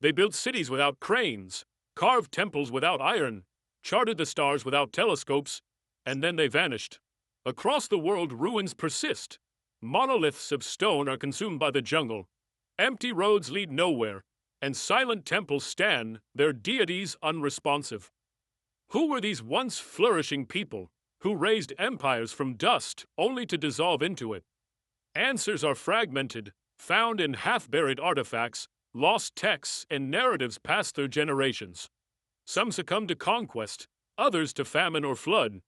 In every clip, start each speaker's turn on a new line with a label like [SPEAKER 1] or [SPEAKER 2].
[SPEAKER 1] They built cities without cranes, carved temples without iron, charted the stars without telescopes, and then they vanished. Across the world, ruins persist. Monoliths of stone are consumed by the jungle. Empty roads lead nowhere, and silent temples stand, their deities unresponsive. Who were these once flourishing people who raised empires from dust only to dissolve into it? Answers are fragmented, found in half-buried artifacts, lost texts, and narratives passed through generations. Some succumbed to conquest, others to famine or flood,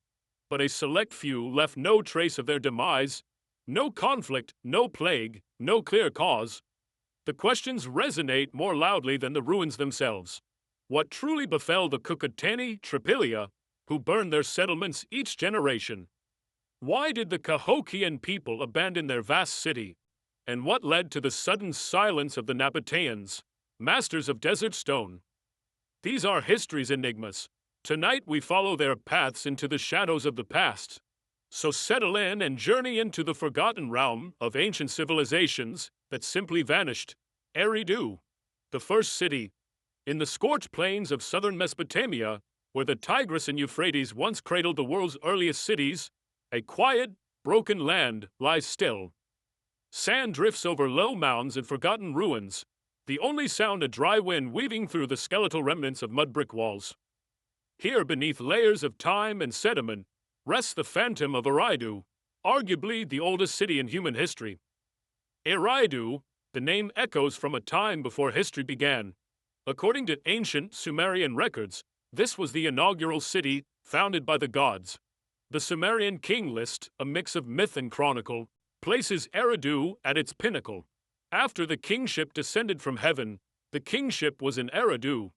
[SPEAKER 1] but a select few left no trace of their demise, no conflict, no plague, no clear cause. The questions resonate more loudly than the ruins themselves. What truly befell the Kukutani Tripilia, who burned their settlements each generation? Why did the Cahokian people abandon their vast city? And what led to the sudden silence of the Nabateans, masters of desert stone? These are history's enigmas. Tonight we follow their paths into the shadows of the past. So settle in and journey into the forgotten realm of ancient civilizations that simply vanished. Eridu, the first city. In the scorched plains of southern Mesopotamia, where the Tigris and Euphrates once cradled the world's earliest cities, a quiet, broken land lies still. Sand drifts over low mounds and forgotten ruins, the only sound a dry wind weaving through the skeletal remnants of mud brick walls. Here, beneath layers of time and sediment, rests the phantom of Eridu, arguably the oldest city in human history. Eridu, the name echoes from a time before history began. According to ancient Sumerian records, this was the inaugural city founded by the gods. The Sumerian king list, a mix of myth and chronicle, places Eridu at its pinnacle. After the kingship descended from heaven, the kingship was in Eridu.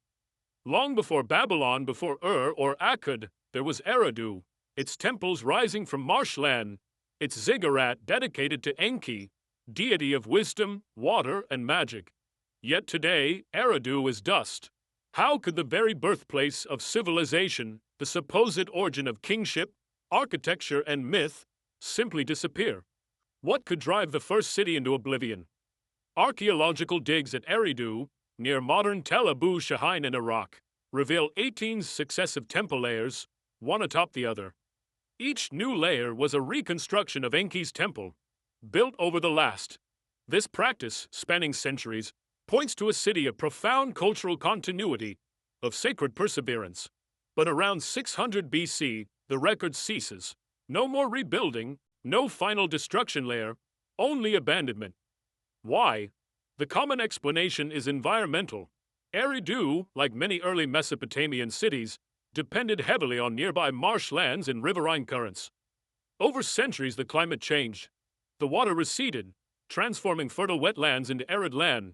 [SPEAKER 1] Long before Babylon, before Ur or Akkad, there was Eridu, its temples rising from marshland, its ziggurat dedicated to Enki, deity of wisdom, water, and magic. Yet today, Eridu is dust. How could the very birthplace of civilization, the supposed origin of kingship, architecture, and myth, simply disappear? What could drive the first city into oblivion? Archaeological digs at Eridu, near modern Tel Abu Shahin in Iraq, reveal 18 successive temple layers, one atop the other. Each new layer was a reconstruction of Enki's temple, built over the last. This practice, spanning centuries, points to a city of profound cultural continuity, of sacred perseverance. But around 600 BC, the record ceases. No more rebuilding, no final destruction layer, only abandonment. Why? The common explanation is environmental. Eridu, like many early Mesopotamian cities, depended heavily on nearby marshlands and riverine currents. Over centuries, the climate changed. The water receded, transforming fertile wetlands into arid land.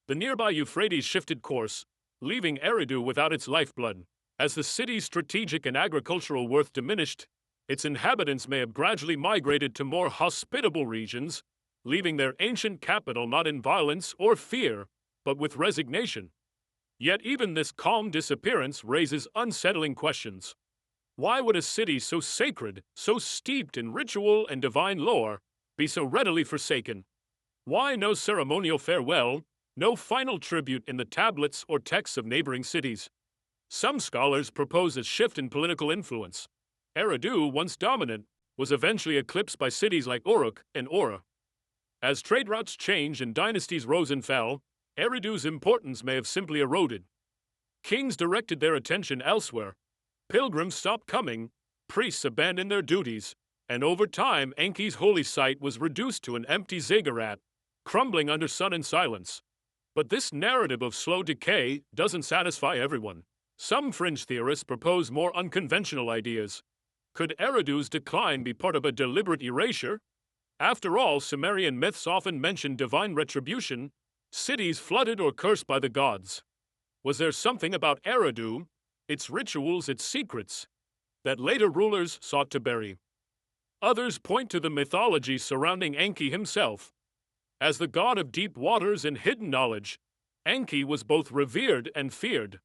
[SPEAKER 1] The nearby Euphrates shifted course, leaving Eridu without its lifeblood. As the city's strategic and agricultural worth diminished, its inhabitants may have gradually migrated to more hospitable regions, leaving their ancient capital not in violence or fear, but with resignation. Yet even this calm disappearance raises unsettling questions. Why would a city so sacred, so steeped in ritual and divine lore, be so readily forsaken? Why no ceremonial farewell, no final tribute in the tablets or texts of neighboring cities? Some scholars propose a shift in political influence. Eridu, once dominant, was eventually eclipsed by cities like Uruk and Ora. As trade routes changed and dynasties rose and fell, Eridu's importance may have simply eroded. Kings directed their attention elsewhere. Pilgrims stopped coming, priests abandoned their duties, and over time Enki's holy site was reduced to an empty ziggurat, crumbling under sun and silence. But this narrative of slow decay doesn't satisfy everyone. Some fringe theorists propose more unconventional ideas. Could Eridu's decline be part of a deliberate erasure? After all, Sumerian myths often mention divine retribution, cities flooded or cursed by the gods. Was there something about Eridu, its rituals, its secrets, that later rulers sought to bury? Others point to the mythology surrounding Enki himself. As the god of deep waters and hidden knowledge, Enki was both revered and feared.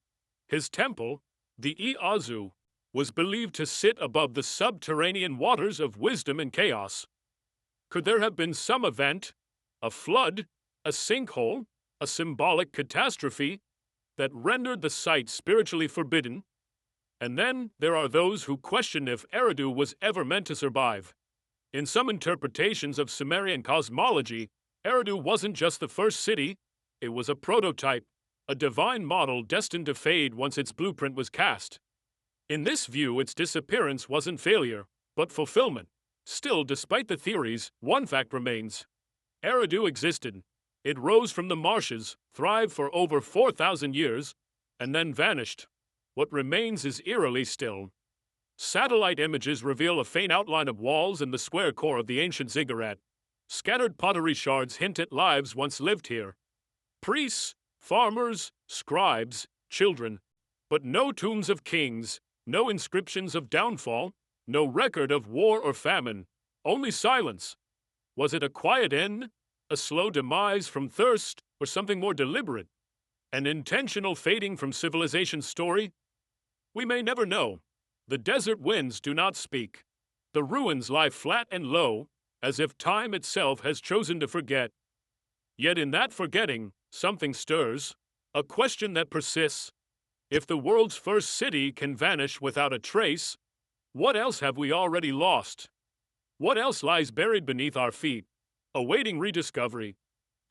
[SPEAKER 1] His temple, the Iazu, was believed to sit above the subterranean waters of wisdom and chaos. Could there have been some event, a flood, a sinkhole, a symbolic catastrophe, that rendered the site spiritually forbidden. And then there are those who question if Eridu was ever meant to survive. In some interpretations of Sumerian cosmology, Eridu wasn't just the first city, it was a prototype, a divine model destined to fade once its blueprint was cast. In this view, its disappearance wasn't failure, but fulfillment. Still, despite the theories, one fact remains. Eridu existed. It rose from the marshes, thrived for over 4,000 years, and then vanished. What remains is eerily still. Satellite images reveal a faint outline of walls and the square core of the ancient ziggurat. Scattered pottery shards hint at lives once lived here. Priests, farmers, scribes, children. But no tombs of kings, no inscriptions of downfall, no record of war or famine. Only silence. Was it a quiet end, a slow demise from thirst, or something more deliberate? An intentional fading from civilization's story? We may never know. The desert winds do not speak. The ruins lie flat and low, as if time itself has chosen to forget. Yet in that forgetting, something stirs, a question that persists. If the world's first city can vanish without a trace, what else have we already lost? What else lies buried beneath our feet, awaiting rediscovery?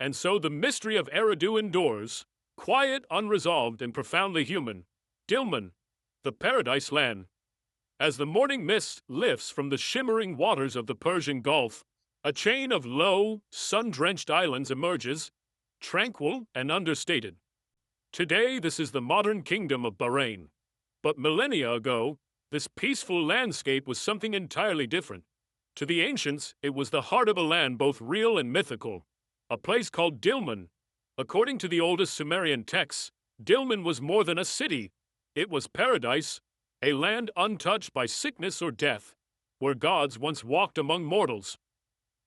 [SPEAKER 1] And so the mystery of Eridu endures, quiet, unresolved, and profoundly human. Dilmun, the paradise land. As the morning mist lifts from the shimmering waters of the Persian Gulf, a chain of low, sun-drenched islands emerges, tranquil and understated. Today, this is the modern kingdom of Bahrain. But millennia ago, this peaceful landscape was something entirely different. To the ancients, it was the heart of a land both real and mythical, a place called Dilmun. According to the oldest Sumerian texts, Dilmun was more than a city. It was paradise, a land untouched by sickness or death, where gods once walked among mortals.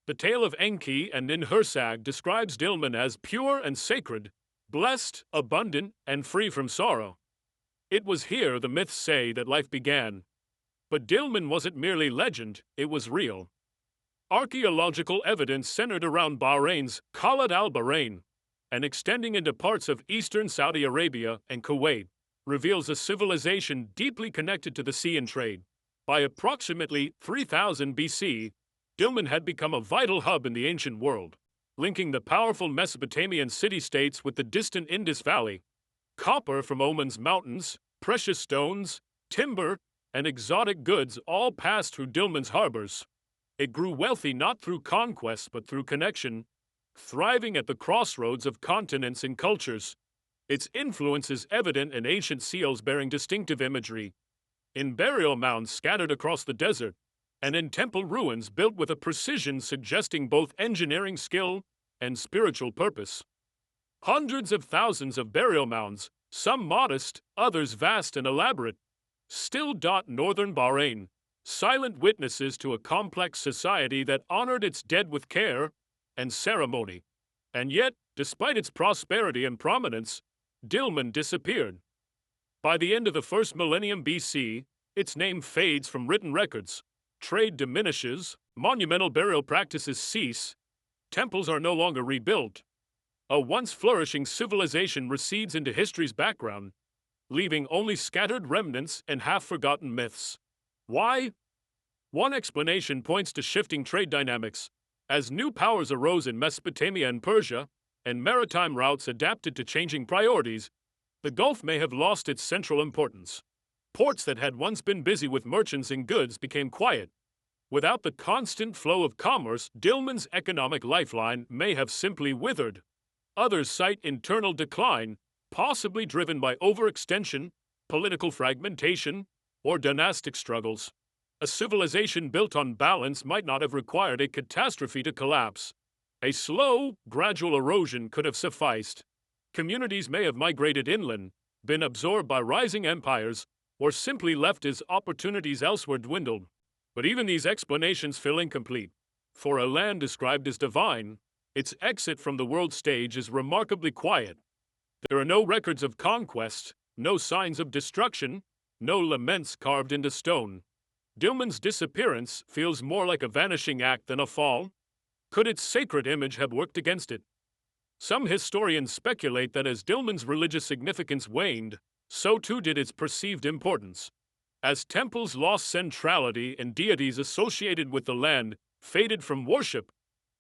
[SPEAKER 1] The tale of Enki and Ninhursag describes Dilmun as pure and sacred, blessed, abundant, and free from sorrow. It was here, the myths say, that life began. But Dilmun wasn't merely legend, it was real. Archaeological evidence centered around Bahrain's Khalid al-Bahrain, and extending into parts of eastern Saudi Arabia and Kuwait, reveals a civilization deeply connected to the sea and trade. By approximately 3000 BC, Dilmun had become a vital hub in the ancient world, linking the powerful Mesopotamian city-states with the distant Indus Valley. Copper from Oman's mountains, precious stones, timber, and exotic goods all passed through Dilmun's harbors. It grew wealthy not through conquest but through connection, thriving at the crossroads of continents and cultures. Its influence is evident in ancient seals bearing distinctive imagery, in burial mounds scattered across the desert, and in temple ruins built with a precision suggesting both engineering skill and spiritual purpose. Hundreds of thousands of burial mounds, some modest, others vast and elaborate, still dot northern Bahrain, silent witnesses to a complex society that honored its dead with care and ceremony. And yet, despite its prosperity and prominence, Dilmun disappeared. By the end of the first millennium BC, its name fades from written records. Trade diminishes, monumental burial practices cease, temples are no longer rebuilt. A once flourishing civilization recedes into history's background, leaving only scattered remnants and half-forgotten myths. Why? One explanation points to shifting trade dynamics. As new powers arose in Mesopotamia and Persia, and maritime routes adapted to changing priorities, the Gulf may have lost its central importance. Ports that had once been busy with merchants and goods became quiet. Without the constant flow of commerce, Dilmun's economic lifeline may have simply withered. Others cite internal decline, possibly driven by overextension, political fragmentation, or dynastic struggles. A civilization built on balance might not have required a catastrophe to collapse. A slow, gradual erosion could have sufficed. Communities may have migrated inland, been absorbed by rising empires, or simply left as opportunities elsewhere dwindled. But even these explanations feel incomplete. For a land described as divine, its exit from the world stage is remarkably quiet. There are no records of conquest, no signs of destruction, no laments carved into stone. Dilmun's disappearance feels more like a vanishing act than a fall. Could its sacred image have worked against it? Some historians speculate that as Dilmun's religious significance waned, so too did its perceived importance. As temples lost centrality and deities associated with the land faded from worship,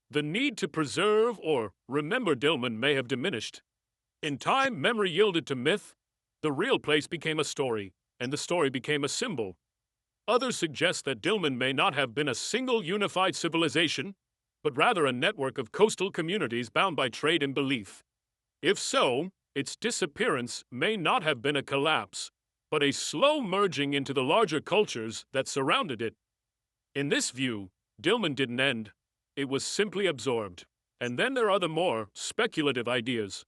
[SPEAKER 1] the need to preserve or remember Dilmun may have diminished. In time, memory yielded to myth, the real place became a story, and the story became a symbol. Others suggest that Dilmun may not have been a single unified civilization, but rather a network of coastal communities bound by trade and belief. If so, its disappearance may not have been a collapse, but a slow merging into the larger cultures that surrounded it. In this view, Dilmun didn't end, it was simply absorbed. And then there are the more speculative ideas.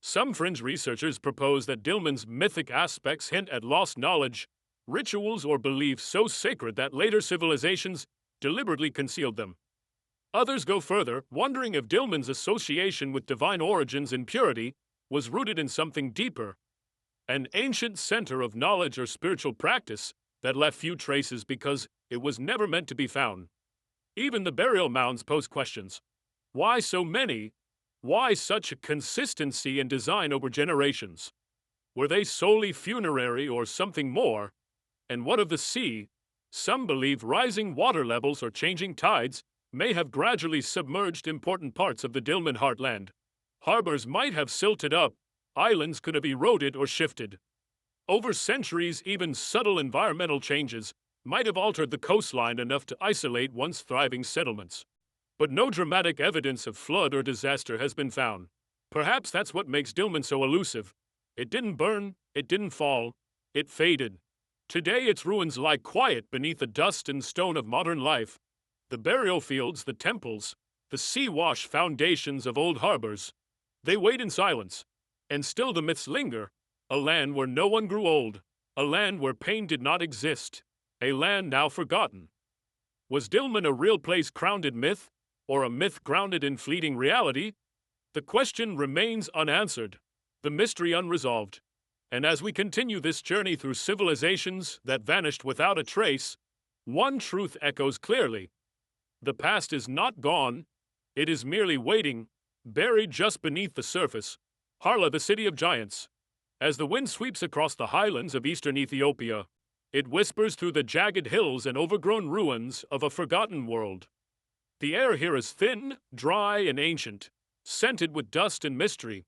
[SPEAKER 1] Some fringe researchers propose that Dilmun's mythic aspects hint at lost knowledge, rituals or beliefs so sacred that later civilizations deliberately concealed them. Others go further, wondering if Dilmun's association with divine origins and purity was rooted in something deeper, an ancient center of knowledge or spiritual practice that left few traces because it was never meant to be found. Even the burial mounds pose questions. Why so many? Why such consistency in design over generations? Were they solely funerary or something more? And what of the sea? Some believe rising water levels or changing tides may have gradually submerged important parts of the Dilmun heartland. Harbors might have silted up, islands could have eroded or shifted. Over centuries, even subtle environmental changes might have altered the coastline enough to isolate once thriving settlements. But no dramatic evidence of flood or disaster has been found. Perhaps that's what makes Dilmun so elusive. It didn't burn, it didn't fall, it faded. Today its ruins lie quiet beneath the dust and stone of modern life. The burial fields, the temples, the sea-wash foundations of old harbors, they wait in silence. And still the myths linger. A land where no one grew old, a land where pain did not exist, a land now forgotten. Was Dilmun a real place crowned in myth, or a myth grounded in fleeting reality? The question remains unanswered, the mystery unresolved. And as we continue this journey through civilizations that vanished without a trace, one truth echoes clearly. The past is not gone, it is merely waiting, buried just beneath the surface. Harla, the city of giants. As the wind sweeps across the highlands of eastern Ethiopia, it whispers through the jagged hills and overgrown ruins of a forgotten world. The air here is thin, dry, and ancient, scented with dust and mystery.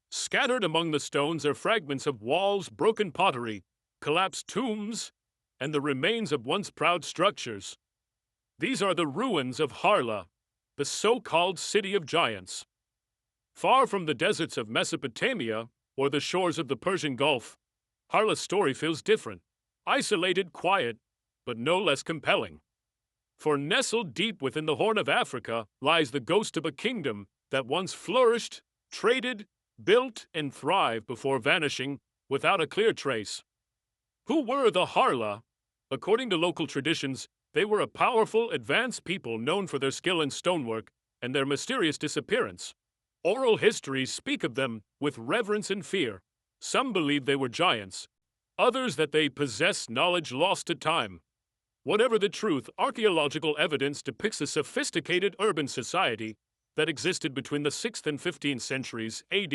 [SPEAKER 1] Scattered among the stones are fragments of walls, broken pottery, collapsed tombs, and the remains of once proud structures. These are the ruins of Harla, the so-called city of giants. Far from the deserts of Mesopotamia or the shores of the Persian Gulf, Harla's story feels different, isolated, quiet, but no less compelling. For nestled deep within the Horn of Africa lies the ghost of a kingdom that once flourished, traded, built, and thrived before vanishing without a clear trace. Who were the Harla? According to local traditions, they were a powerful, advanced people known for their skill in stonework and their mysterious disappearance. Oral histories speak of them with reverence and fear. Some believe they were giants, others that they possessed knowledge lost to time. Whatever the truth, archaeological evidence depicts a sophisticated urban society that existed between the 6th and 15th centuries AD.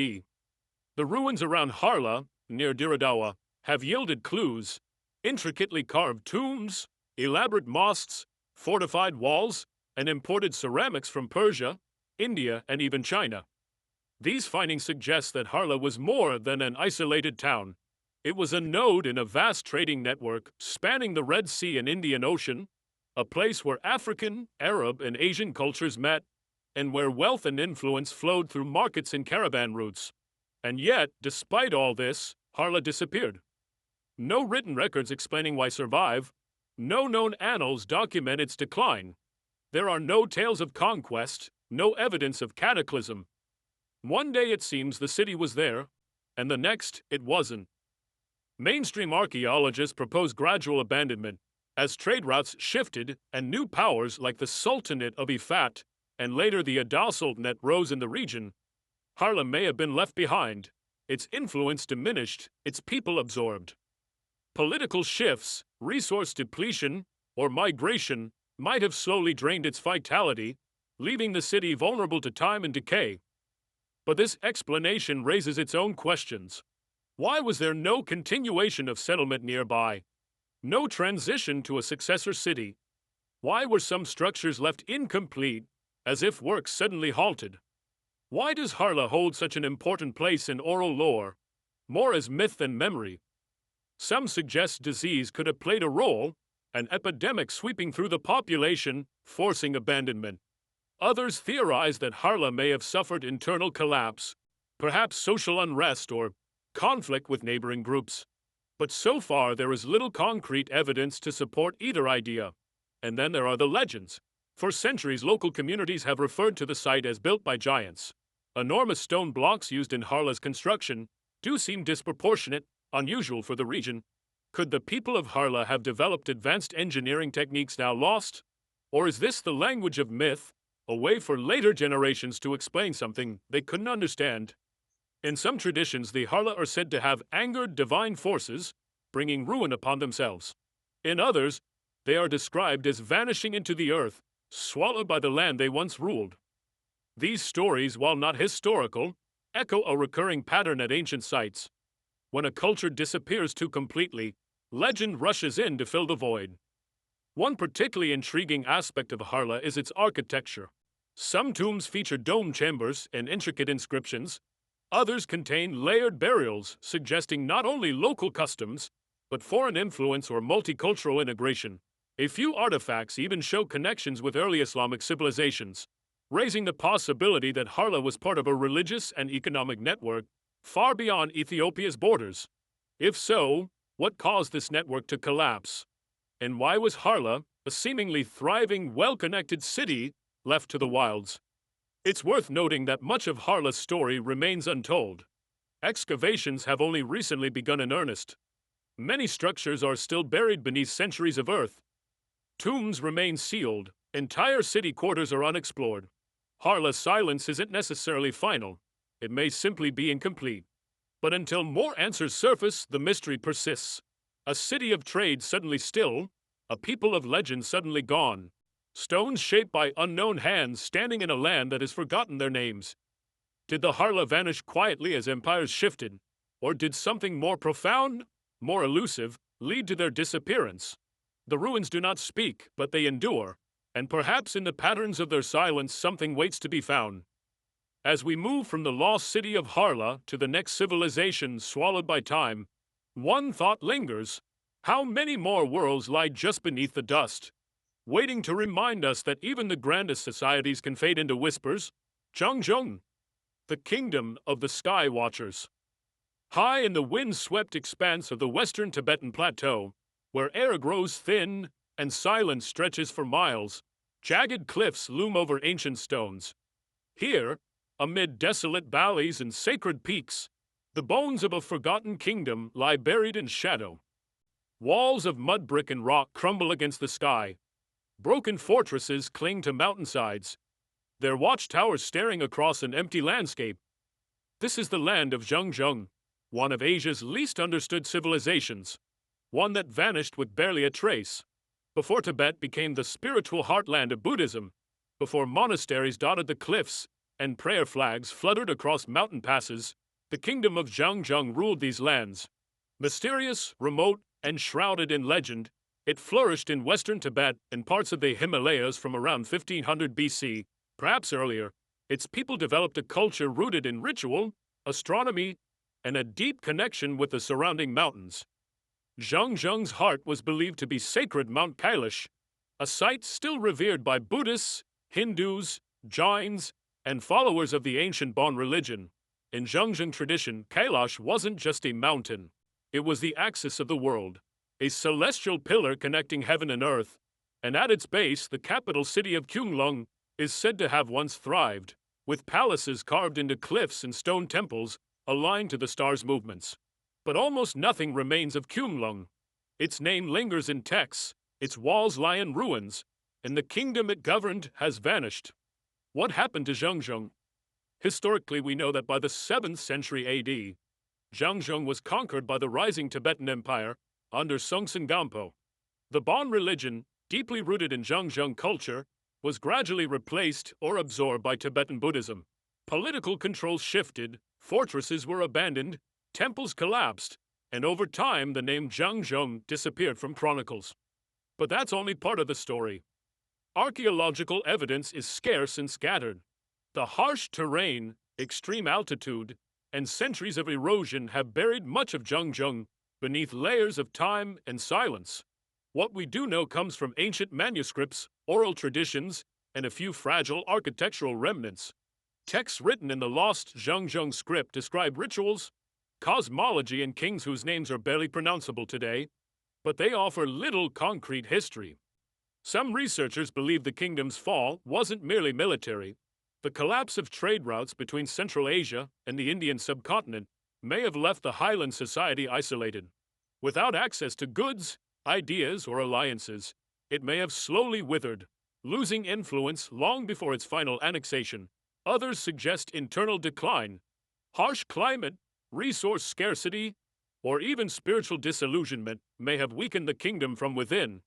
[SPEAKER 1] The ruins around Harla, near Diradawa, have yielded clues: intricately carved tombs, elaborate mosques, fortified walls, and imported ceramics from Persia, India, and even China. These findings suggest that Harla was more than an isolated town. It was a node in a vast trading network spanning the Red Sea and Indian Ocean, a place where African, Arab, and Asian cultures met, and where wealth and influence flowed through markets and caravan routes. And yet, despite all this, Harla disappeared. No written records explaining why survive, no known annals document its decline. There are no tales of conquest, no evidence of cataclysm. One day it seems the city was there, and the next it wasn't. Mainstream archaeologists propose gradual abandonment as trade routes shifted and new powers like the Sultanate of Ifat and later the Adal Sultanate rose in the region. Harla may have been left behind, its influence diminished, its people absorbed. Political shifts, resource depletion, or migration might have slowly drained its vitality, leaving the city vulnerable to time and decay. But this explanation raises its own questions. Why was there no continuation of settlement nearby? No transition to a successor city? Why were some structures left incomplete, as if work suddenly halted? Why does Harla hold such an important place in oral lore, more as myth than memory? Some suggest disease could have played a role, an epidemic sweeping through the population, forcing abandonment. Others theorize that Harla may have suffered internal collapse, perhaps social unrest or conflict with neighboring groups. But so far there is little concrete evidence to support either idea. And then there are the legends. For centuries, local communities have referred to the site as built by giants. Enormous stone blocks used in Harla's construction do seem disproportionate, unusual for the region. Could the people of Harla have developed advanced engineering techniques now lost? Or is this the language of myth, a way for later generations to explain something they couldn't understand? In some traditions, the Harla are said to have angered divine forces, bringing ruin upon themselves. In others, they are described as vanishing into the earth, swallowed by the land they once ruled. These stories, while not historical, echo a recurring pattern at ancient sites. When a culture disappears too completely, legend rushes in to fill the void. One particularly intriguing aspect of Harla is its architecture. Some tombs feature dome chambers and intricate inscriptions. Others contain layered burials, suggesting not only local customs, but foreign influence or multicultural integration. A few artifacts even show connections with early Islamic civilizations, raising the possibility that Harla was part of a religious and economic network far beyond Ethiopia's borders. If so, what caused this network to collapse? And why was Harla, a seemingly thriving, well-connected city, left to the wilds? It's worth noting that much of Harla's story remains untold. Excavations have only recently begun in earnest. Many structures are still buried beneath centuries of earth. Tombs remain sealed. Entire city quarters are unexplored. Harla's silence isn't necessarily final. It may simply be incomplete. But until more answers surface, the mystery persists. A city of trade suddenly still, a people of legend suddenly gone. Stones shaped by unknown hands standing in a land that has forgotten their names. Did the Harla vanish quietly as empires shifted? Or did something more profound, more elusive, lead to their disappearance? The ruins do not speak, but they endure, and perhaps in the patterns of their silence something waits to be found. As we move from the lost city of Harla to the next civilization swallowed by time, one thought lingers: how many more worlds lie just beneath the dust, waiting to remind us that even the grandest societies can fade into whispers? Zhangzhung, the kingdom of the Sky Watchers. High in the wind-swept expanse of the western Tibetan plateau, where air grows thin and silence stretches for miles, jagged cliffs loom over ancient stones. Here, amid desolate valleys and sacred peaks, the bones of a forgotten kingdom lie buried in shadow. Walls of mud, brick, and rock crumble against the sky. Broken fortresses cling to mountainsides, their watchtowers staring across an empty landscape. This is the land of Zhangzhung, one of Asia's least understood civilizations, one that vanished with barely a trace. Before Tibet became the spiritual heartland of Buddhism, before monasteries dotted the cliffs and prayer flags fluttered across mountain passes, the kingdom of Zhangzhung ruled these lands. Mysterious, remote, and shrouded in legend, it flourished in western Tibet and parts of the Himalayas from around 1500 BC, perhaps earlier. Its people developed a culture rooted in ritual, astronomy, and a deep connection with the surrounding mountains. Zhangzhung's heart was believed to be sacred Mount Kailash, a site still revered by Buddhists, Hindus, Jains, and followers of the ancient Bon religion. In Zhangzhung tradition, Kailash wasn't just a mountain. It was the axis of the world, a celestial pillar connecting heaven and earth, and at its base, the capital city of Kyunglung is said to have once thrived, with palaces carved into cliffs and stone temples aligned to the stars' movements. But almost nothing remains of Kyunglung. Its name lingers in texts, its walls lie in ruins, and the kingdom it governed has vanished. What happened to Zhangzhung? Historically, we know that by the 7th century AD, Zhangzhung was conquered by the rising Tibetan Empire under Songtsen Gampo. The Bon religion, deeply rooted in Zhangzhung culture, was gradually replaced or absorbed by Tibetan Buddhism. Political controls shifted, fortresses were abandoned, temples collapsed, and over time the name Zhangzhung disappeared from chronicles. But that's only part of the story. Archaeological evidence is scarce and scattered. The harsh terrain, extreme altitude, and centuries of erosion have buried much of Zhangzhung beneath layers of time and silence. What we do know comes from ancient manuscripts, oral traditions, and a few fragile architectural remnants. Texts written in the lost Zhangzhung script describe rituals, cosmology, and kings whose names are barely pronounceable today, but they offer little concrete history. Some researchers believe the kingdom's fall wasn't merely military. The collapse of trade routes between Central Asia and the Indian subcontinent may have left the highland society isolated. Without access to goods, ideas, or alliances, it may have slowly withered, losing influence long before its final annexation. Others suggest internal decline, harsh climate, resource scarcity, or even spiritual disillusionment may have weakened the kingdom from within.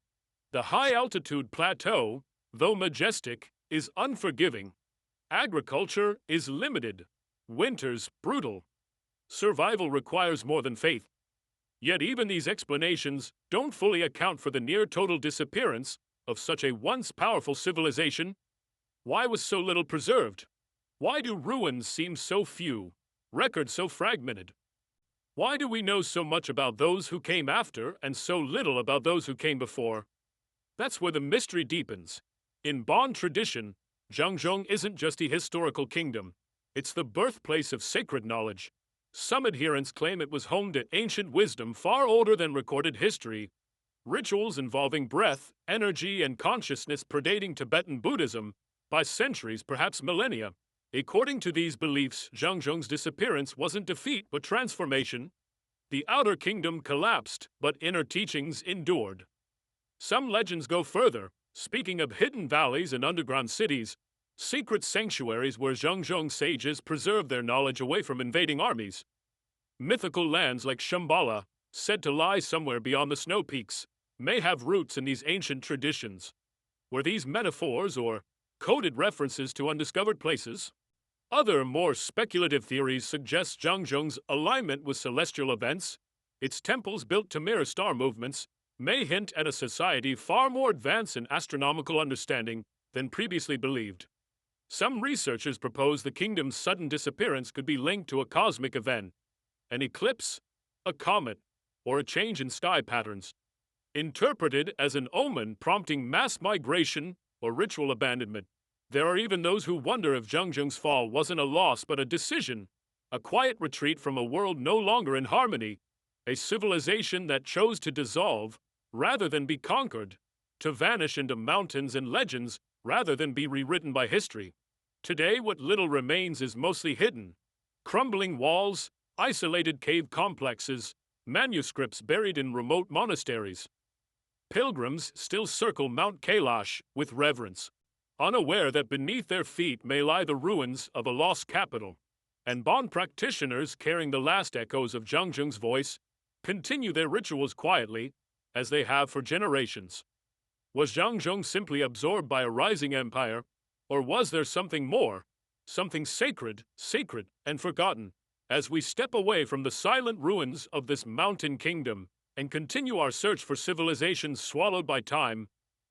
[SPEAKER 1] The high-altitude plateau, though majestic, is unforgiving. Agriculture is limited. Winters brutal. Survival requires more than faith. Yet even these explanations don't fully account for the near-total disappearance of such a once powerful civilization. Why was so little preserved? Why do ruins seem so few, records so fragmented? Why do we know so much about those who came after and so little about those who came before? That's where the mystery deepens. In Bon tradition, Zhangzhung isn't just a historical kingdom. It's the birthplace of sacred knowledge. Some adherents claim it was home to ancient wisdom far older than recorded history. Rituals involving breath, energy, and consciousness predating Tibetan Buddhism by centuries, perhaps millennia. According to these beliefs, Zhangzhung's disappearance wasn't defeat but transformation. The outer kingdom collapsed, but inner teachings endured. Some legends go further, speaking of hidden valleys and underground cities, secret sanctuaries where Zhangzhung sages preserved their knowledge away from invading armies. Mythical lands like Shambhala, said to lie somewhere beyond the snow peaks, may have roots in these ancient traditions. Were these metaphors or coded references to undiscovered places? Other, more speculative theories suggest Zhangzhung's alignment with celestial events. Its temples built to mirror star movements may hint at a society far more advanced in astronomical understanding than previously believed. Some researchers propose the kingdom's sudden disappearance could be linked to a cosmic event, an eclipse, a comet, or a change in sky patterns, interpreted as an omen prompting mass migration or ritual abandonment. There are even those who wonder if Zhangzhung's fall wasn't a loss but a decision, a quiet retreat from a world no longer in harmony, a civilization that chose to dissolve rather than be conquered, to vanish into mountains and legends rather than be rewritten by history. Today, what little remains is mostly hidden. Crumbling walls, isolated cave complexes, manuscripts buried in remote monasteries. Pilgrims still circle Mount Kailash with reverence, unaware that beneath their feet may lie the ruins of a lost capital. And Bon practitioners carrying the last echoes of Zhangzhung's voice continue their rituals quietly, as they have for generations. Was Zhangzhung simply absorbed by a rising empire, or was there something more, something sacred, and forgotten? As we step away from the silent ruins of this mountain kingdom and continue our search for civilizations swallowed by time,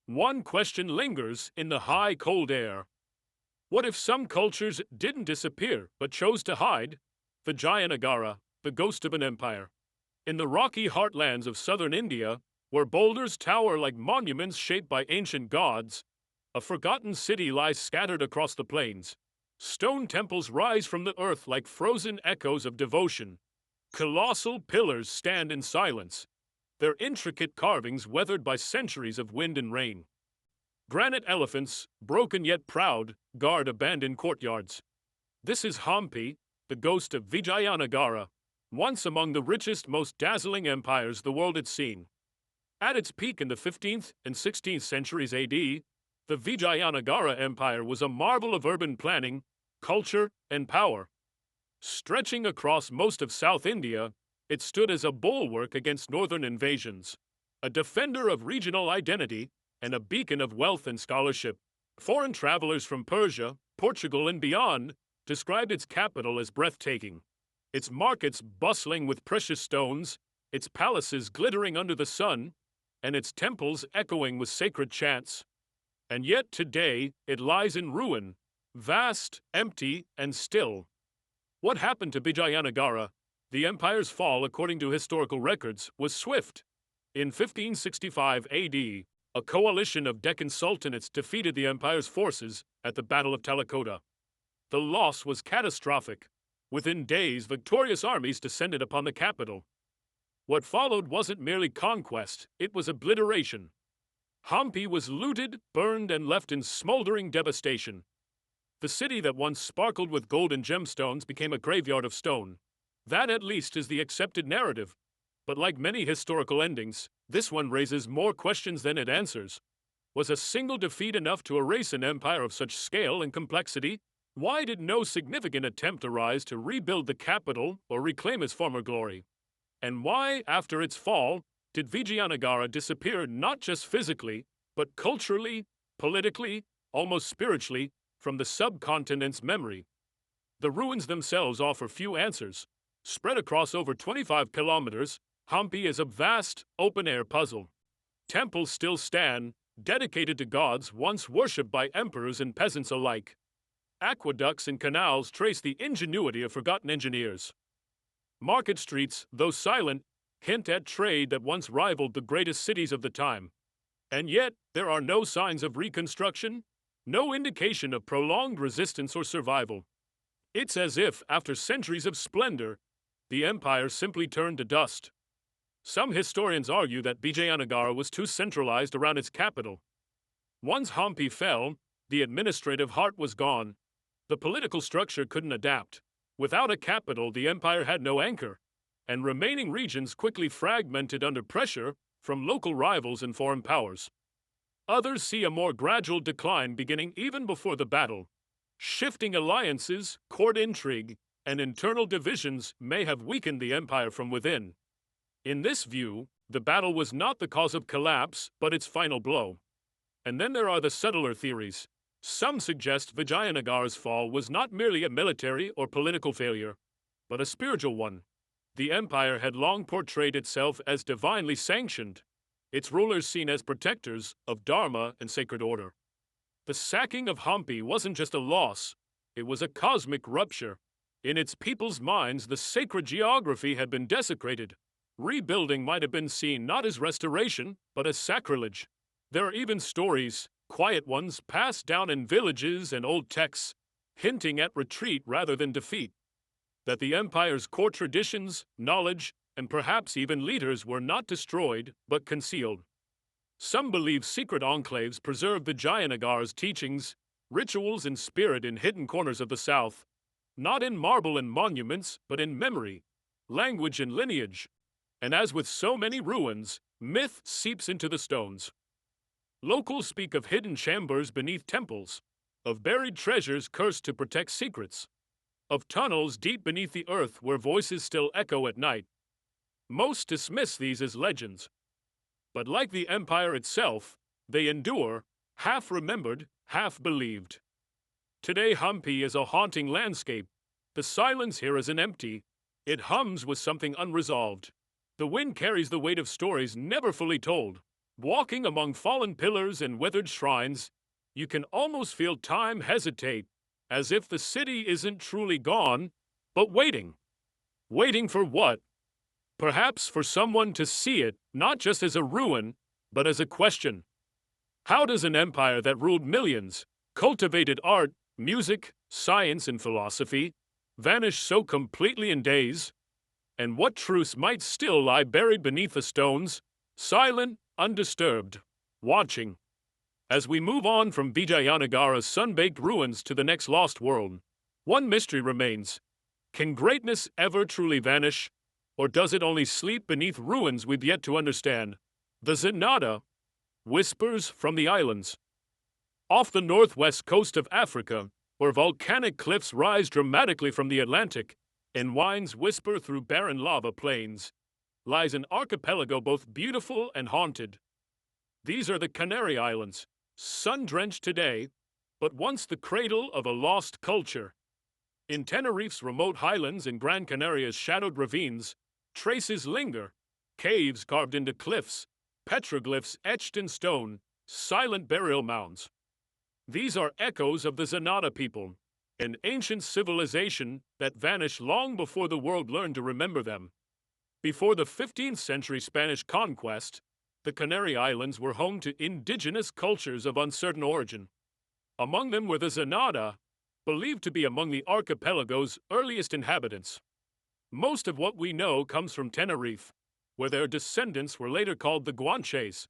[SPEAKER 1] one question lingers in the high, cold air. What if some cultures didn't disappear but chose to hide? Vijayanagara, the ghost of an empire. In the rocky heartlands of southern India, where boulders tower like monuments shaped by ancient gods, a forgotten city lies scattered across the plains. Stone temples rise from the earth like frozen echoes of devotion. Colossal pillars stand in silence, their intricate carvings weathered by centuries of wind and rain. Granite elephants, broken yet proud, guard abandoned courtyards. This is Hampi, the ghost of Vijayanagara, once among the richest, most dazzling empires the world had seen. At its peak in the 15th and 16th centuries AD, the Vijayanagara Empire was a marvel of urban planning, culture, and power. Stretching across most of South India, it stood as a bulwark against northern invasions, a defender of regional identity, and a beacon of wealth and scholarship. Foreign travelers from Persia, Portugal, and beyond described its capital as breathtaking, its markets bustling with precious stones, its palaces glittering under the sun, and its temples echoing with sacred chants. And yet today it lies in ruin, vast, empty, and still. What happened to Vijayanagara? The empire's fall, according to historical records, was swift. In 1565 AD, a coalition of Deccan sultanates defeated the empire's forces at the Battle of Talikota. The loss was catastrophic. Within days, victorious armies descended upon the capital. What followed wasn't merely conquest, it was obliteration. Hampi was looted, burned, and left in smoldering devastation. The city that once sparkled with gold and gemstones became a graveyard of stone. That at least is the accepted narrative. But like many historical endings, this one raises more questions than it answers. Was a single defeat enough to erase an empire of such scale and complexity? Why did no significant attempt arise to rebuild the capital or reclaim its former glory? And why, after its fall, did Vijayanagara disappear not just physically, but culturally, politically, almost spiritually, from the subcontinent's memory? The ruins themselves offer few answers. Spread across over 25 kilometers, Hampi is a vast, open-air puzzle. Temples still stand, dedicated to gods once worshipped by emperors and peasants alike. Aqueducts and canals trace the ingenuity of forgotten engineers. Market streets, though silent, hint at trade that once rivaled the greatest cities of the time. And yet, there are no signs of reconstruction, no indication of prolonged resistance or survival. It's as if, after centuries of splendor, the empire simply turned to dust. Some historians argue that Vijayanagara was too centralized around its capital. Once Hampi fell, the administrative heart was gone. The political structure couldn't adapt. Without a capital, the empire had no anchor, and remaining regions quickly fragmented under pressure from local rivals and foreign powers. Others see a more gradual decline beginning even before the battle. Shifting alliances, court intrigue, and internal divisions may have weakened the empire from within. In this view, the battle was not the cause of collapse, but its final blow. And then there are the subtler theories. Some suggest Vijayanagara's fall was not merely a military or political failure, but a spiritual one. The empire had long portrayed itself as divinely sanctioned, its rulers seen as protectors of Dharma and sacred order. The sacking of Hampi wasn't just a loss, it was a cosmic rupture. In its people's minds, the sacred geography had been desecrated. Rebuilding might have been seen not as restoration, but as sacrilege. There are even stories, quiet ones, passed down in villages and old texts, hinting at retreat rather than defeat. That the empire's core traditions, knowledge, and perhaps even leaders were not destroyed, but concealed. Some believe secret enclaves preserved Vijayanagara's teachings, rituals, and spirit in hidden corners of the south, not in marble and monuments, but in memory, language, and lineage. And as with so many ruins, myth seeps into the stones. Locals speak of hidden chambers beneath temples, of buried treasures cursed to protect secrets, of tunnels deep beneath the earth where voices still echo at night. Most dismiss these as legends. But like the empire itself, they endure, half remembered, half believed. Today Hampi is a haunting landscape. The silence here isn't empty. It hums with something unresolved. The wind carries the weight of stories never fully told. Walking among fallen pillars and withered shrines, you can almost feel time hesitate, as if the city isn't truly gone, but waiting. Waiting for what? Perhaps for someone to see it, not just as a ruin, but as a question. How does an empire that ruled millions, cultivated art, music, science, and philosophy, vanish so completely in days? And what truths might still lie buried beneath the stones, silent, undisturbed, watching? As we move on from Vijayanagara's sun-baked ruins to the next lost world, one mystery remains. Can greatness ever truly vanish? Or does it only sleep beneath ruins we've yet to understand? The Zenada, whispers from the islands. Off the northwest coast of Africa, where volcanic cliffs rise dramatically from the Atlantic and winds whisper through barren lava plains, lies an archipelago both beautiful and haunted. These are the Canary Islands, sun-drenched today, but once the cradle of a lost culture. In Tenerife's remote highlands and Gran Canaria's shadowed ravines, traces linger. Caves carved into cliffs, petroglyphs etched in stone, silent burial mounds. These are echoes of the Zenata people, an ancient civilization that vanished long before the world learned to remember them. Before the 15th century Spanish conquest, the Canary Islands were home to indigenous cultures of uncertain origin. Among them were the Zenata, believed to be among the archipelago's earliest inhabitants. Most of what we know comes from Tenerife, where their descendants were later called the Guanches.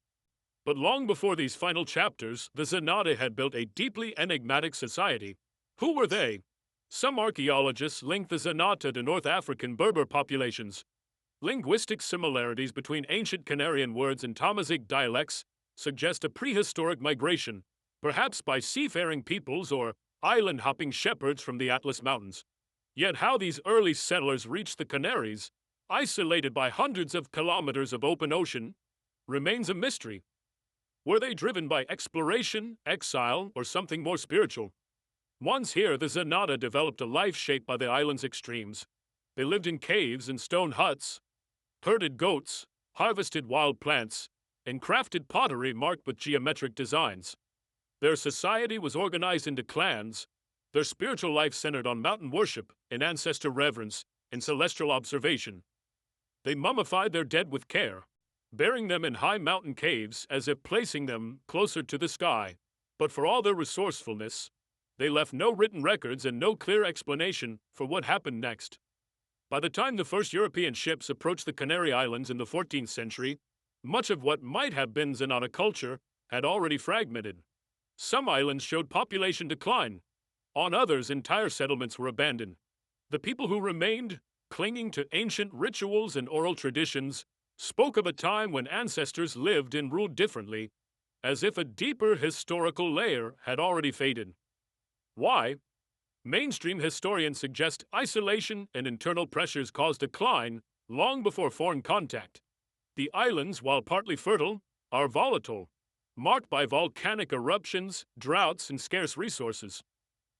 [SPEAKER 1] But long before these final chapters, the Zenata had built a deeply enigmatic society. Who were they? Some archaeologists link the Zenata to North African Berber populations. Linguistic similarities between ancient Canarian words and Tamazight dialects suggest a prehistoric migration, perhaps by seafaring peoples or island-hopping shepherds from the Atlas Mountains. Yet how these early settlers reached the Canaries, isolated by hundreds of kilometers of open ocean, remains a mystery. Were they driven by exploration, exile, or something more spiritual? Once here, the Zenata developed a life shaped by the island's extremes. They lived in caves and stone huts, herded goats, harvested wild plants, and crafted pottery marked with geometric designs. Their society was organized into clans, their spiritual life centered on mountain worship and ancestor reverence and celestial observation. They mummified their dead with care, burying them in high mountain caves as if placing them closer to the sky. But for all their resourcefulness, they left no written records and no clear explanation for what happened next. By the time the first European ships approached the Canary Islands in the 14th century, much of what might have been Zenata culture had already fragmented. Some islands showed population decline. On others, entire settlements were abandoned. The people who remained, clinging to ancient rituals and oral traditions, spoke of a time when ancestors lived and ruled differently, as if a deeper historical layer had already faded. Why? Mainstream historians suggest isolation and internal pressures caused decline long before foreign contact. The islands, while partly fertile, are volatile, marked by volcanic eruptions, droughts, and scarce resources.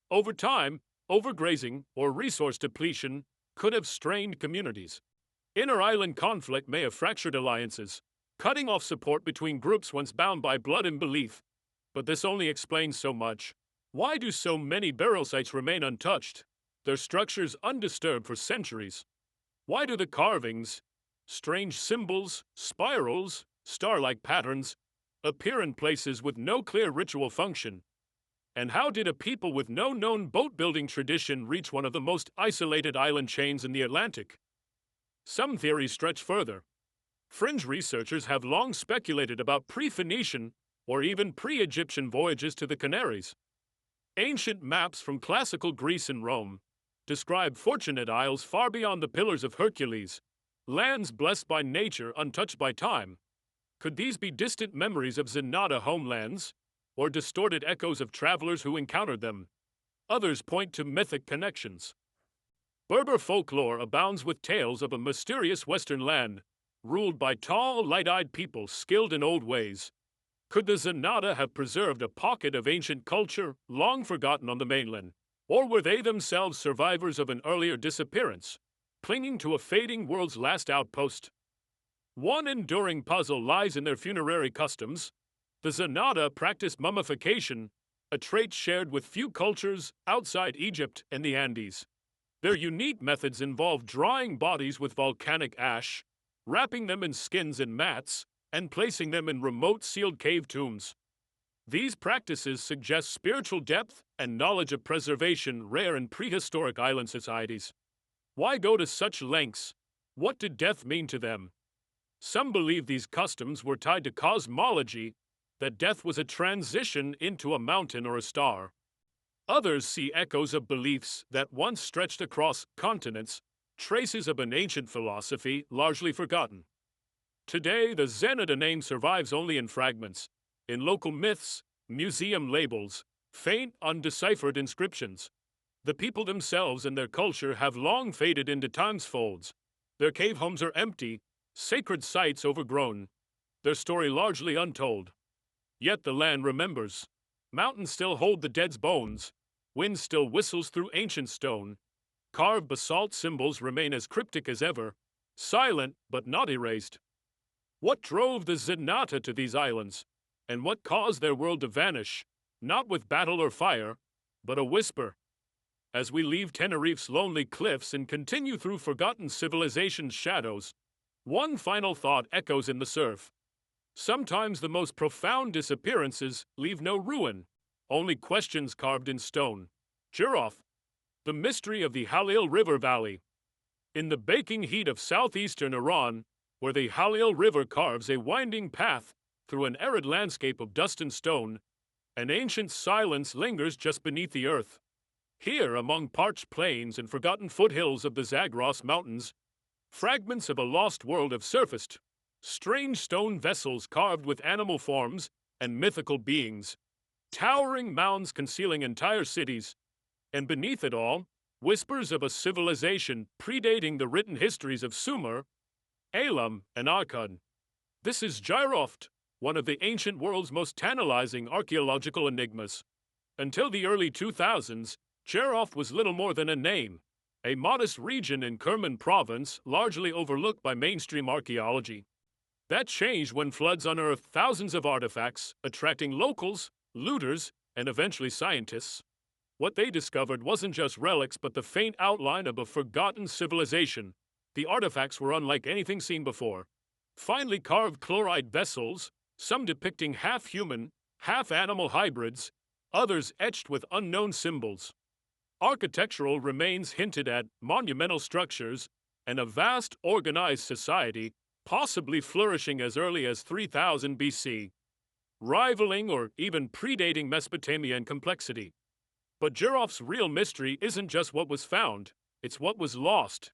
[SPEAKER 1] Over time, overgrazing or resource depletion could have strained communities. Inter-island conflict may have fractured alliances, cutting off support between groups once bound by blood and belief. But this only explains so much. Why do so many burial sites remain untouched, their structures undisturbed for centuries? Why do the carvings, strange symbols, spirals, star-like patterns, appear in places with no clear ritual function? And how did a people with no known boat-building tradition reach one of the most isolated island chains in the Atlantic? Some theories stretch further. Fringe researchers have long speculated about pre-Phoenician or even pre-Egyptian voyages to the Canaries. Ancient maps from classical Greece and Rome describe fortunate isles far beyond the Pillars of Hercules, lands blessed by nature untouched by time. Could these be distant memories of Zenata homelands, or distorted echoes of travelers who encountered them? Others point to mythic connections. Berber folklore abounds with tales of a mysterious western land, ruled by tall, light-eyed people skilled in old ways. Could the Zenata have preserved a pocket of ancient culture long forgotten on the mainland? Or were they themselves survivors of an earlier disappearance, clinging to a fading world's last outpost? One enduring puzzle lies in their funerary customs. The Zenata practiced mummification, a trait shared with few cultures outside Egypt and the Andes. Their unique methods involve drying bodies with volcanic ash, wrapping them in skins and mats, and placing them in remote sealed cave tombs. These practices suggest spiritual depth and knowledge of preservation rare in prehistoric island societies. Why go to such lengths? What did death mean to them? Some believe these customs were tied to cosmology, that death was a transition into a mountain or a star. Others see echoes of beliefs that once stretched across continents, traces of an ancient philosophy largely forgotten. Today, the Zenata name survives only in fragments, in local myths, museum labels, faint, undeciphered inscriptions. The people themselves and their culture have long faded into time's folds. Their cave homes are empty, sacred sites overgrown, their story largely untold. Yet the land remembers. Mountains still hold the dead's bones, wind still whistles through ancient stone, carved basalt symbols remain as cryptic as ever, silent but not erased. What drove the Zenata to these islands, and what caused their world to vanish, not with battle or fire, but a whisper? As we leave Tenerife's lonely cliffs and continue through forgotten civilization's shadows, one final thought echoes in the surf. Sometimes the most profound disappearances leave no ruin, only questions carved in stone. Giraffe, the mystery of the Halil River Valley. In the baking heat of southeastern Iran, where the Halil River carves a winding path through an arid landscape of dust and stone, an ancient silence lingers just beneath the earth. Here, among parched plains and forgotten foothills of the Zagros Mountains, fragments of a lost world have surfaced. Strange stone vessels carved with animal forms and mythical beings, towering mounds concealing entire cities, and beneath it all, whispers of a civilization predating the written histories of Sumer, Elam, and Akkad. This is Gyroft, one of the ancient world's most tantalizing archaeological enigmas. Until the early 2000s, Gyroft was little more than a name, a modest region in Kerman province largely overlooked by mainstream archaeology. That changed when floods unearthed thousands of artifacts, attracting locals, looters, and eventually scientists. What they discovered wasn't just relics but the faint outline of a forgotten civilization. The artifacts were unlike anything seen before. Finely carved chloride vessels, some depicting half-human, half-animal hybrids, others etched with unknown symbols. Architectural remains hinted at, monumental structures, and a vast organized society, possibly flourishing as early as 3000 BC, rivaling or even predating Mesopotamia in complexity. But Giroff's real mystery isn't just what was found, it's what was lost.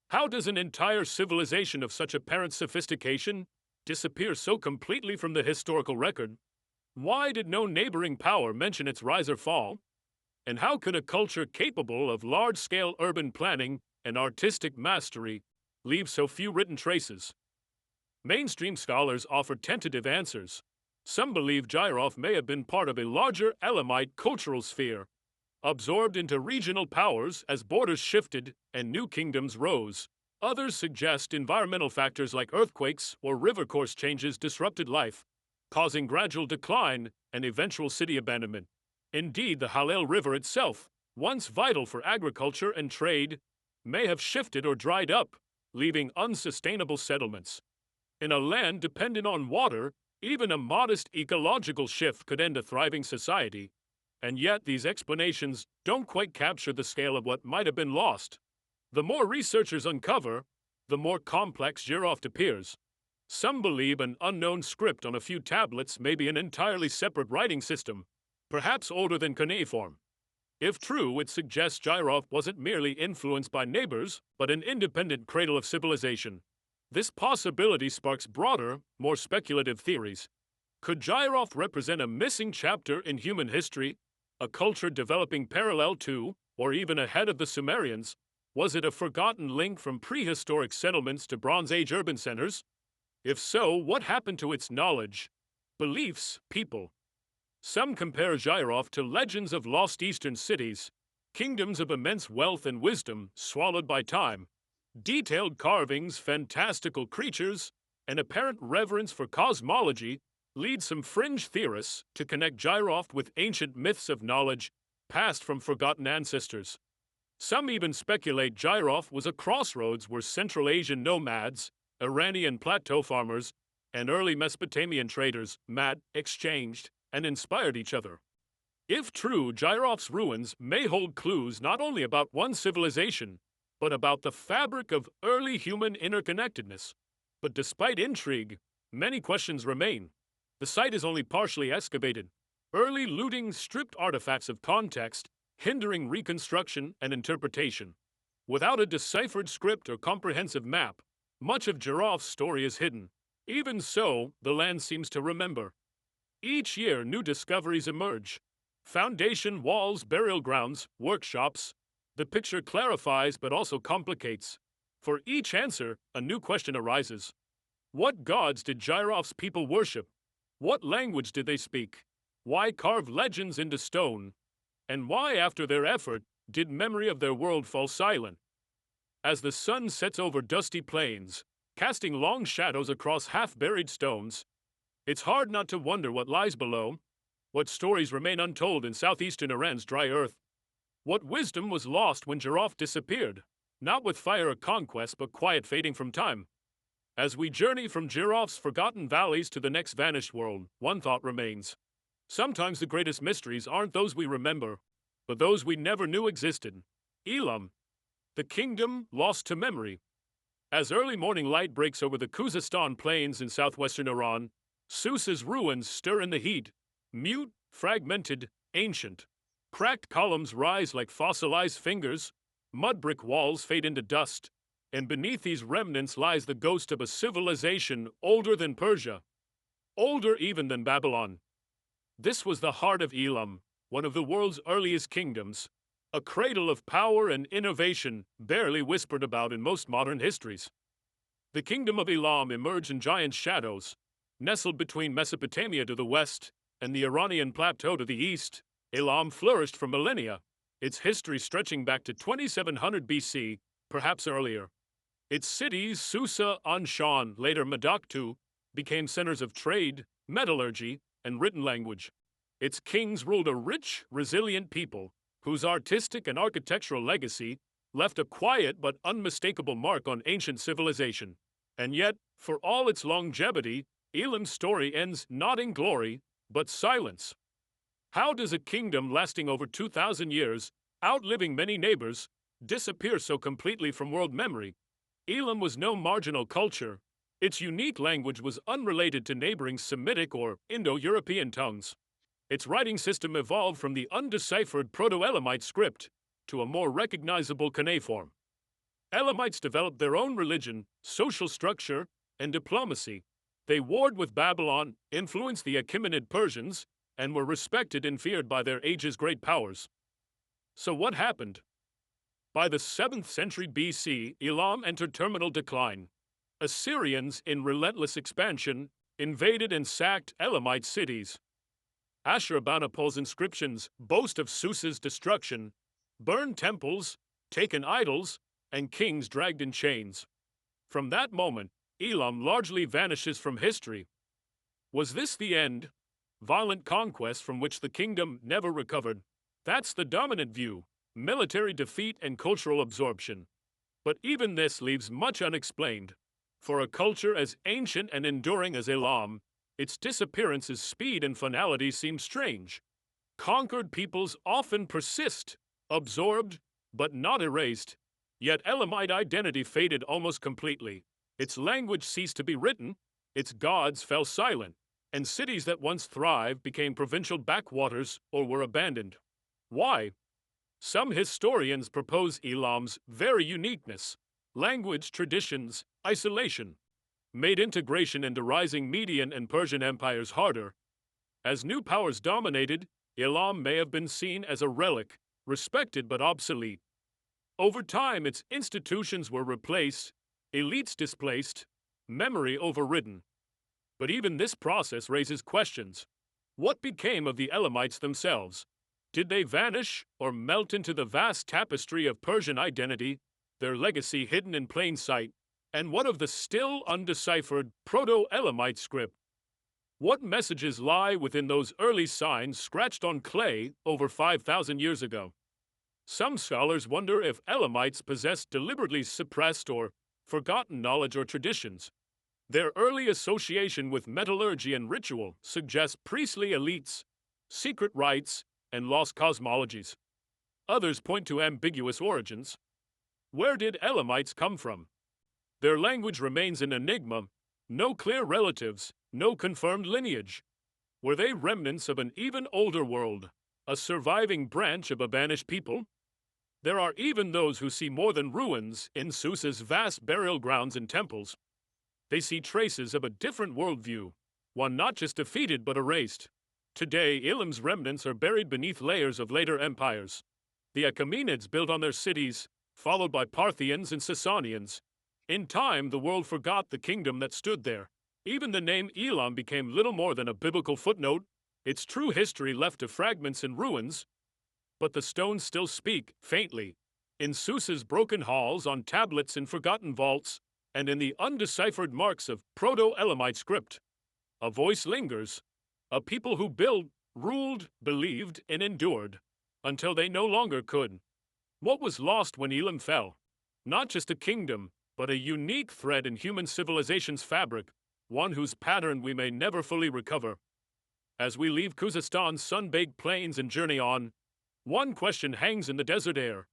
[SPEAKER 1] How does an entire civilization of such apparent sophistication disappear so completely from the historical record? Why did no neighboring power mention its rise or fall? And how could a culture capable of large-scale urban planning and artistic mastery leave so few written traces? Mainstream scholars offer tentative answers. Some believe Gyroff may have been part of a larger Elamite cultural sphere, absorbed into regional powers as borders shifted and new kingdoms rose. Others suggest environmental factors like earthquakes or river course changes disrupted life, causing gradual decline and eventual city abandonment. Indeed, the Halil River itself, once vital for agriculture and trade, may have shifted or dried up, leaving unsustainable settlements. In a land dependent on water, even a modest ecological shift could end a thriving society. And yet, these explanations don't quite capture the scale of what might have been lost. The more researchers uncover, the more complex Gyroft appears. Some believe an unknown script on a few tablets may be an entirely separate writing system, perhaps older than cuneiform. If true, it suggests Gyroft wasn't merely influenced by neighbors, but an independent cradle of civilization. This possibility sparks broader, more speculative theories. Could Gyroft represent a missing chapter in human history, a culture developing parallel to, or even ahead of the Sumerians? Was it a forgotten link from prehistoric settlements to Bronze Age urban centers? If so, what happened to its knowledge, beliefs, people? Some compare Gyroft to legends of lost eastern cities, kingdoms of immense wealth and wisdom swallowed by time. Detailed carvings, fantastical creatures, and apparent reverence for cosmology lead some fringe theorists to connect Gyroft with ancient myths of knowledge passed from forgotten ancestors. Some even speculate Gyroft was a crossroads where Central Asian nomads, Iranian plateau farmers, and early Mesopotamian traders met, exchanged, and inspired each other. If true, Gyroft's ruins may hold clues not only about one civilization, but about the fabric of early human interconnectedness. But despite intrigue, many questions remain. The site is only partially excavated. Early looting stripped artifacts of context, hindering reconstruction and interpretation. Without a deciphered script or comprehensive map, much of Gyroft's story is hidden. Even so, the land seems to remember. Each year, new discoveries emerge. Foundation walls, burial grounds, workshops. The picture clarifies but also complicates. For each answer, a new question arises. What gods did Gyroft's people worship? What language did they speak? Why carve legends into stone? And why, after their effort, did memory of their world fall silent. As the sun sets over dusty plains, casting long shadows across half-buried stones, it's hard not to wonder what lies below, what stories remain untold in southeastern Iran's dry earth, what wisdom was lost when Giraffe disappeared, not with fire or conquest but quiet fading from time. As we journey from Giraffe's forgotten valleys to the next vanished world, one thought remains. Sometimes the greatest mysteries aren't those we remember, but those we never knew existed. Elam, the kingdom lost to memory. As early morning light breaks over the Khuzestan plains in southwestern Iran, Susa's ruins stir in the heat, mute, fragmented, ancient. Cracked columns rise like fossilized fingers, mud brick walls fade into dust, and beneath these remnants lies the ghost of a civilization older than Persia, older even than Babylon. This was the heart of Elam, one of the world's earliest kingdoms, a cradle of power and innovation barely whispered about in most modern histories. The kingdom of Elam emerged in giant shadows, nestled between Mesopotamia to the west and the Iranian plateau to the east. Elam flourished for millennia, its history stretching back to 2700 BC, perhaps earlier. Its cities, Susa, Anshan, later Madaktu, became centers of trade, metallurgy, and written language. Its kings ruled a rich, resilient people, whose artistic and architectural legacy left a quiet but unmistakable mark on ancient civilization. And yet, for all its longevity, Elam's story ends not in glory, but silence. How does a kingdom lasting over 2,000 years, outliving many neighbors, disappear so completely from world memory? Elam was no marginal culture. Its unique language was unrelated to neighboring Semitic or Indo-European tongues. Its writing system evolved from the undeciphered Proto-Elamite script to a more recognizable cuneiform. Elamites developed their own religion, social structure, and diplomacy. They warred with Babylon, influenced the Achaemenid Persians, and were respected and feared by their age's great powers. So what happened? By the 7th century BC, Elam entered terminal decline. Assyrians, in relentless expansion, invaded and sacked Elamite cities. Ashurbanipal's inscriptions boast of Susa's destruction, burned temples, taken idols, and kings dragged in chains. From that moment, Elam largely vanishes from history. Was this the end? Violent conquest from which the kingdom never recovered? That's the dominant view: military defeat and cultural absorption. But even this leaves much unexplained. For a culture as ancient and enduring as Elam, its disappearance's speed and finality seem strange. Conquered peoples often persist, absorbed, but not erased. Yet Elamite identity faded almost completely. Its language ceased to be written, its gods fell silent, and cities that once thrived became provincial backwaters or were abandoned. Why? Some historians propose Elam's very uniqueness: language, traditions, isolation, made integration into rising Median and Persian empires harder. As new powers dominated, Elam may have been seen as a relic, respected but obsolete. Over time, its institutions were replaced, elites displaced, memory overridden. But even this process raises questions. What became of the Elamites themselves? Did they vanish or melt into the vast tapestry of Persian identity, their legacy hidden in plain sight? And what of the still undeciphered Proto-Elamite script? What messages lie within those early signs scratched on clay over 5,000 years ago? Some scholars wonder if Elamites possessed deliberately suppressed or forgotten knowledge or traditions. Their early association with metallurgy and ritual suggests priestly elites, secret rites, and lost cosmologies. Others point to ambiguous origins. Where did Elamites come from? Their language remains an enigma. No clear relatives, no confirmed lineage. Were they remnants of an even older world, a surviving branch of a vanished people? There are even those who see more than ruins in Susa's vast burial grounds and temples. They see traces of a different worldview, one not just defeated but erased. Today, Elam's remnants are buried beneath layers of later empires. The Achaemenids built on their cities, followed by Parthians and Sasanians. In time, the world forgot the kingdom that stood there. Even the name Elam became little more than a biblical footnote, its true history left to fragments and ruins. but the stones still speak, faintly, in Seuss's broken halls, on tablets in forgotten vaults, and in the undeciphered marks of Proto-Elamite script. A voice lingers, a people who built, ruled, believed, and endured, until they no longer could. What was lost when Elam fell? Not just a kingdom, but a unique thread in human civilization's fabric, one whose pattern we may never fully recover. As we leave Khuzastan's sun-baked plains and journey on, one question hangs in the desert air.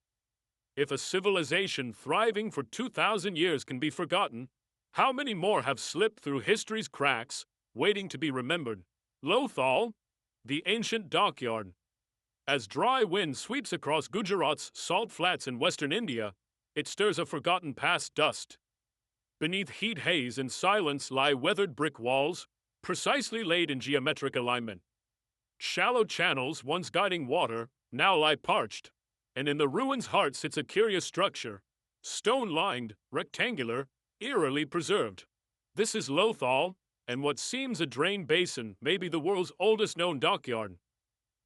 [SPEAKER 1] If a civilization thriving for 2,000 years can be forgotten, how many more have slipped through history's cracks, waiting to be remembered? Lothal, the ancient dockyard. As dry wind sweeps across Gujarat's salt flats in western India, it stirs a forgotten past dust. Beneath heat haze and silence lie weathered brick walls, precisely laid in geometric alignment. Shallow channels, once guiding water, now lie parched, and in the ruin's heart sits a curious structure, stone-lined, rectangular, eerily preserved. This is Lothal, and what seems a drained basin may be the world's oldest known dockyard.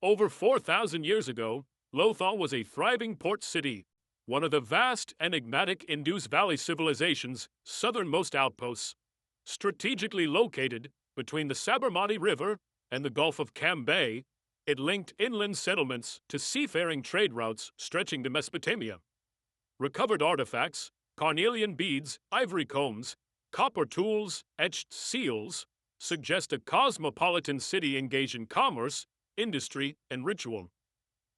[SPEAKER 1] Over 4,000 years ago, Lothal was a thriving port city, one of the vast, enigmatic Indus Valley civilization's southernmost outposts. Strategically located between the Sabarmati River and the Gulf of Cambay, it linked inland settlements to seafaring trade routes stretching to Mesopotamia. Recovered artifacts, carnelian beads, ivory combs, copper tools, etched seals, suggest a cosmopolitan city engaged in commerce, industry, and ritual.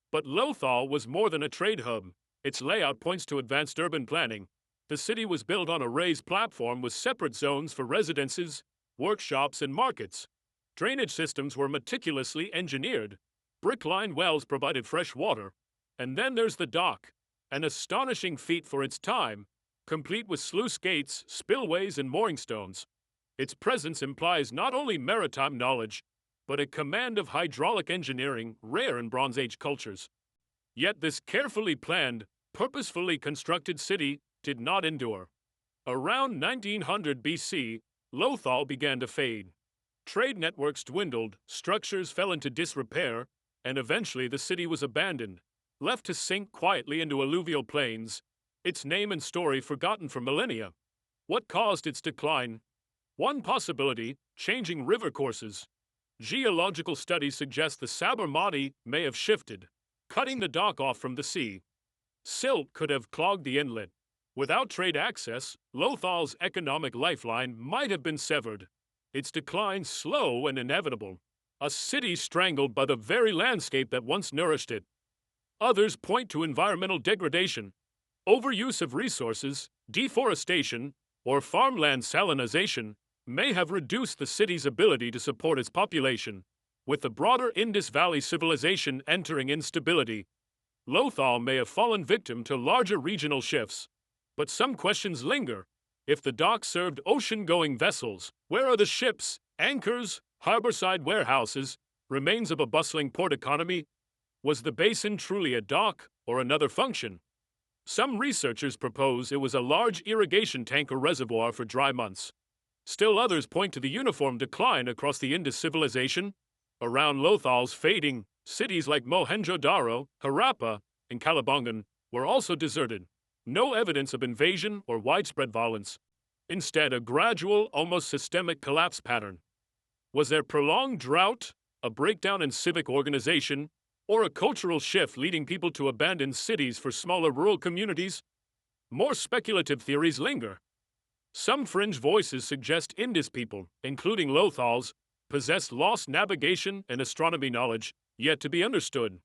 [SPEAKER 1] But Lothal was more than a trade hub. Its layout points to advanced urban planning. The city was built on a raised platform with separate zones for residences, workshops, and markets. Drainage systems were meticulously engineered. Brick-lined wells provided fresh water. And then there's the dock, an astonishing feat for its time, complete with sluice gates, spillways, and mooring stones. Its presence implies not only maritime knowledge, but a command of hydraulic engineering rare in Bronze Age cultures. Yet this carefully planned, purposefully constructed city did not endure. Around 1900 BC, Lothal began to fade. Trade networks dwindled, structures fell into disrepair, and eventually the city was abandoned, left to sink quietly into alluvial plains, its name and story forgotten for millennia. What caused its decline? One possibility, changing river courses. Geological studies suggest the Sabarmati may have shifted, cutting the dock off from the sea. Silt could have clogged the inlet. Without trade access, Lothal's economic lifeline might have been severed. Its decline slow and inevitable. A city strangled by the very landscape that once nourished it. Others point to environmental degradation, overuse of resources, deforestation, or farmland salinization may have reduced the city's ability to support its population. With the broader Indus Valley civilization entering instability, Lothal may have fallen victim to larger regional shifts. But some questions linger. If the dock served ocean-going vessels, where are the ships, anchors, harborside warehouses, remains of a bustling port economy? Was the basin truly a dock or another function? Some researchers propose it was a large irrigation tank or reservoir for dry months. Still others point to the uniform decline across the Indus civilization. Around Lothal's fading, cities like Mohenjo-Daro, Harappa, and Kalibangan were also deserted. No evidence of invasion or widespread violence. Instead, a gradual, almost systemic collapse pattern. Was there prolonged drought, a breakdown in civic organization, or a cultural shift leading people to abandon cities for smaller rural communities? More speculative theories linger. Some fringe voices suggest Indus people, including Lothal's, possessed lost navigation and astronomy knowledge, yet to be understood.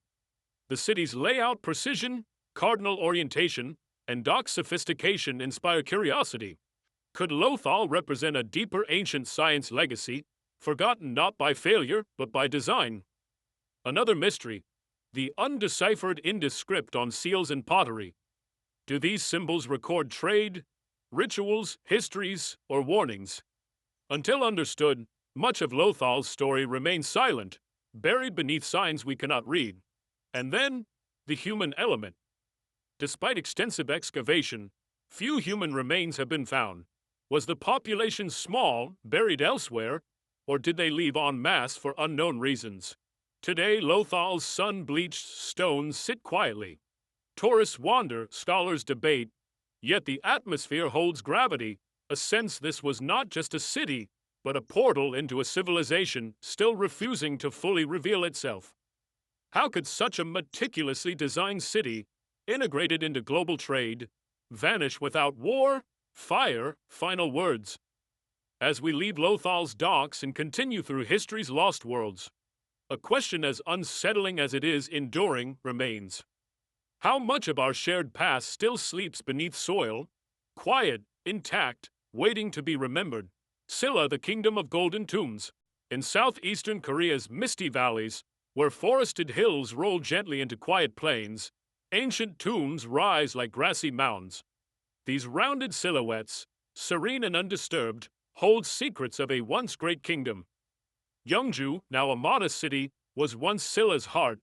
[SPEAKER 1] The city's layout precision, cardinal orientation, and dock sophistication inspire curiosity. Could Lothal represent a deeper ancient science legacy, forgotten not by failure but by design? Another mystery, the undeciphered Indus script on seals and pottery. Do these symbols record trade, rituals, histories, or warnings? Until understood, much of Lothal's story remains silent, buried beneath signs we cannot read. And then, the human element. Despite extensive excavation, few human remains have been found. Was the population small, buried elsewhere, or did they leave en masse for unknown reasons? Today, Lothal's sun-bleached stones sit quietly. Tourists wander, scholars debate, yet the atmosphere holds gravity, a sense this was not just a city, but a portal into a civilization still refusing to fully reveal itself. How could such a meticulously designed city, integrated into global trade, vanish without war, fire, final words? As we leave Lothal's docks and continue through history's lost worlds, a question as unsettling as it is enduring remains. How much of our shared past still sleeps beneath soil, quiet, intact, waiting to be remembered? Silla, the kingdom of golden tombs. In southeastern Korea's misty valleys, where forested hills roll gently into quiet plains, ancient tombs rise like grassy mounds. These rounded silhouettes, serene and undisturbed, hold secrets of a once great kingdom. Yeongju, now a modest city, was once Silla's heart,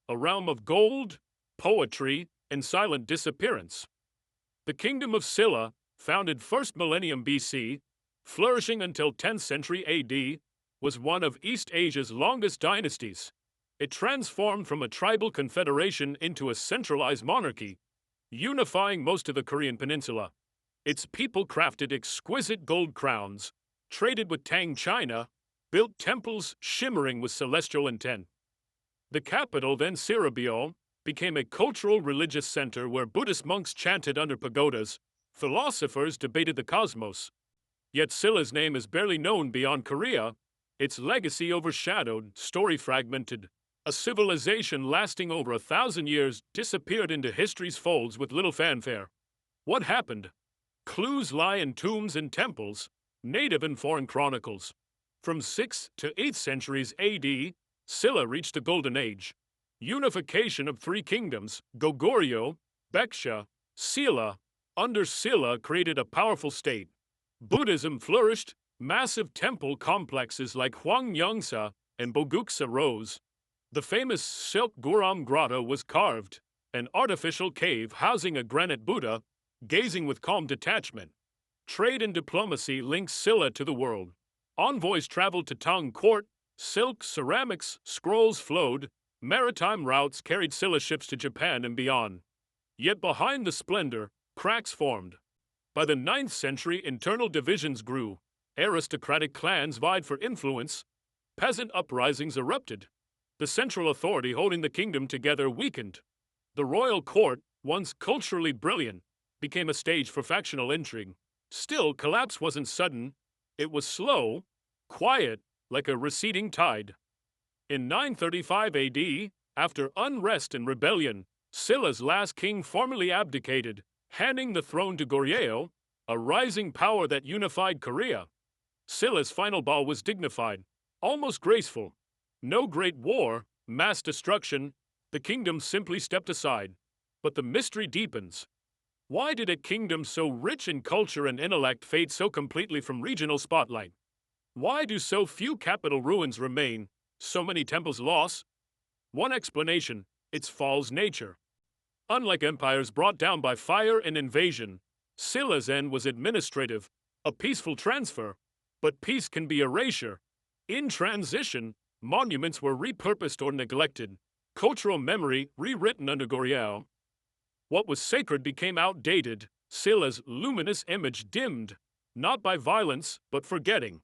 [SPEAKER 1] a realm of gold, poetry, and silent disappearance. The kingdom of Silla, founded 1st millennium BC, flourishing until 10th century AD, was one of East Asia's longest dynasties. It transformed from a tribal confederation into a centralized monarchy, unifying most of the Korean peninsula. Its people crafted exquisite gold crowns, traded with Tang China, built temples shimmering with celestial intent. The capital, then Sirabyo, became a cultural religious center where Buddhist monks chanted under pagodas, philosophers debated the cosmos. Yet Silla's name is barely known beyond Korea, its legacy overshadowed, story fragmented. A civilization lasting over 1,000 years disappeared into history's folds with little fanfare. What happened? Clues lie in tombs and temples, native and foreign chronicles. From 6th to 8th centuries AD, Silla reached a golden age. Unification of three kingdoms, Goguryeo, Baekje, Silla, under Silla created a powerful state. Buddhism flourished, massive temple complexes like Hwangryongsa and Boguksa rose. The famous Silk Guram Grotto was carved, an artificial cave housing a granite Buddha, gazing with calm detachment. Trade and diplomacy linked Silla to the world. Envoys traveled to Tang Court, silk, ceramics, scrolls flowed, maritime routes carried Silla ships to Japan and beyond. Yet behind the splendor, cracks formed. By the 9th century, internal divisions grew. Aristocratic clans vied for influence. Peasant uprisings erupted. The central authority holding the kingdom together weakened. The royal court, once culturally brilliant, became a stage for factional intrigue. Still, collapse wasn't sudden. It was slow, quiet, like a receding tide. In 935 AD, after unrest and rebellion, Silla's last king formally abdicated, handing the throne to Goryeo, a rising power that unified Korea. Silla's final bow was dignified, almost graceful. No great war, mass destruction, the kingdom simply stepped aside. But the mystery deepens. Why did a kingdom so rich in culture and intellect fade so completely from regional spotlight? Why do so few capital ruins remain, so many temples lost? One explanation, its fall's nature. Unlike empires brought down by fire and invasion, Silla's end was administrative, a peaceful transfer. But peace can be erasure. In transition, monuments were repurposed or neglected, cultural memory rewritten under Goryeo. What was sacred became outdated, Silla's luminous image dimmed, not by violence, but forgetting.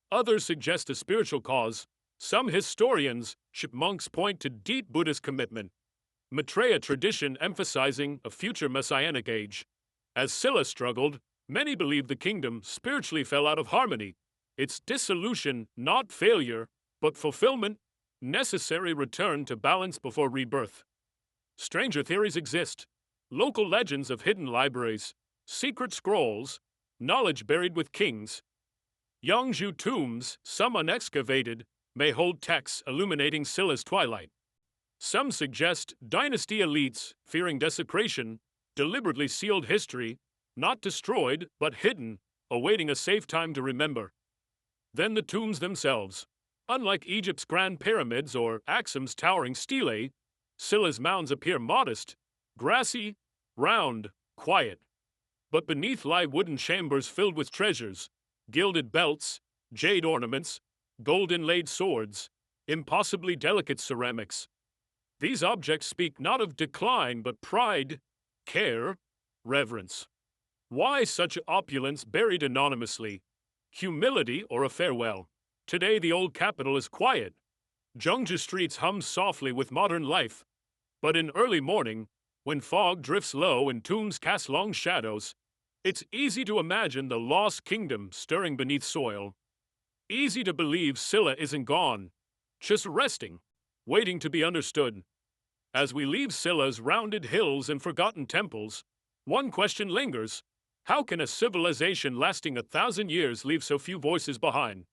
[SPEAKER 1] Others suggest a spiritual cause. Some historians, monks point to deep Buddhist commitment. Maitreya tradition emphasizing a future messianic age. As Silla struggled, many believe the kingdom spiritually fell out of harmony. Its dissolution, not failure, but fulfillment, necessary return to balance before rebirth. Stranger theories exist. Local legends of hidden libraries, secret scrolls, knowledge buried with kings. Yeongju tombs, some unexcavated, may hold texts illuminating Silla's twilight. Some suggest dynasty elites, fearing desecration, deliberately sealed history, not destroyed, but hidden, awaiting a safe time to remember. Then the tombs themselves. Unlike Egypt's grand pyramids or Aksum's towering stelae, Silla's mounds appear modest, grassy, round, quiet. But beneath lie wooden chambers filled with treasures, gilded belts, jade ornaments, gold inlaid swords. impossibly delicate ceramics. These objects speak not of decline but pride, care, reverence. Why such opulence buried anonymously? Humility or a farewell? Today the old capital is quiet. Zhengzhou streets hum softly with modern life. But in early morning, when fog drifts low and tombs cast long shadows, it's easy to imagine the lost kingdom stirring beneath soil. Easy to believe Silla isn't gone, just resting, waiting to be understood. As we leave Silla's rounded hills and forgotten temples, one question lingers. How can a civilization lasting 1,000 years leave so few voices behind?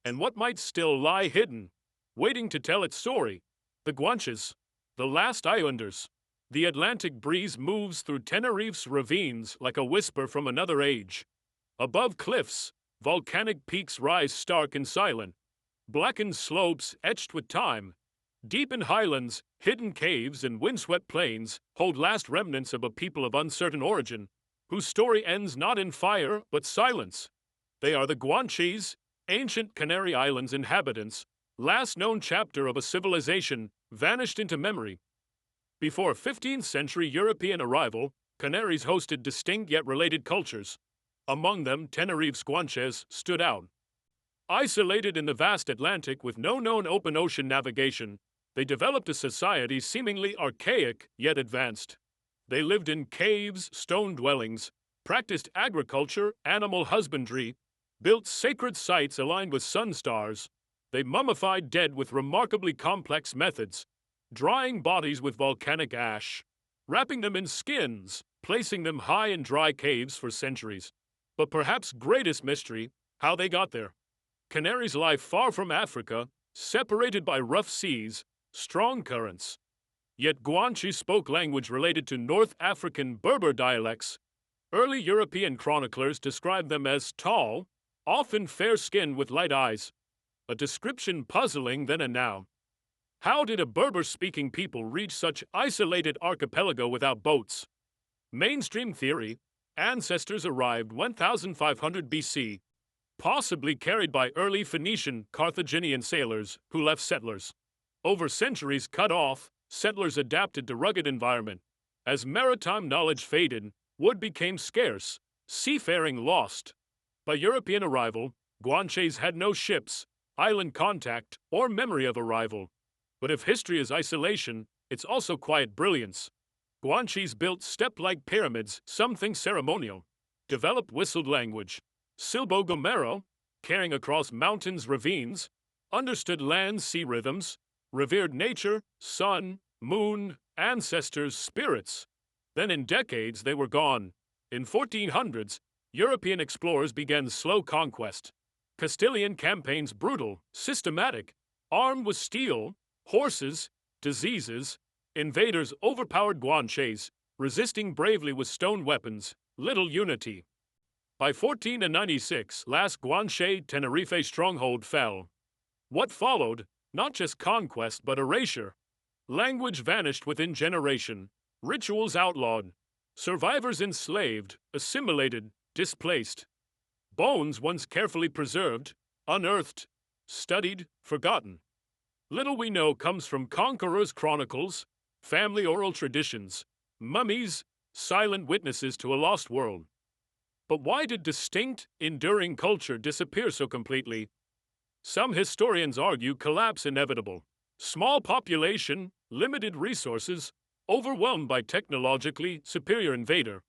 [SPEAKER 1] And what might still lie hidden, waiting to tell its story? The Guanches, the last islanders. The Atlantic breeze moves through Tenerife's ravines like a whisper from another age. Above cliffs, volcanic peaks rise stark and silent. Blackened slopes etched with time. Deep in highlands, hidden caves and windswept plains hold last remnants of a people of uncertain origin, whose story ends not in fire but silence. They are the Guanches, ancient Canary Islands inhabitants, last known chapter of a civilization vanished into memory. Before 15th century European arrival, Canaries hosted distinct yet related cultures. Among them, Tenerife's Guanches stood out. Isolated in the vast Atlantic with no known open ocean navigation, they developed a society seemingly archaic yet advanced. They lived in caves, stone dwellings, practiced agriculture, animal husbandry, built sacred sites aligned with sun stars. They mummified dead with remarkably complex methods, drying bodies with volcanic ash, wrapping them in skins, placing them high in dry caves for centuries. But perhaps greatest mystery, how they got there. Canaries lie far from Africa, separated by rough seas, strong currents. Yet Guanche spoke language related to North African Berber dialects. Early European chroniclers described them as tall, often fair-skinned with light eyes. A description puzzling then and now. How did a Berber-speaking people reach such isolated archipelago without boats? Mainstream theory: ancestors arrived 1500 BC, possibly carried by early Phoenician, Carthaginian sailors who left settlers. Over centuries cut off, settlers adapted to rugged environment. As maritime knowledge faded, wood became scarce, seafaring lost. By European arrival, Guanches had no ships, island contact, or memory of arrival. But if history is isolation, it's also quiet brilliance. Guanches built step-like pyramids, something ceremonial. Developed whistled language. Silbo Gomero, carrying across mountains, ravines. Understood land-sea rhythms. Revered nature, sun, moon, ancestors, spirits. Then in decades they were gone. In 1400s, European explorers began slow conquest. Castilian campaigns brutal, systematic, armed with steel, horses, diseases. Invaders overpowered Guanches, resisting bravely with stone weapons, little unity. By 1496, last Guanche Tenerife stronghold fell. What followed? Not just conquest but erasure. Language vanished within generation, rituals outlawed, survivors enslaved, assimilated, displaced. Bones once carefully preserved, unearthed, studied, forgotten. Little we know comes from conquerors' chronicles, family oral traditions, mummies, silent witnesses to a lost world. But why did distinct, enduring culture disappear so completely? Some historians argue collapse inevitable. Small population, limited resources, overwhelmed by technologically superior invader.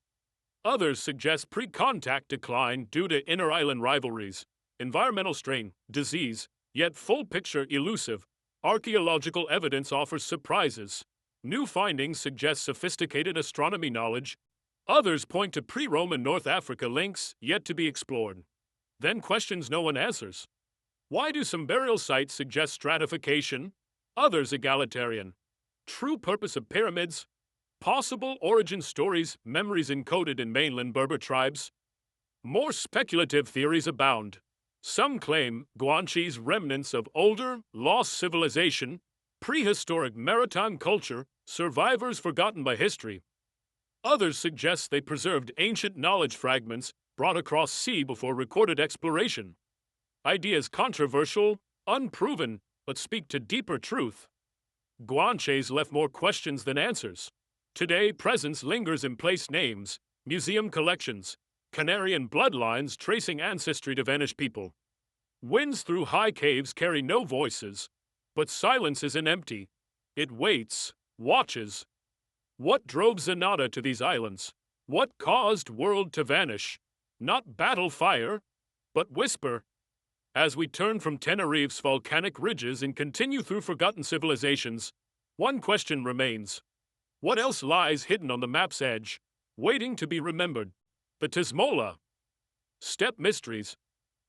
[SPEAKER 1] Others suggest pre-contact decline due to inter-island rivalries, environmental strain, disease, yet full picture elusive. Archaeological evidence offers surprises. New findings suggest sophisticated astronomy knowledge. Others point to pre-Roman North Africa links yet to be explored. Then questions no one answers. Why do some burial sites suggest stratification, others egalitarian? True purpose of pyramids? Possible origin stories, memories encoded in mainland Berber tribes? More speculative theories abound. Some claim Guanche's remnants of older, lost civilization, prehistoric maritime culture, survivors forgotten by history. Others suggest they preserved ancient knowledge fragments brought across sea before recorded exploration. Ideas controversial, unproven, but speak to deeper truth. Guanches left more questions than answers. Today, presence lingers in place names, museum collections, Canarian bloodlines tracing ancestry to vanished people. Winds through high caves carry no voices, but silence isn't empty. It waits, watches. What drove Zanata to these islands? What caused world to vanish? Not battle fire, but whisper. As we turn from Tenerife's volcanic ridges and continue through forgotten civilizations, one question remains. What else lies hidden on the map's edge, waiting to be remembered? The Tismola. Steppe mysteries.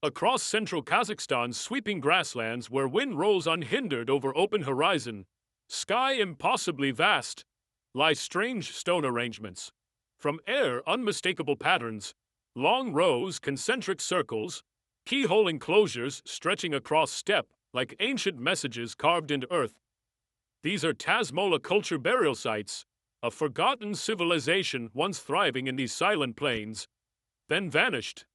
[SPEAKER 1] Across central Kazakhstan's sweeping grasslands where wind rolls unhindered over open horizon, sky impossibly vast, lie strange stone arrangements. From air, unmistakable patterns, long rows, concentric circles, keyhole enclosures stretching across steppe like ancient messages carved into earth. These are Tasmola culture burial sites, a forgotten civilization once thriving in these silent plains, then vanished.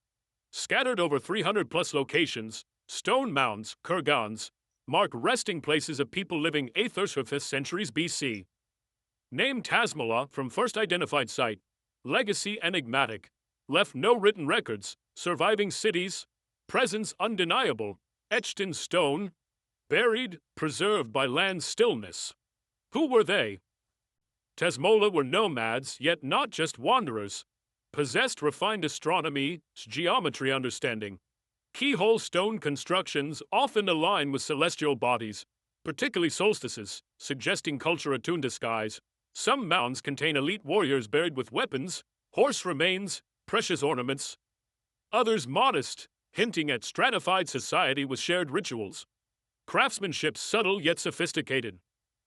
[SPEAKER 1] Scattered over 300-plus locations, stone mounds, kurgans, mark resting places of people living 8th or 5th centuries BC. Named Tasmola from first identified site, legacy enigmatic, left no written records, surviving cities, presence undeniable, etched in stone, buried, preserved by land stillness. Who were they? Tasmola were nomads, yet not just wanderers. Possessed refined astronomy, geometry understanding. Keyhole stone constructions often align with celestial bodies, particularly solstices, suggesting culture attuned to skies. Some mounds contain elite warriors buried with weapons, horse remains, precious ornaments. Others modest, hinting at stratified society with shared rituals. Craftsmanship subtle yet sophisticated.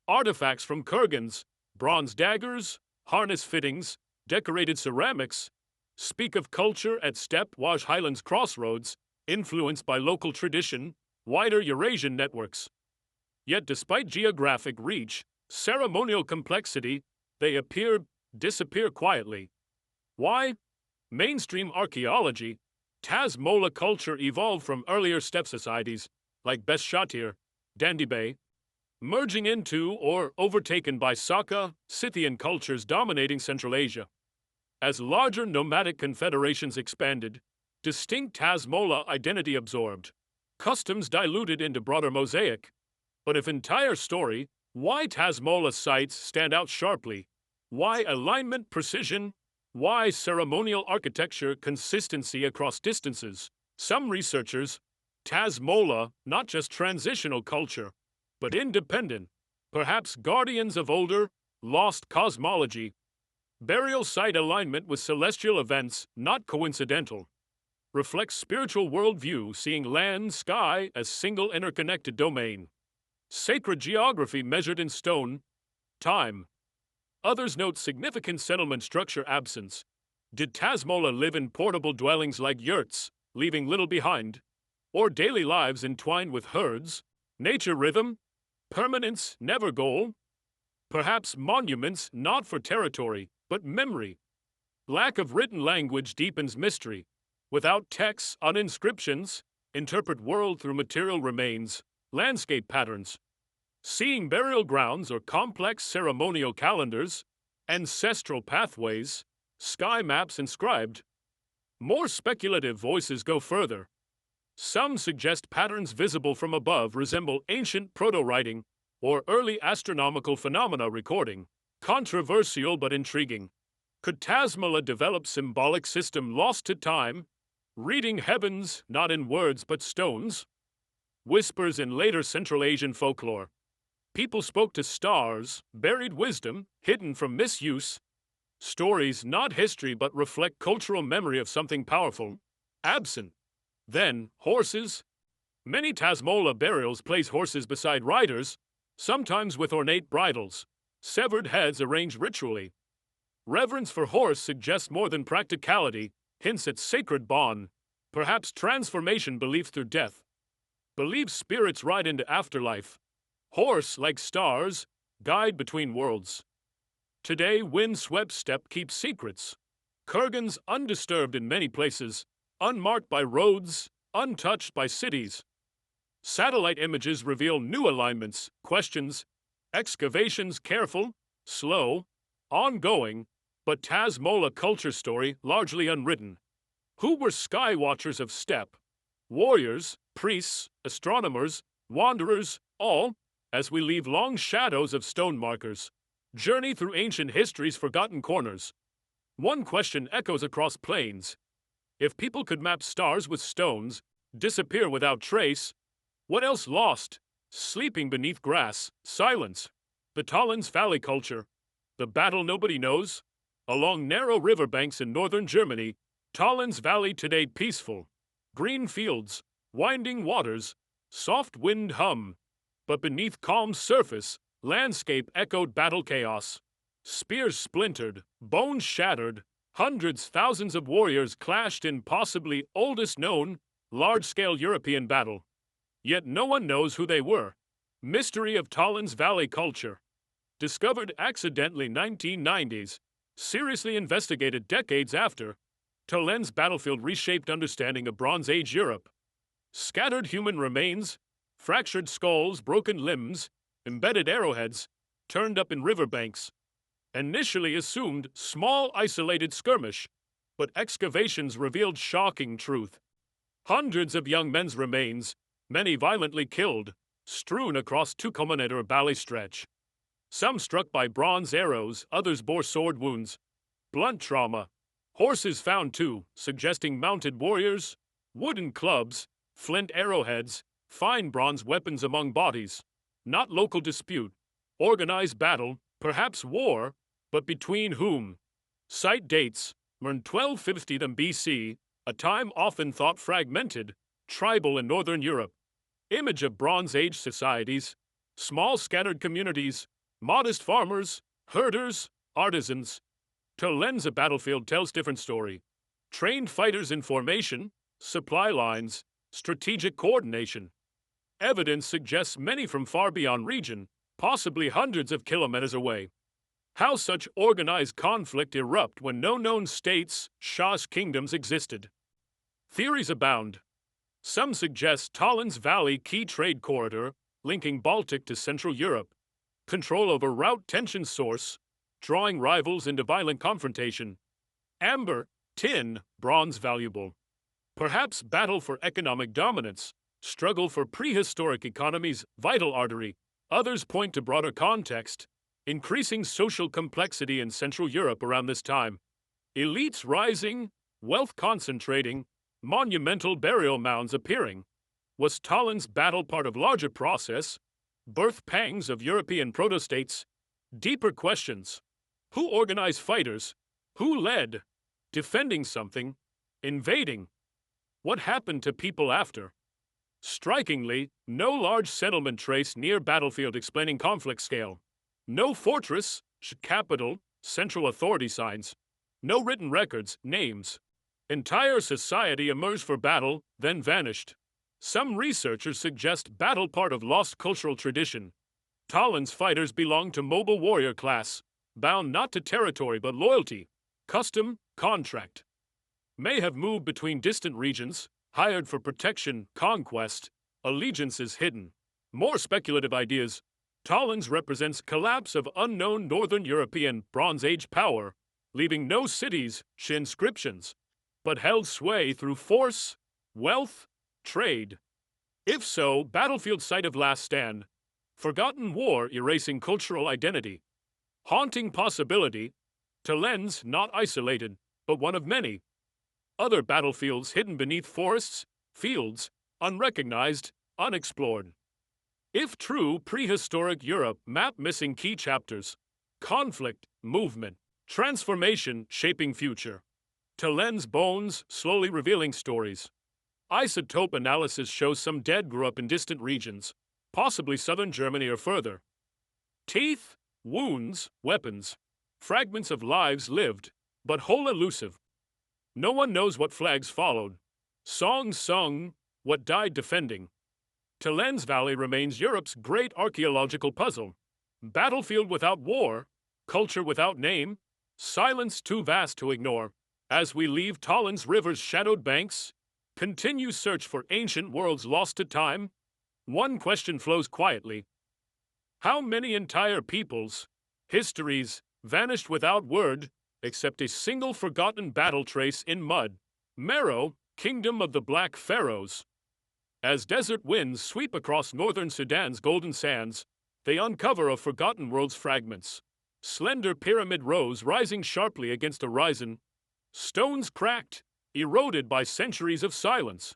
[SPEAKER 1] Artifacts from kurgans, bronze daggers, harness fittings, decorated ceramics, speak of culture at Steppe Waj Highlands crossroads, influenced by local tradition, wider Eurasian networks. Yet despite geographic reach, ceremonial complexity, they disappear quietly. Why? Mainstream archaeology, Tasmola culture evolved from earlier steppe societies, like Beshatir, Dandibay, merging into or overtaken by Saka, Scythian cultures dominating Central Asia. As larger nomadic confederations expanded, distinct Tasmola identity absorbed, customs diluted into broader mosaic. But if entire story, why Tasmola sites stand out sharply? Why alignment precision? Why ceremonial architecture consistency across distances? Some researchers, Tasmola, not just transitional culture, but independent, perhaps guardians of older, lost cosmology. Burial site alignment with celestial events, not coincidental, reflects spiritual worldview seeing land, sky as single interconnected domain. Sacred geography measured in stone, time. Others note significant settlement structure absence. Did Tasmola live in portable dwellings like yurts, leaving little behind? Or daily lives entwined with herds? Nature rhythm? Permanence never goal? Perhaps monuments not for territory, but memory. Lack of written language deepens mystery. Without texts on inscriptions, interpret world through material remains, landscape patterns. Seeing burial grounds or complex ceremonial calendars, ancestral pathways, sky maps inscribed. More speculative voices go further. Some suggest patterns visible from above resemble ancient proto-writing or early astronomical phenomena recording. Controversial but intriguing. Could Tasmola develop symbolic system lost to time, reading heavens not in words but stones? Whispers in later Central Asian folklore. People spoke to stars, buried wisdom, hidden from misuse. Stories not history but reflect cultural memory of something powerful, absent. Then, horses. Many Tasmola burials place horses beside riders, sometimes with ornate bridles. Severed heads arranged ritually. Reverence for horse suggests more than practicality, hints at sacred bond, perhaps transformation belief through death. Believes spirits ride into afterlife. Horse, like stars, guide between worlds. Today, wind-swept steppe keeps secrets. Kurgans undisturbed in many places, unmarked by roads, untouched by cities. Satellite images reveal new alignments, questions, excavations careful, slow, ongoing, but Tasmola culture story largely unwritten. Who were sky watchers of steppe? Warriors, priests, astronomers, wanderers, all, as we leave long shadows of stone markers. Journey through ancient history's forgotten corners. One question echoes across plains. If people could map stars with stones, disappear without trace, what else lost? Sleeping beneath grass, silence. The Tollens Valley culture. The battle nobody knows. Along narrow riverbanks in northern Germany, Tollens Valley today peaceful. Green fields, winding waters, soft wind hum. But beneath calm surface, landscape echoed battle chaos. Spears splintered, bones shattered, hundreds, thousands of warriors clashed in possibly oldest known, large-scale European battle. Yet no one knows who they were. Mystery of Tollens Valley culture. Discovered accidentally 1990s, seriously investigated decades after, Tollens battlefield reshaped understanding of Bronze Age Europe. Scattered human remains, fractured skulls, broken limbs, embedded arrowheads, turned up in riverbanks. Initially assumed small isolated skirmish, but excavations revealed shocking truth. Hundreds of young men's remains, many violently killed, strewn across 2 kilometer valley stretch. Some struck by bronze arrows, others bore sword wounds. Blunt trauma. Horses found too, suggesting mounted warriors, wooden clubs, flint arrowheads, fine bronze weapons among bodies. Not local dispute. Organized battle, perhaps war, but between whom? Site dates, around 1250 BC, a time often thought fragmented, tribal in northern Europe. Image of Bronze Age societies, small scattered communities, modest farmers, herders, artisans. Tollens battlefield tells different story. Trained fighters in formation, supply lines, strategic coordination. Evidence suggests many from far beyond region, possibly hundreds of kilometers away. How such organized conflict erupt when no known states, Shah's kingdoms existed. Theories abound. Some suggest Tollens Valley key trade corridor, linking Baltic to Central Europe. Control over route tension source, drawing rivals into violent confrontation. Amber, tin, bronze valuable. Perhaps battle for economic dominance, struggle for prehistoric economies, vital artery. Others point to broader context, increasing social complexity in Central Europe around this time. Elites rising, wealth concentrating, monumental burial mounds appearing. Was Tollens battle part of larger process? Birth pangs of European protostates? Deeper questions. Who organized fighters? Who led? Defending something? Invading? What happened to people after? Strikingly, no large settlement trace near battlefield explaining conflict scale. No fortress, capital, central authority signs. No written records, names. Entire society emerged for battle, then vanished. Some researchers suggest battle part of lost cultural tradition. Tollens fighters belong to mobile warrior class, bound not to territory but loyalty, custom, contract. May have moved between distant regions, hired for protection, conquest, allegiances hidden. More speculative ideas. Tollens represents collapse of unknown Northern European Bronze Age power, leaving no cities, inscriptions, but held sway through force, wealth, trade. If so, battlefield site of last stand. Forgotten war erasing cultural identity. Haunting possibility. Tollens not isolated, but one of many. Other battlefields hidden beneath forests, fields, unrecognized, unexplored. If true, prehistoric Europe map missing key chapters. Conflict, movement, transformation shaping future. Tollens bones slowly revealing stories. Isotope analysis shows some dead grew up in distant regions, possibly southern Germany or further. Teeth, wounds, weapons, fragments of lives lived, but whole elusive. No one knows what flags followed. Songs sung, what died defending. Tollens Valley remains Europe's great archaeological puzzle. Battlefield without war, culture without name, silence too vast to ignore. As we leave Tollens River's shadowed banks, continue search for ancient worlds lost to time, One question flows quietly. How many entire peoples, histories, vanished without word, except a single forgotten battle trace in mud? Meroe, kingdom of the Black Pharaohs. As desert winds sweep across northern Sudan's golden sands, they uncover a forgotten world's fragments. Slender pyramid rows rising sharply against a horizon, stones cracked, eroded by centuries of silence.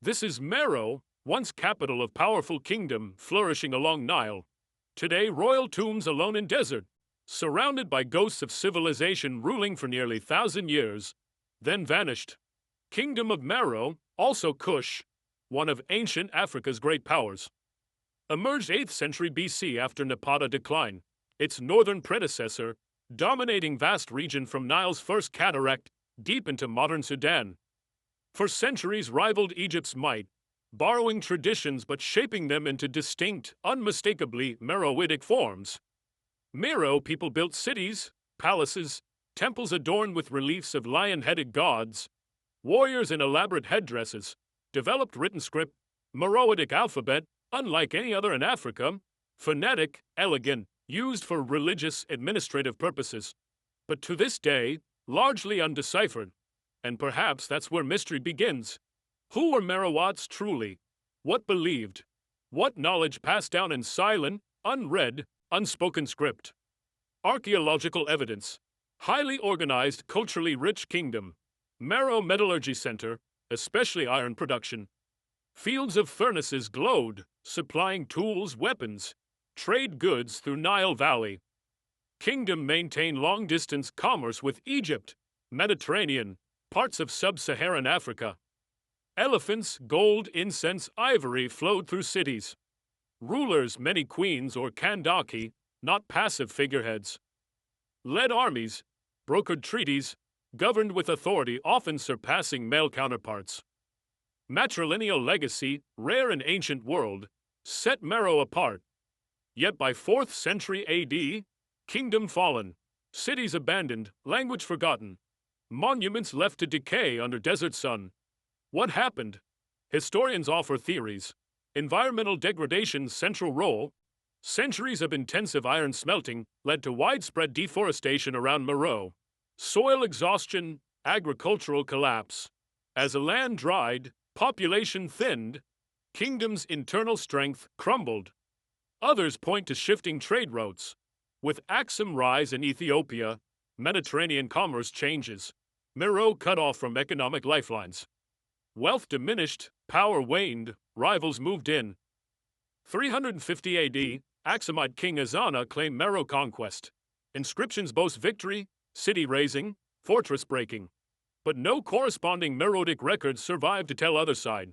[SPEAKER 1] This is Meroe, once capital of powerful kingdom flourishing along Nile. Today, royal tombs alone in desert, surrounded by ghosts of civilization ruling for nearly 1,000 years, then vanished. Kingdom of Meroe, also Kush, one of ancient Africa's great powers, emerged 8th century BC after Napata decline, its northern predecessor, dominating vast region from Nile's first cataract deep into modern Sudan. For centuries rivaled Egypt's might, borrowing traditions but shaping them into distinct, unmistakably Meroitic forms. Meroe people built cities, palaces, temples adorned with reliefs of lion-headed gods, warriors in elaborate headdresses, developed written script, Meroitic alphabet, unlike any other in Africa, phonetic, elegant, used for religious administrative purposes, but to this day, largely undeciphered. And perhaps that's where mystery begins. Who were Meroites truly? What believed? What knowledge passed down in silent, unread, unspoken script? Archaeological evidence. Highly organized, culturally rich kingdom. Meroe Metallurgy Center, especially iron production. Fields of furnaces glowed, supplying tools, weapons, trade goods through Nile Valley. Kingdom maintained long-distance commerce with Egypt, Mediterranean, parts of sub-Saharan Africa. Elephants, gold, incense, ivory flowed through cities. Rulers, many queens or kandaki, not passive figureheads. Led armies, brokered treaties, governed with authority often surpassing male counterparts. Matrilineal legacy, rare in ancient world, set Meroe apart. Yet by 4th century AD, kingdom fallen, cities abandoned, language forgotten, monuments left to decay under desert sun. What happened? Historians offer theories. Environmental degradation's central role. Centuries of intensive iron smelting led to widespread deforestation around Meroe. Soil exhaustion, agricultural collapse. As the land dried, population thinned, kingdom's internal strength crumbled. Others point to shifting trade routes. With Axum rise in Ethiopia, Mediterranean commerce changes. Meroe cut off from economic lifelines. Wealth diminished, power waned, rivals moved in. 350 AD, Axumite king Azana claimed Meroe conquest. Inscriptions boast victory, city razing, fortress breaking. But no corresponding Meroitic records survive to tell other side.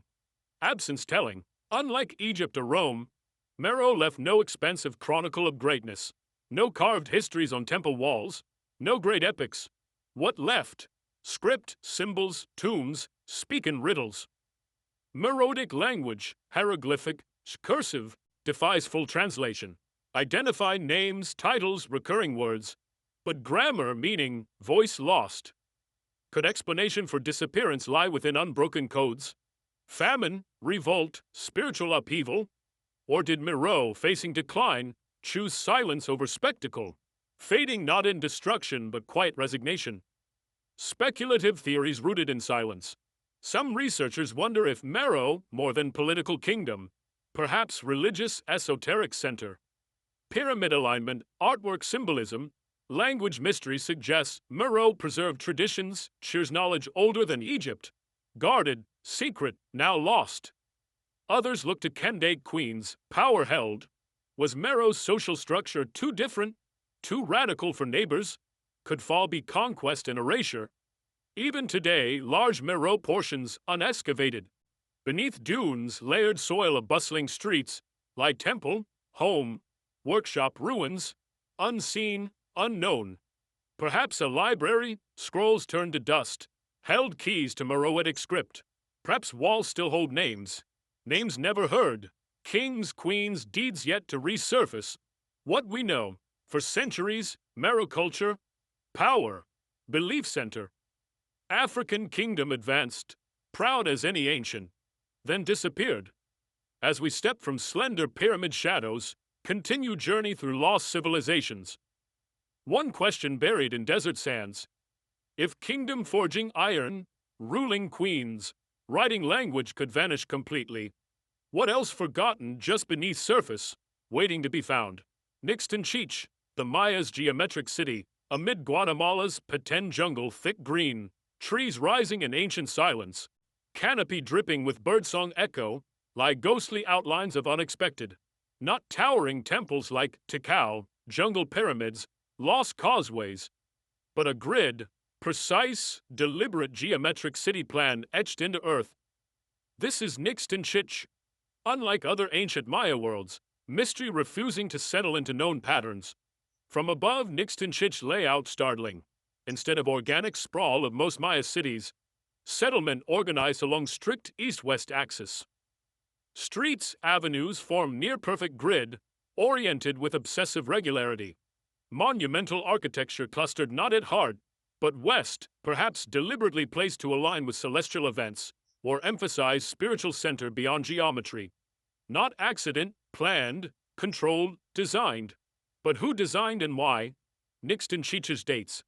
[SPEAKER 1] Absence telling. Unlike Egypt or Rome, Meroe left no expensive chronicle of greatness, no carved histories on temple walls, no great epics. What left? Script, symbols, tombs, speak in riddles. Meroitic language, hieroglyphic, cursive, defies full translation. Identify names, titles, recurring words, but grammar meaning voice lost. Could explanation for disappearance lie within unbroken codes? Famine, revolt, spiritual upheaval? Or did Meroe, facing decline, choose silence over spectacle, fading not in destruction but quiet resignation? Speculative theories rooted in silence. Some researchers wonder if Meroe, more than political kingdom, perhaps religious esoteric center. Pyramid alignment, artwork symbolism, language mystery suggests Meroe preserved traditions, shares knowledge older than Egypt, guarded, secret, now lost. Others look to Kendate queens, power held. Was Meroe's social structure too different, too radical for neighbors? Could fall be conquest and erasure? Even today, large Meroe portions unexcavated. Beneath dunes, layered soil of bustling streets, lie temple, home, workshop ruins, unseen, unknown. Perhaps a library, scrolls turned to dust, held keys to Meroitic script. Perhaps walls still hold names. Names never heard. Kings, queens, deeds yet to resurface. What we know, for centuries, Meroe culture, power, belief center. African kingdom advanced, proud as any ancient, then disappeared. As we step from slender pyramid shadows, continue journey through lost civilizations. One question buried in desert sands. If kingdom forging iron, ruling queens, writing language could vanish completely, what else forgotten just beneath surface, waiting to be found? Nixtonchich, the Maya's geometric city, amid Guatemala's Petén jungle thick green, trees rising in ancient silence, canopy dripping with birdsong echo, lie ghostly outlines of unexpected. Not towering temples like Tikal, jungle pyramids, lost causeways, but a grid, precise, deliberate geometric city plan etched into earth. This is Nixtonchich. Unlike other ancient Maya worlds, mystery refusing to settle into known patterns. From above, Nixtonchich layout startling. Instead of organic sprawl of most Maya cities, settlement organized along strict east-west axis. Streets, avenues form near-perfect grid, oriented with obsessive regularity. Monumental architecture clustered not at heart, but west, perhaps deliberately placed to align with celestial events, or emphasize spiritual center beyond geometry. Not accident, planned, controlled, designed. But who designed and why? Nixtonchich's dates.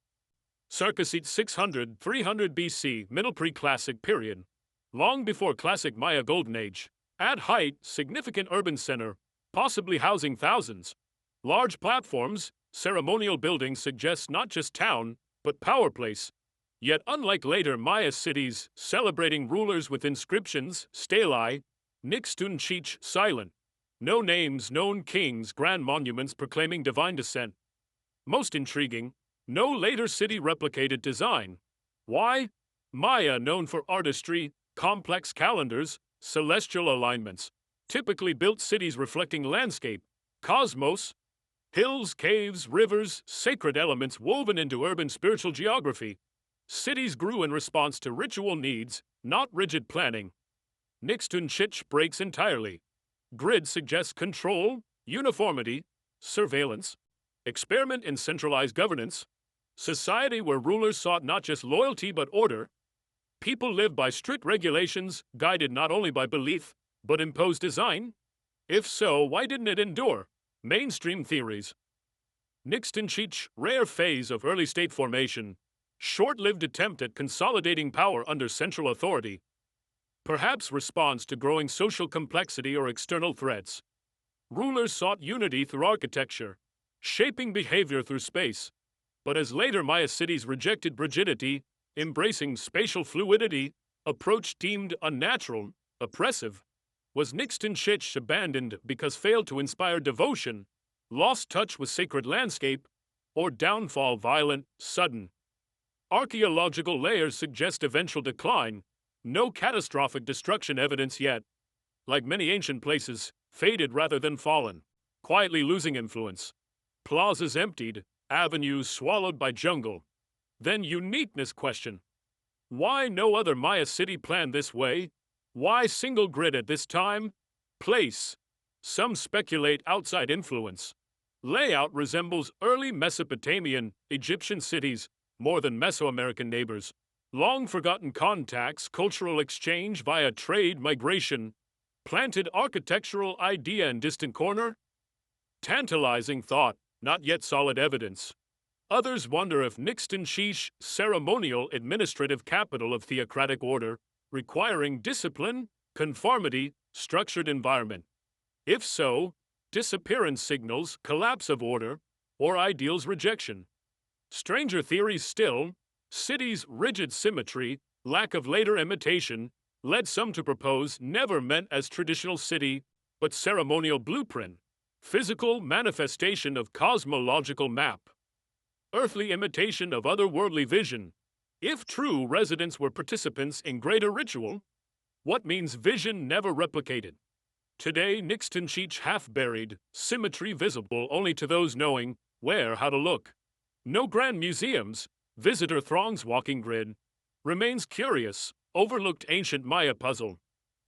[SPEAKER 1] Circa 600, 300 BC, Middle Pre-Classic period. Long before Classic Maya Golden Age. At height, significant urban center, possibly housing thousands. Large platforms, ceremonial buildings suggest not just town, but power place. Yet unlike later Maya cities, celebrating rulers with inscriptions, stelae, Nixtonchich silent. No names, known kings, grand monuments proclaiming divine descent. Most intriguing, no later city replicated design. Why? Maya known for artistry, complex calendars, celestial alignments, typically built cities reflecting landscape, cosmos, hills, caves, rivers, sacred elements woven into urban spiritual geography. Cities grew in response to ritual needs, not rigid planning. Nixtonchich breaks entirely. Grid suggests control, uniformity, surveillance, experiment in centralized governance, society where rulers sought not just loyalty but order. People live by strict regulations, guided not only by belief, but imposed design. If so, why didn't it endure? Mainstream theories. Nixtonchich, rare phase of early state formation, short-lived attempt at consolidating power under central authority. Perhaps response to growing social complexity or external threats. Rulers sought unity through architecture, shaping behavior through space. But as later Maya cities rejected rigidity, embracing spatial fluidity, approach deemed unnatural, oppressive, was Nixtonchich abandoned because failed to inspire devotion, lost touch with sacred landscape, or downfall violent, sudden? Archaeological layers suggest eventual decline, no catastrophic destruction evidence yet. Like many ancient places, faded rather than fallen, quietly losing influence. Plazas emptied, avenues swallowed by jungle. Then uniqueness question. Why no other Maya city planned this way? Why single grid at this time? Place. Some speculate outside influence. Layout resembles early Mesopotamian, Egyptian cities, more than Mesoamerican neighbors. Long-forgotten contacts, cultural exchange via trade, migration, planted architectural idea in distant corner? Tantalizing thought, not yet solid evidence. Others wonder if Nixtonchich, ceremonial administrative capital of theocratic order, requiring discipline, conformity, structured environment. If so, disappearance signals collapse of order, or ideals rejection. Stranger theories still, cities' rigid symmetry, lack of later imitation, led some to propose never meant as traditional city, but ceremonial blueprint, physical manifestation of cosmological map, earthly imitation of otherworldly vision. If true, residents were participants in greater ritual, what means vision never replicated? Today, Nixtonchich half-buried, symmetry visible only to those knowing where, how to look. No grand museums, visitor throngs walking grid. Remains curious, overlooked ancient Maya puzzle.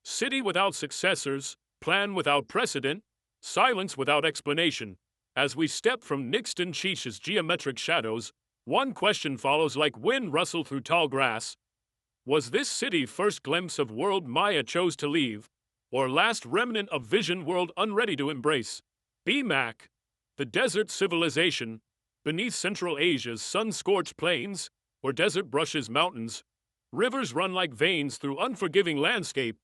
[SPEAKER 1] City without successors, plan without precedent, silence without explanation. As we step from Nixtonchich's geometric shadows, one question follows like wind rustle through tall grass. Was this city first glimpse of world Maya chose to leave, or last remnant of vision world unready to embrace. BMAC, the desert civilization, beneath Central Asia's sun-scorched plains, where desert brushes mountains, rivers run like veins through unforgiving landscape,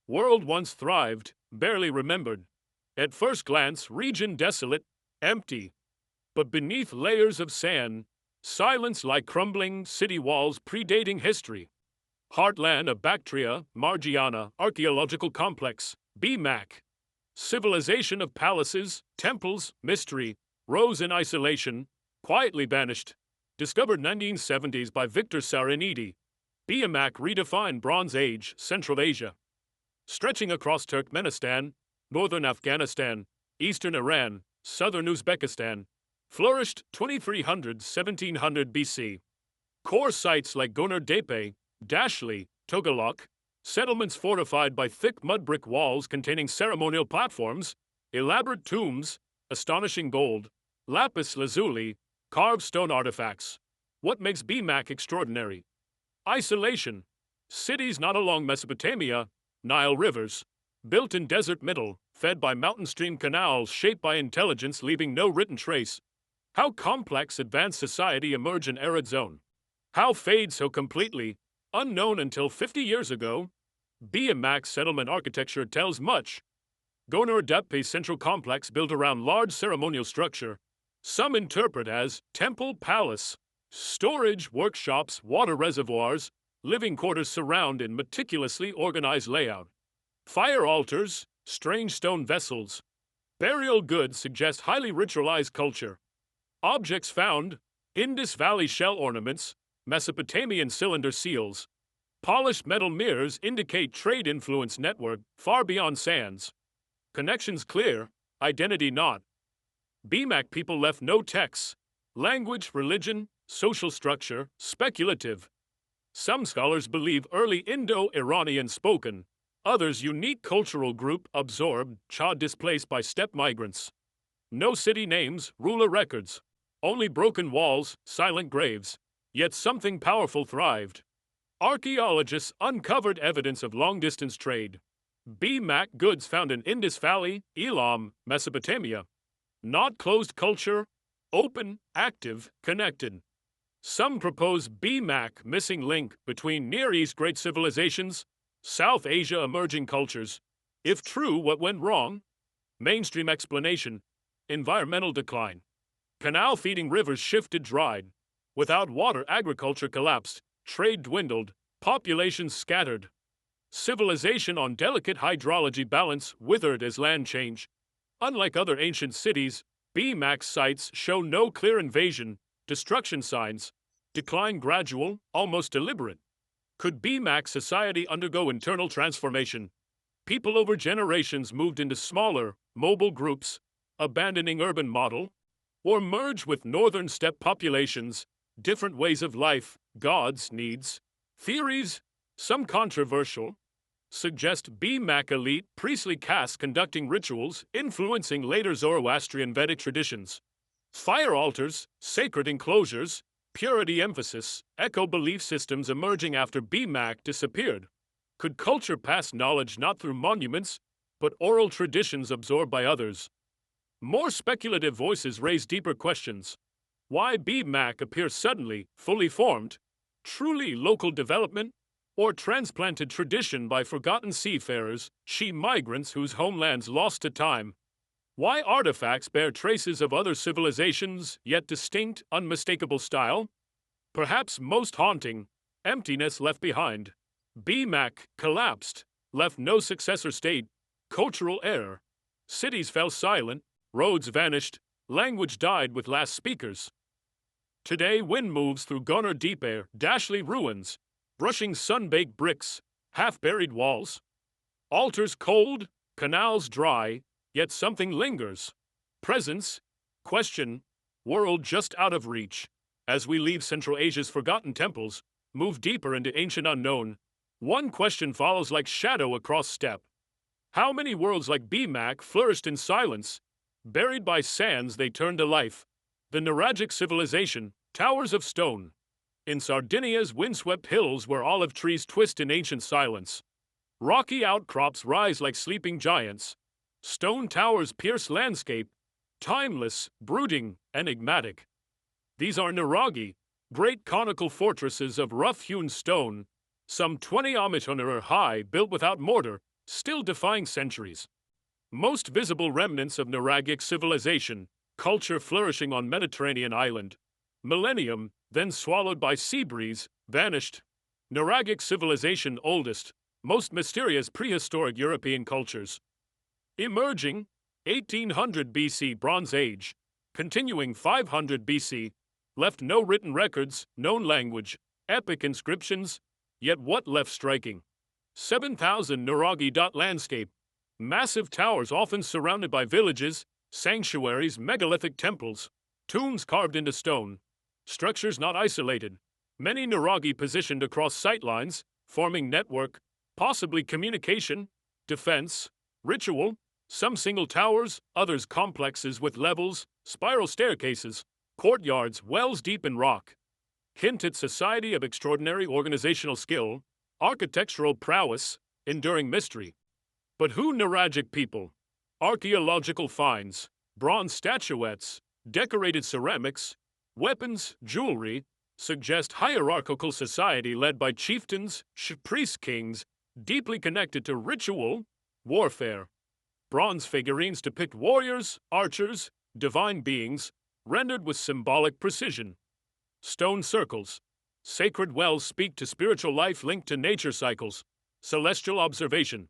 [SPEAKER 1] world once thrived, barely remembered. At first glance, region desolate, empty, but beneath layers of sand, silence like crumbling city walls predating history. Heartland of Bactria, Margiana, archaeological complex, BMAC. Civilization of palaces, temples, mystery, rose in isolation, quietly banished. Discovered 1970s by Victor Sarinidi. BMAC redefined Bronze Age, Central Asia. Stretching across Turkmenistan, northern Afghanistan, eastern Iran, southern Uzbekistan. Flourished 2300-1700 BC. Core sites like Gonar Tepe, Dashli, Togalok, settlements fortified by thick mud brick walls containing ceremonial platforms, elaborate tombs, astonishing gold, lapis lazuli, carved stone artifacts. What makes BMAC extraordinary? Isolation. Cities not along Mesopotamia, Nile rivers, built in desert middle, fed by mountain stream canals shaped by intelligence leaving no written trace. How complex advanced society emerge in arid zone? How fade so completely? Unknown until 50 years ago, BMAC settlement architecture tells much. Gonar Tepe central complex built around large ceremonial structure. Some interpret as temple palace. Storage, workshops, water reservoirs, living quarters surround in meticulously organized layout. Fire altars, strange stone vessels. Burial goods suggest highly ritualized culture. Objects found: Indus Valley shell ornaments, Mesopotamian cylinder seals. Polished metal mirrors indicate trade influence network far beyond sands. Connections clear, identity not. BMAC people left no texts. Language, religion, social structure, speculative. Some scholars believe early Indo-Iranian spoken, others unique cultural group absorbed, Chad displaced by steppe migrants. No city names, ruler records. Only broken walls, silent graves. Yet something powerful thrived. Archaeologists uncovered evidence of long-distance trade. BMAC goods found in Indus Valley, Elam, Mesopotamia. Not closed culture, open, active, connected. Some propose BMAC missing link between Near East great civilizations, South Asia emerging cultures. If true, what went wrong? Mainstream explanation: environmental decline. Canal feeding rivers shifted dried. Without water, agriculture collapsed, trade dwindled, populations scattered. Civilization on delicate hydrology balance withered as land changed. Unlike other ancient cities, BMAC sites show no clear invasion, destruction signs, decline gradual, almost deliberate. Could BMAC society undergo internal transformation? People over generations moved into smaller, mobile groups, abandoning urban model, or merge with northern steppe populations, different ways of life, gods, needs. Theories, some controversial, suggest BMAC elite priestly caste conducting rituals influencing later Zoroastrian Vedic traditions. Fire altars, sacred enclosures, purity emphasis, echo belief systems emerging after BMAC disappeared. Could culture pass knowledge not through monuments, but oral traditions absorbed by others? More speculative voices raise deeper questions. Why BMAC appears suddenly, fully formed? Truly local development? Or transplanted tradition by forgotten seafarers, she migrants whose homelands lost to time? Why artifacts bear traces of other civilizations, yet distinct, unmistakable style? Perhaps most haunting, emptiness left behind. BMAC collapsed, left no successor state, cultural error. Cities fell silent, roads vanished, language died with last speakers. Today, wind moves through Gonar Tepe, Dashli ruins, brushing sun-baked bricks, half-buried walls. Altars cold, canals dry, yet something lingers. Presence, question, world just out of reach. As we leave Central Asia's forgotten temples, move deeper into ancient unknown, one question follows like shadow across steppe. How many worlds like BMAC flourished in silence? Buried by sands they turned to life. The Nuragic civilization, towers of stone. In Sardinia's windswept hills where olive trees twist in ancient silence. Rocky outcrops rise like sleeping giants. Stone towers pierce landscape, timeless, brooding, enigmatic. These are Nuragi, great conical fortresses of rough-hewn stone, some 20 amitonera high, built without mortar, still defying centuries. Most visible remnants of Nuragic civilization, culture flourishing on Mediterranean island. Millennium, then swallowed by sea breeze, vanished. Nuragic civilization oldest, most mysterious prehistoric European cultures. Emerging, 1800 BC Bronze Age, continuing 500 BC, left no written records, known language, epic inscriptions, yet what left striking? 7,000 Nuragi. Landscape. Massive towers often surrounded by villages, sanctuaries, megalithic temples, tombs carved into stone. Structures not isolated. Many Nuragi positioned across sightlines, forming network, possibly communication, defense, ritual, some single towers, others complexes with levels, spiral staircases, courtyards, wells deep in rock. Hint at society of extraordinary organizational skill, architectural prowess, enduring mystery. But who Nuragic people? Archaeological finds, bronze statuettes, decorated ceramics, weapons, jewelry, suggest hierarchical society led by chieftains, priest kings, deeply connected to ritual, warfare. Bronze figurines depict warriors, archers, divine beings, rendered with symbolic precision. Stone circles. Sacred wells speak to spiritual life linked to nature cycles, celestial observation.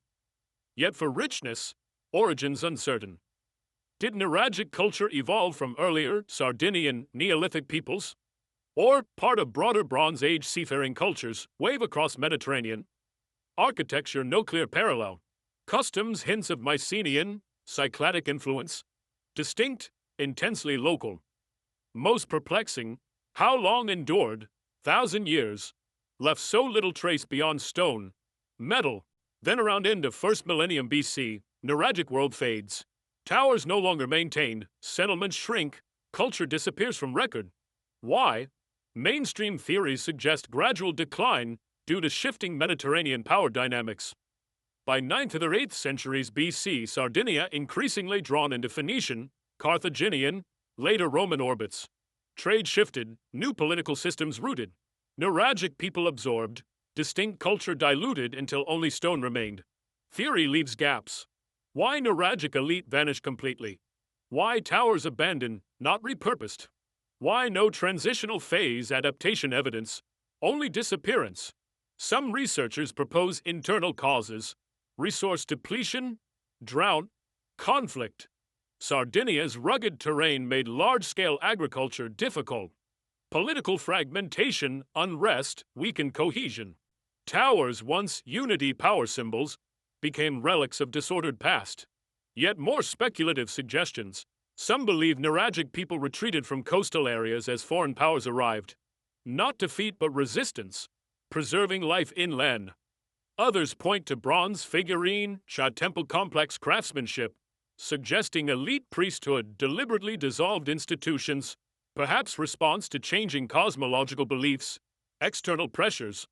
[SPEAKER 1] Yet for richness, origins uncertain. Did Nuragic culture evolve from earlier Sardinian Neolithic peoples? Or part of broader Bronze Age seafaring cultures wave across Mediterranean? Architecture no clear parallel. Customs hints of Mycenaean, Cycladic influence. Distinct, intensely local. Most perplexing, how long endured, 1,000 years, left so little trace beyond stone, metal. Then around end of 1st millennium BC, Nuragic world fades. Towers no longer maintained, settlements shrink, culture disappears from record. Why? Mainstream theories suggest gradual decline due to shifting Mediterranean power dynamics. By 9th or 8th centuries BC, Sardinia increasingly drawn into Phoenician, Carthaginian, later Roman orbits. Trade shifted, new political systems rooted. Nuragic people absorbed, distinct culture diluted until only stone remained. Theory leaves gaps. Why Nuragic elite vanished completely? Why towers abandoned, not repurposed? Why no transitional phase adaptation evidence, only disappearance? Some researchers propose internal causes, resource depletion, drought, conflict. Sardinia's rugged terrain made large-scale agriculture difficult. Political fragmentation, unrest, weakened cohesion. Towers, once unity power symbols, became relics of disordered past. Yet more speculative suggestions. Some believe Nuragic people retreated from coastal areas as foreign powers arrived. Not defeat but resistance, preserving life inland. Others point to bronze figurine, temple complex craftsmanship, suggesting elite priesthood deliberately dissolved institutions, perhaps response to changing cosmological beliefs, external pressures.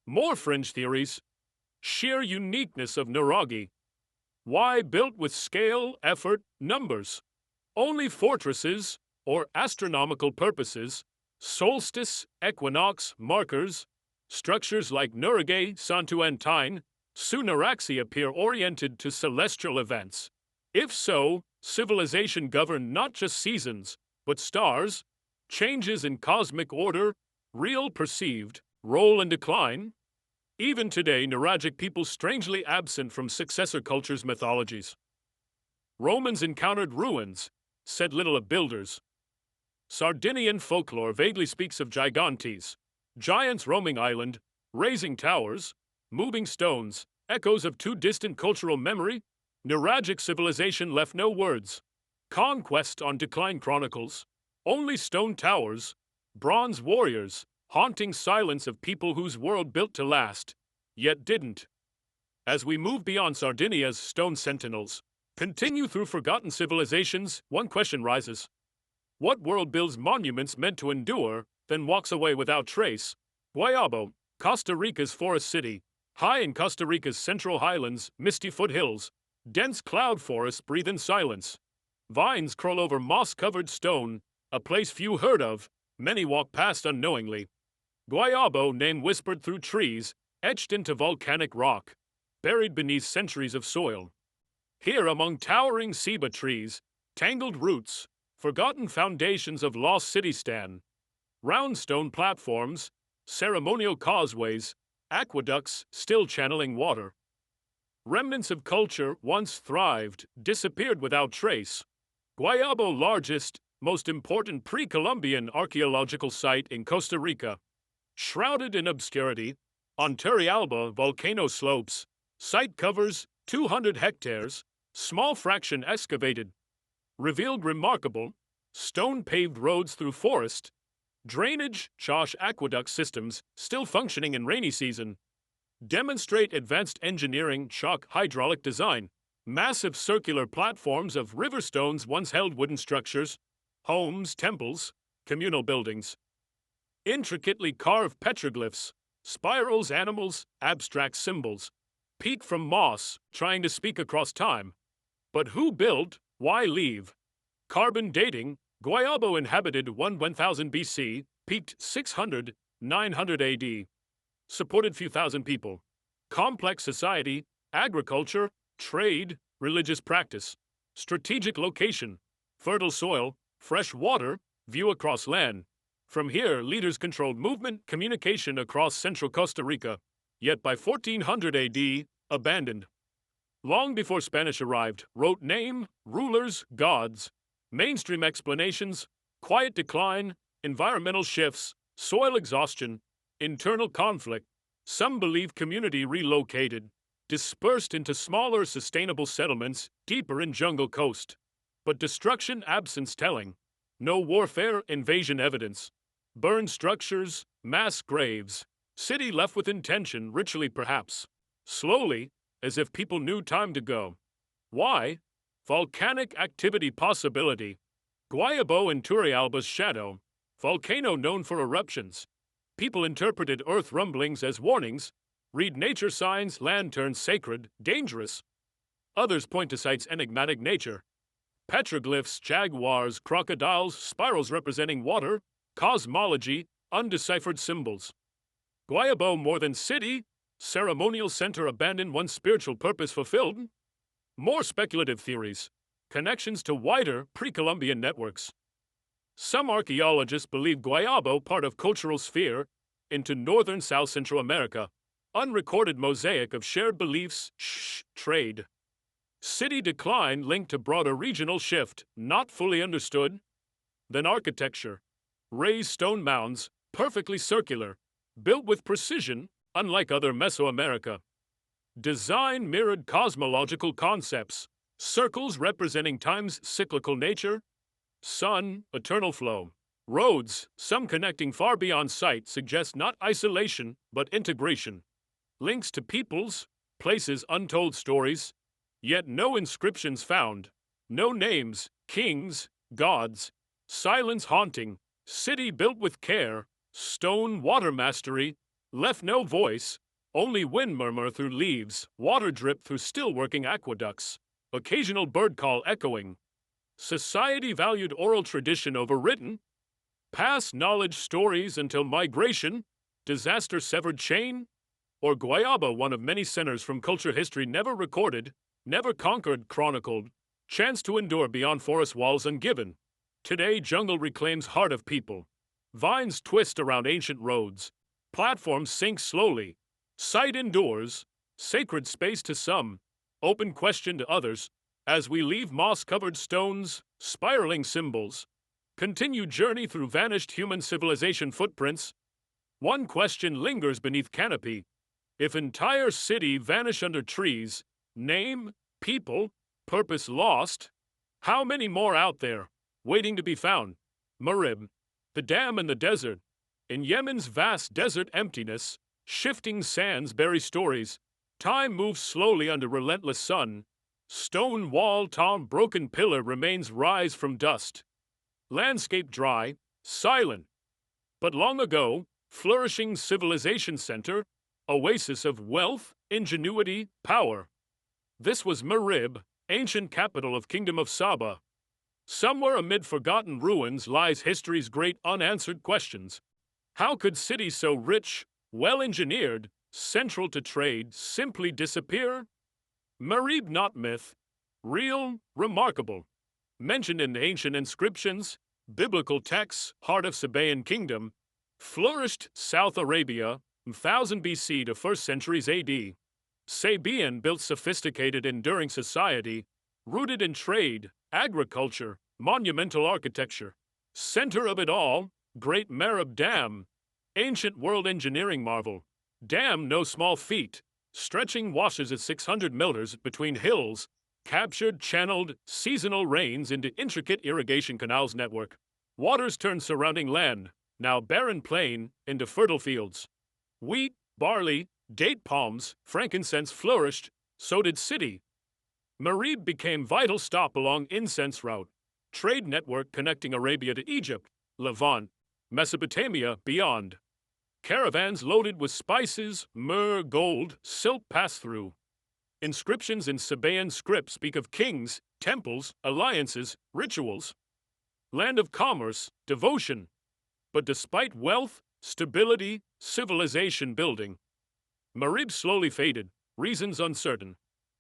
[SPEAKER 1] More fringe theories. Sheer uniqueness of Nuragi. Why built with scale, effort, numbers? Only fortresses, or astronomical purposes, solstice, equinox, markers, structures like Nuraghe, Santuantine, Sunaraxi appear oriented to celestial events. If so, civilization governed not just seasons, but stars, changes in cosmic order, real perceived, role and decline. Even today, Nuragic people strangely absent from successor cultures' mythologies. Romans encountered ruins, said little of builders. Sardinian folklore vaguely speaks of gigantes, giants roaming island, raising towers, moving stones, echoes of too distant cultural memory. Nuragic civilization left no words. Conquest on decline chronicles. Only stone towers, bronze warriors, haunting silence of people whose world built to last, yet didn't. As we move beyond Sardinia's stone sentinels, continue through forgotten civilizations, one question rises. What world builds monuments meant to endure, then walks away without trace? Guayabo, Costa Rica's forest city, High in Costa Rica's central highlands, misty foothills, dense cloud forests breathe in silence. Vines crawl over moss-covered stone, a place few heard of, many walk past unknowingly. Guayabo name whispered through trees, etched into volcanic rock, buried beneath centuries of soil. Here among towering ceiba trees, tangled roots, forgotten foundations of lost city stand. Round stone platforms, ceremonial causeways, aqueducts still channeling water. Remnants of culture once thrived, disappeared without trace. Guayabo, largest, most important pre-Columbian archaeological site in Costa Rica. Shrouded in obscurity, on Turrialba volcano slopes, site covers 200 hectares, small fraction excavated. Revealed remarkable, stone-paved roads through forest, drainage, Josh aqueduct systems still functioning in rainy season. Demonstrate advanced engineering, chalk hydraulic design. Massive circular platforms of river stones once held wooden structures, homes, temples, communal buildings. Intricately carved petroglyphs, spirals, animals, abstract symbols. Peak from moss, trying to speak across time. But who built? Why leave? Carbon dating, Guayabo inhabited 1000 BC, peaked 600, 900 AD. Supported few thousand people. Complex society, agriculture, trade, religious practice. Strategic location, fertile soil, fresh water, view across land. From here, leaders controlled movement, communication across central Costa Rica. Yet by 1400 AD, abandoned. Long before Spanish arrived, wrote name, rulers, gods. Mainstream explanations, quiet decline, environmental shifts, soil exhaustion, internal conflict. Some believe community relocated, dispersed into smaller sustainable settlements deeper in jungle coast. But destruction absence telling. No warfare, invasion evidence. Burned structures, mass graves. City left with intention, ritually perhaps. Slowly, as if people knew time to go. Why? Volcanic activity possibility. Guayabo in Turrialba's shadow. Volcano known for eruptions. People interpreted earth rumblings as warnings. Read nature signs, land turns sacred, dangerous. Others point to site's enigmatic nature. Petroglyphs, jaguars, crocodiles, spirals representing water, cosmology, undeciphered symbols. Guayabo more than city, ceremonial center abandoned, one spiritual purpose fulfilled. More speculative theories, connections to wider pre-Columbian networks. Some archaeologists believe Guayabo part of cultural sphere into northern South Central America, unrecorded mosaic of shared beliefs, trade. City decline linked to broader regional shift, not fully understood. Then architecture. Raised stone mounds, perfectly circular, built with precision, unlike other Mesoamerica. Design mirrored cosmological concepts, circles representing time's cyclical nature, sun, eternal flow. Roads, some connecting far beyond sight, suggest not isolation, but integration. Links to peoples, places, untold stories, yet no inscriptions found, no names, kings, gods, silence haunting, city built with care, stone water mastery, left no voice, only wind murmur through leaves, water drip through still working aqueducts, occasional bird call echoing. Society valued oral tradition over written, past knowledge stories until migration, disaster severed chain, or Guayaba, one of many centers from culture history never recorded, never conquered, chronicled, chance to endure beyond forest walls ungiven. Today, jungle reclaims heart of people. Vines twist around ancient roads. Platforms sink slowly. Sight endures. Sacred space to some. Open question to others. As we leave moss-covered stones, spiraling symbols. Continue journey through vanished human civilization footprints. One question lingers beneath canopy. If entire city vanish under trees, name, people, purpose lost, how many more out there, waiting to be found? Marib, the dam in the desert. In Yemen's vast desert emptiness, shifting sands bury stories. Time moves slowly under relentless sun. Stone wall, tom, broken pillar remains rise from dust. Landscape dry, silent. But long ago, flourishing civilization center, oasis of wealth, ingenuity, power. This was Marib, ancient capital of Kingdom of Saba. Somewhere amid forgotten ruins lies history's great unanswered questions. How could cities so rich, well-engineered, central to trade, simply disappear? Marib not myth, real, remarkable. Mentioned in ancient inscriptions, biblical texts, heart of Sabaean kingdom, flourished South Arabia, 1000 BC to 1st centuries AD. Sabaean built sophisticated, enduring society, rooted in trade, agriculture, monumental architecture. Center of it all, Great Marib Dam, ancient world engineering marvel. Dam no small feat, stretching washes at 600 meters between hills, captured, channeled seasonal rains into intricate irrigation canals network. Waters turned surrounding land, now barren plain, into fertile fields. Wheat, barley, date palms, frankincense flourished, so did city. Marib became vital stop along incense route, trade network connecting Arabia to Egypt, Levant, Mesopotamia beyond. Caravans loaded with spices, myrrh, gold, silk pass through. Inscriptions in Sabaean script speak of kings, temples, alliances, rituals. Land of commerce, devotion. But despite wealth, stability, civilization building, Marib slowly faded, reasons uncertain.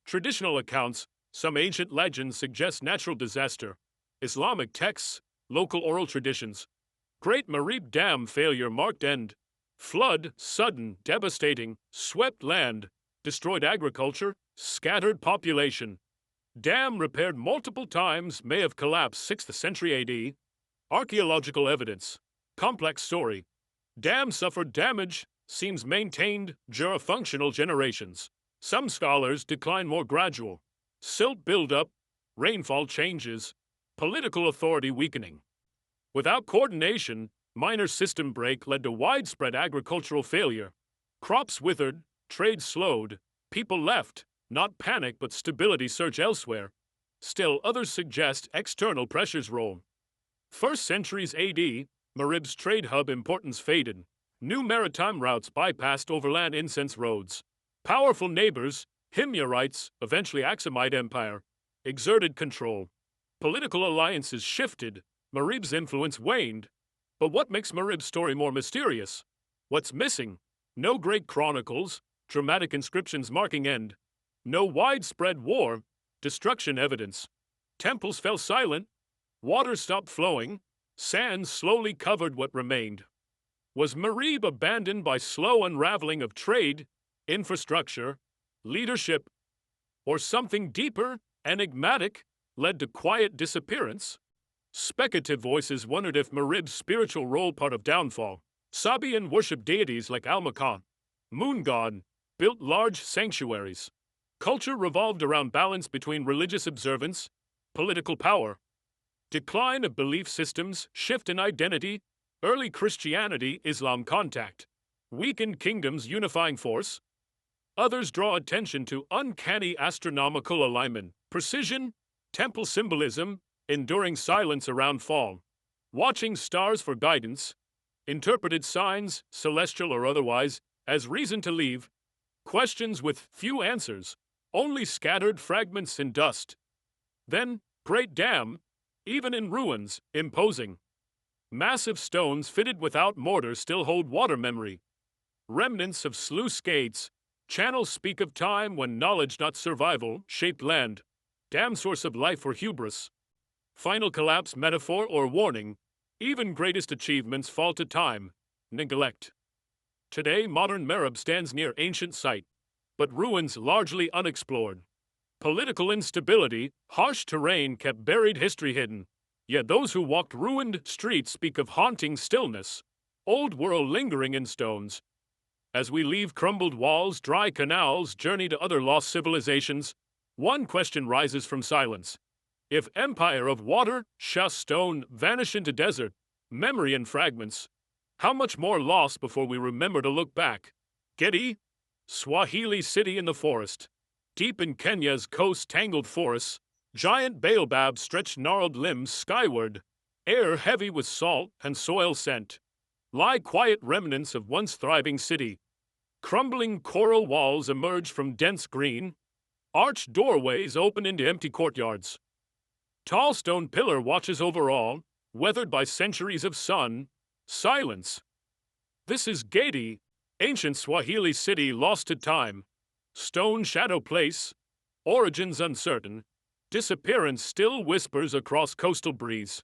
[SPEAKER 1] Traditional accounts, some ancient legends suggest natural disaster. Islamic texts, local oral traditions. Great Marib Dam failure marked end. Flood, sudden, devastating, swept land, destroyed agriculture, scattered population. Dam repaired multiple times, may have collapsed 6th century AD. Archaeological evidence. Complex story. Dam suffered damage, seems maintained, functional generations. Some scholars decline more gradual. Silt buildup, rainfall changes, political authority weakening. Without coordination, minor system break led to widespread agricultural failure. Crops withered, trade slowed, people left, not panic but stability search elsewhere. Still, others suggest external pressures role. 1st centuries AD, Marib's trade hub importance faded. New maritime routes bypassed overland incense roads. Powerful neighbors, Himyarites, eventually Aksumite Empire, exerted control. Political alliances shifted, Marib's influence waned. But what makes Marib's story more mysterious? What's missing? No great chronicles, dramatic inscriptions marking end. No widespread war, destruction evidence. Temples fell silent, water stopped flowing, sand slowly covered what remained. Was Marib abandoned by slow unraveling of trade, infrastructure, leadership, or something deeper, enigmatic, led to quiet disappearance? Speculative voices wondered if Marib's spiritual role part of downfall. Sabaean worshipped deities like Almacan, moon god, built large sanctuaries. Culture revolved around balance between religious observance, political power. Decline of belief systems, shift in identity, early Christianity, Islam contact. Weakened kingdoms unifying force. Others draw attention to uncanny astronomical alignment, precision, temple symbolism, enduring silence around fall. Watching stars for guidance, interpreted signs, celestial or otherwise, as reason to leave. Questions with few answers, only scattered fragments in dust. Then, Great Dam, even in ruins, imposing. Massive stones fitted without mortar still hold water memory. Remnants of sluice gates, channels speak of time when knowledge not survival shaped land. Dam source of life or hubris. Final collapse metaphor or warning. Even greatest achievements fall to time, neglect. Today, modern Marib stands near ancient site, but ruins largely unexplored. Political instability, harsh terrain kept buried history hidden. Yet those who walked ruined streets speak of haunting stillness, old world lingering in stones. As we leave crumbled walls, dry canals, journey to other lost civilizations, one question rises from silence. If empire of water, shust stone, vanish into desert, memory in fragments, how much more lost before we remember to look back? Getty, Swahili city in the forest. Deep in Kenya's coast tangled forests, giant baobabs stretch gnarled limbs skyward, air heavy with salt and soil scent. Lie quiet remnants of once thriving city. Crumbling coral walls emerge from dense green. Arched doorways open into empty courtyards. Tall stone pillar watches over all, weathered by centuries of sun. Silence. This is Gedi, ancient Swahili city lost to time. Stone shadow place. Origins uncertain. Disappearance still whispers across coastal breeze.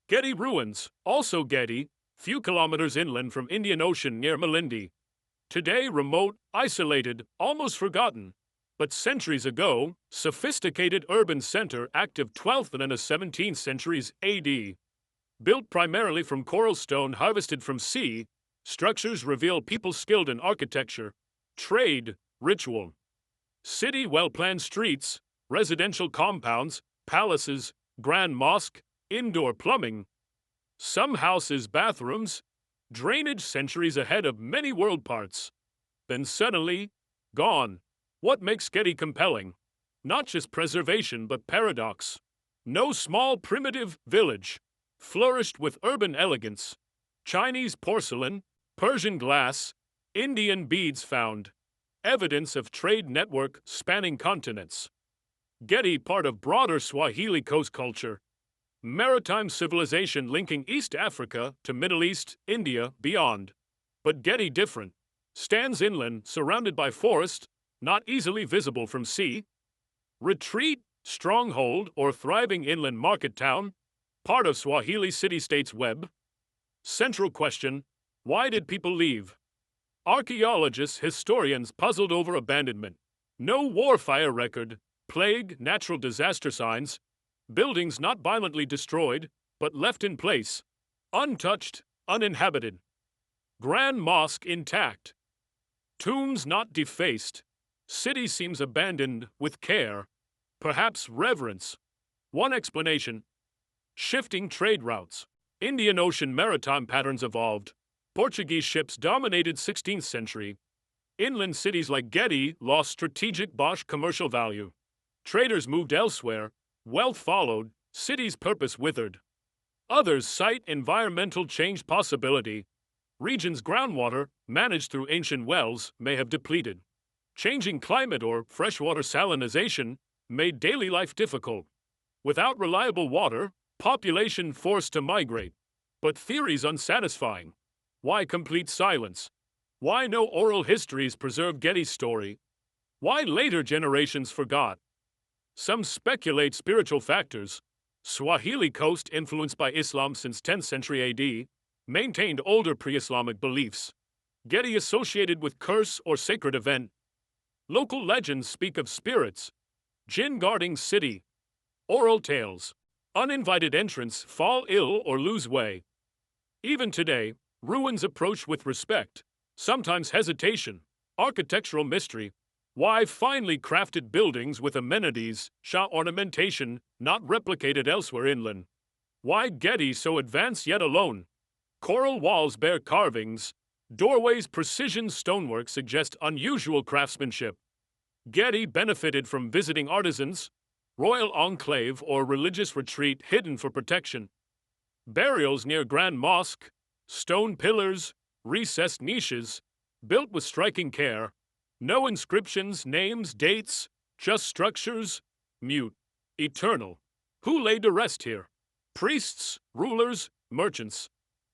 [SPEAKER 1] Gedi ruins, also Gedi, few kilometers inland from Indian Ocean near Malindi. Today remote, isolated, almost forgotten. But centuries ago, sophisticated urban center active 12th and 17th centuries AD. Built primarily from coral stone harvested from sea, structures reveal people skilled in architecture, trade, ritual. City well-planned streets, residential compounds, palaces, grand mosque, indoor plumbing. Some houses bathrooms, drainage centuries ahead of many world parts. Then suddenly, gone. What makes Gedi compelling? Not just preservation but paradox. No small primitive village, flourished with urban elegance. Chinese porcelain, Persian glass, Indian beads found. Evidence of trade network spanning continents. Gedi part of broader Swahili coast culture. Maritime civilization linking East Africa to Middle East, India, beyond. But Gedi different. Stands inland, surrounded by forest, not easily visible from sea. Retreat, stronghold, or thriving inland market town, part of Swahili city-state's web. Central question, why did people leave? Archaeologists, historians puzzled over abandonment. No warfare record, plague, natural disaster signs, buildings not violently destroyed, but left in place. Untouched, uninhabited. Grand mosque intact. Tombs not defaced. City seems abandoned with care, perhaps reverence. One explanation, shifting trade routes. Indian Ocean maritime patterns evolved. Portuguese ships dominated 16th century. Inland cities like Gedi lost strategic Bosch commercial value. Traders moved elsewhere, wealth followed, cities' purpose withered. Others cite environmental change possibility. Regions' groundwater, managed through ancient wells, may have depleted. Changing climate or freshwater salinization made daily life difficult. Without reliable water, population forced to migrate. But theories unsatisfying. Why complete silence? Why no oral histories preserve Gedi's story? Why later generations forgot? Some speculate spiritual factors. Swahili coast, influenced by Islam since 10th century AD, maintained older pre-Islamic beliefs. Gedi associated with curse or sacred event. Local legends speak of spirits, jinn guarding city. Oral tales, uninvited entrants fall ill or lose way. Even today, ruins approach with respect, sometimes hesitation, architectural mystery. Why finely crafted buildings with amenities, Shah ornamentation, not replicated elsewhere inland? Why Gedi so advanced yet alone? Coral walls bear carvings, doorways precision stonework suggest unusual craftsmanship. Gedi benefited from visiting artisans, royal enclave or religious retreat hidden for protection. Burials near Grand Mosque, stone pillars, recessed niches, built with striking care. No inscriptions, names, dates, just structures, mute, eternal. Who laid to rest here? Priests, rulers, merchants.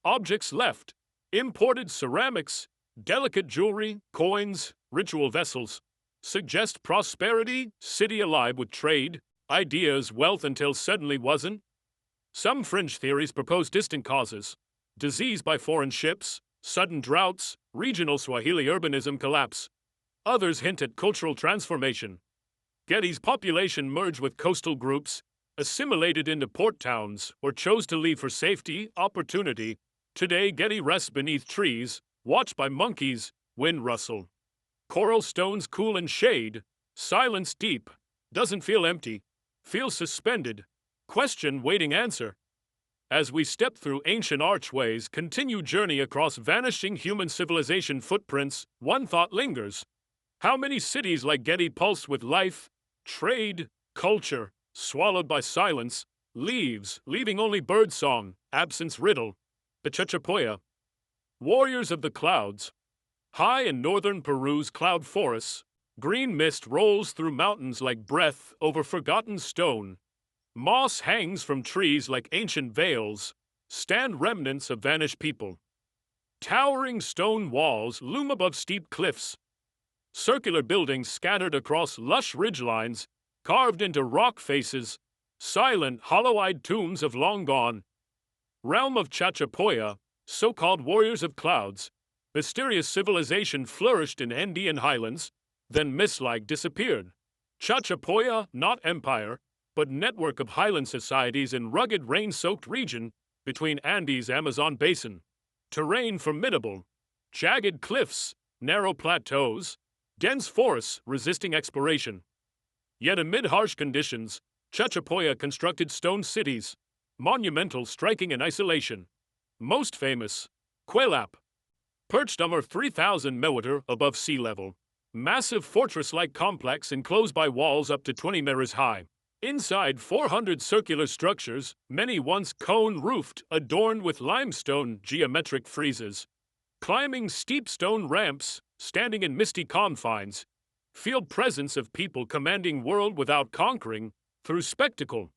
[SPEAKER 1] Objects left, imported ceramics, delicate jewelry, coins, ritual vessels. Suggest prosperity, city alive with trade, ideas, wealth until suddenly wasn't. Some fringe theories propose distant causes. Disease by foreign ships, sudden droughts, regional Swahili urbanism collapse. Others hint at cultural transformation. Gedi's population merged with coastal groups, assimilated into port towns, or chose to leave for safety, opportunity. Today, Gedi rests beneath trees, watched by monkeys, wind rustle. Coral stones cool in shade, silence deep, doesn't feel empty, feels suspended, question waiting answer. As we step through ancient archways, continue journey across vanishing human civilization footprints, one thought lingers. How many cities like Gedi pulse with life, trade, culture, swallowed by silence, leaves, leaving only birdsong, absence riddle, Pachachapoya. Warriors of the clouds. High in northern Peru's cloud forests, green mist rolls through mountains like breath over forgotten stone. Moss hangs from trees like ancient veils, stand remnants of vanished people. Towering stone walls loom above steep cliffs. Circular buildings scattered across lush ridgelines, carved into rock faces, silent, hollow-eyed tombs of long gone. Realm of Chachapoya, so-called warriors of clouds, mysterious civilization flourished in Andean highlands, then mist-like disappeared. Chachapoya, not empire, but network of highland societies in rugged rain-soaked region between Andes' Amazon basin. Terrain formidable, jagged cliffs, narrow plateaus, dense forests resisting exploration. Yet amid harsh conditions, Chachapoya constructed stone cities, monumental striking in isolation. Most famous, Quelap, perched over 3,000 meter above sea level. Massive fortress-like complex enclosed by walls up to 20 meters high. Inside 400 circular structures, many once cone-roofed, adorned with limestone geometric friezes. Climbing steep stone ramps, standing in misty confines, feel presence of people commanding world without conquering, through spectacle.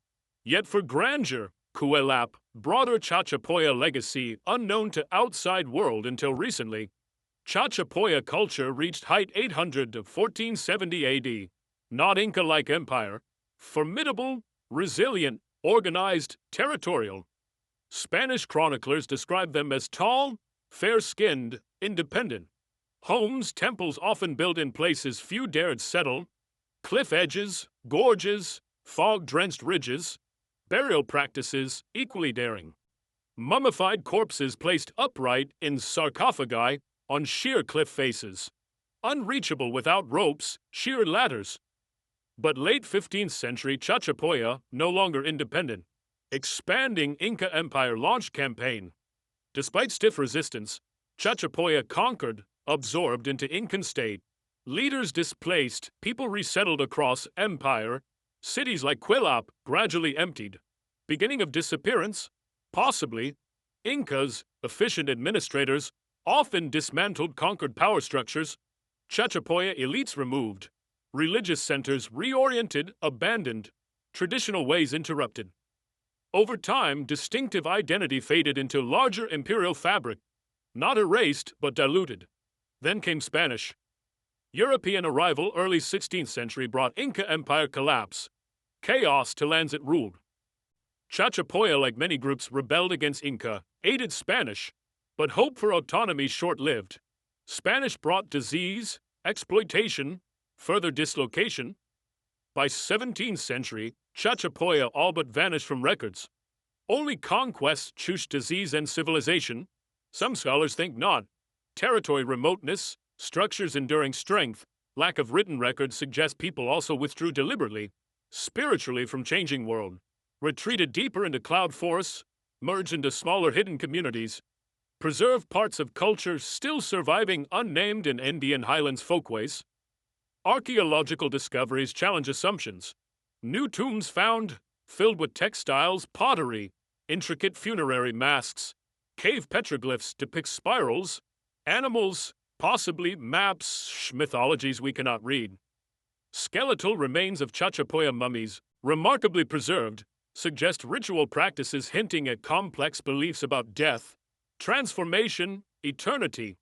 [SPEAKER 1] Yet for grandeur, Cuelap, broader Chachapoya legacy unknown to outside world until recently. Chachapoya culture reached height 800 to 1470 AD. Not Inca-like empire. Formidable, resilient, organized, territorial. Spanish chroniclers describe them as tall, fair-skinned, independent. Homes, temples often built in places few dared settle. Cliff edges, gorges, fog-drenched ridges. Burial practices equally daring. Mummified corpses placed upright in sarcophagi on sheer cliff faces. Unreachable without ropes, sheer ladders. But late 15th century Chachapoya, no longer independent. Expanding Inca Empire launch campaign. Despite stiff resistance, Chachapoya conquered, absorbed into Incan state. Leaders displaced, people resettled across empire. Cities like Quelap gradually emptied. Beginning of disappearance? Possibly. Incas, efficient administrators, often dismantled conquered power structures. Chachapoya elites removed. Religious centers reoriented, abandoned. Traditional ways interrupted. Over time, distinctive identity faded into larger imperial fabric. Not erased, but diluted. Then came Spanish. European arrival early 16th century brought Inca Empire collapse. Chaos to lands it ruled. Chachapoya, like many groups, rebelled against Inca, aided Spanish, but hope for autonomy short-lived. Spanish brought disease, exploitation, further dislocation. By 17th century, Chachapoya all but vanished from records. Only conquests chused disease and civilization. Some scholars think not. Territory remoteness, structures enduring strength, lack of written records suggest people also withdrew deliberately, spiritually from changing world, retreated deeper into cloud forests, merged into smaller hidden communities, preserved parts of culture still surviving unnamed in Andean highlands folkways. Archaeological discoveries challenge assumptions. New tombs found, filled with textiles, pottery, intricate funerary masks. Cave petroglyphs depict spirals, animals, possibly maps, mythologies we cannot read. Skeletal remains of Chachapoya mummies, remarkably preserved, suggest ritual practices hinting at complex beliefs about death, transformation, eternity.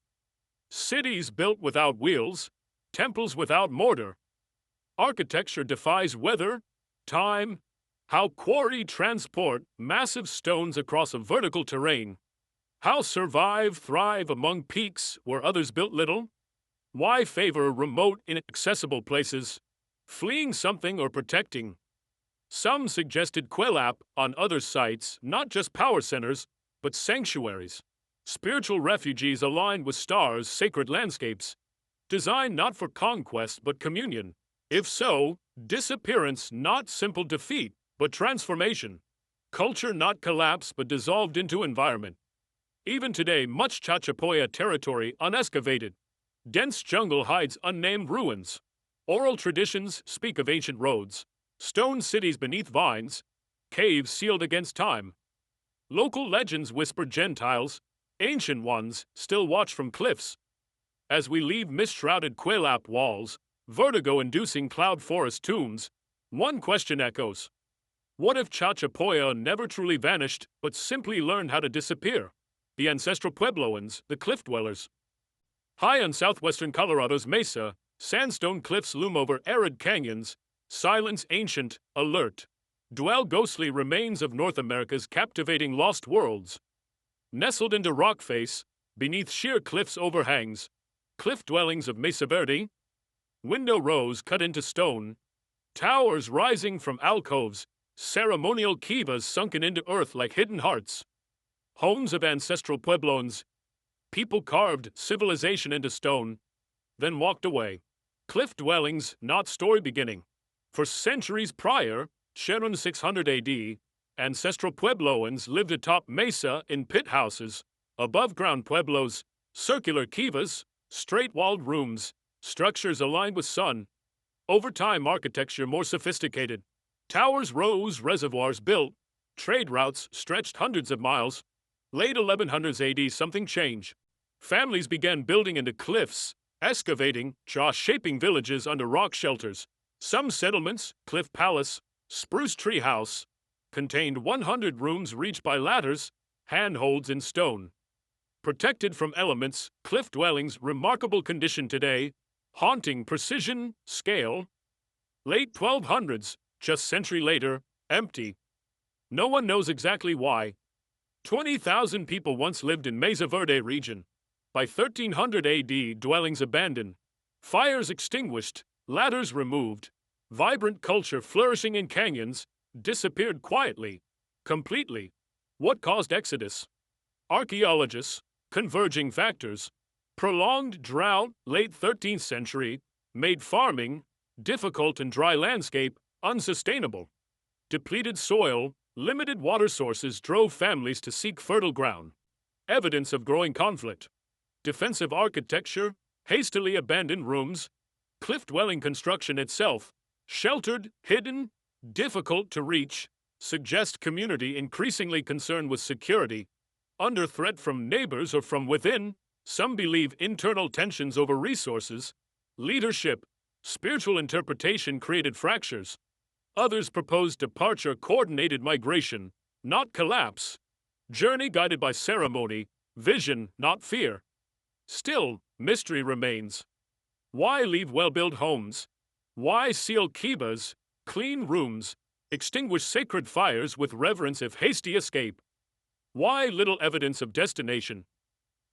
[SPEAKER 1] Cities built without wheels, temples without mortar. Architecture defies weather, time, how quarry transport massive stones across a vertical terrain. How survive, thrive among peaks where others built little. Why favor remote, inaccessible places, fleeing something or protecting? Some suggested Quelap on other sites, not just power centers, but sanctuaries. Spiritual refugees aligned with stars, sacred landscapes. Designed not for conquest, but communion. If so, disappearance not simple defeat, but transformation. Culture not collapse, but dissolved into environment. Even today, much Chachapoya territory unexcavated. Dense jungle hides unnamed ruins. Oral traditions speak of ancient roads. Stone cities beneath vines. Caves sealed against time. Local legends whisper Gentiles, ancient ones, still watch from cliffs. As we leave mist-shrouded quail-lapped walls, vertigo-inducing cloud forest tombs, one question echoes. What if Chachapoya never truly vanished, but simply learned how to disappear? The ancestral Puebloans, the cliff dwellers. High on southwestern Colorado's mesa, sandstone cliffs loom over arid canyons, silence ancient, alert. Dwell ghostly remains of North America's captivating lost worlds. Nestled into rock face, beneath sheer cliffs overhangs, cliff dwellings of Mesa Verde, window rows cut into stone, towers rising from alcoves, ceremonial kivas sunken into earth like hidden hearts. Homes of ancestral Puebloans, people carved civilization into stone, then walked away. Cliff dwellings, not story beginning. For centuries prior, Sharon 600 AD, ancestral Puebloans lived atop mesa in pit houses, above-ground pueblos, circular kivas, straight-walled rooms, structures aligned with sun. Over time, architecture more sophisticated. Towers rose, reservoirs built, trade routes stretched hundreds of miles. Late 1100s AD, something changed. Families began building into cliffs, excavating, jaw-shaping villages under rock shelters. Some settlements, Cliff Palace, Spruce Tree House, contained 100 rooms reached by ladders, handholds in stone. Protected from elements, cliff dwellings, remarkable condition today, haunting precision, scale. Late 1200s, just century later, empty. No one knows exactly why. 20,000 people once lived in Mesa Verde region. By 1300 AD, dwellings abandoned, fires extinguished, ladders removed, vibrant culture flourishing in canyons, disappeared quietly, completely. What caused exodus? Archaeologists, converging factors. Prolonged drought, late 13th century, made farming, difficult and dry landscape, unsustainable. Depleted soil, limited water sources drove families to seek fertile ground. Evidence of growing conflict. Defensive architecture, hastily abandoned rooms, cliff-dwelling construction itself, sheltered, hidden, difficult to reach, suggest community increasingly concerned with security, under threat from neighbors or from within. Some believe internal tensions over resources, leadership, spiritual interpretation created fractures. Others propose departure coordinated migration, not collapse. Journey guided by ceremony, vision, not fear. Still, mystery remains. Why leave well-built homes? Why seal kibas, clean rooms, extinguish sacred fires with reverence if hasty escape? Why little evidence of destination?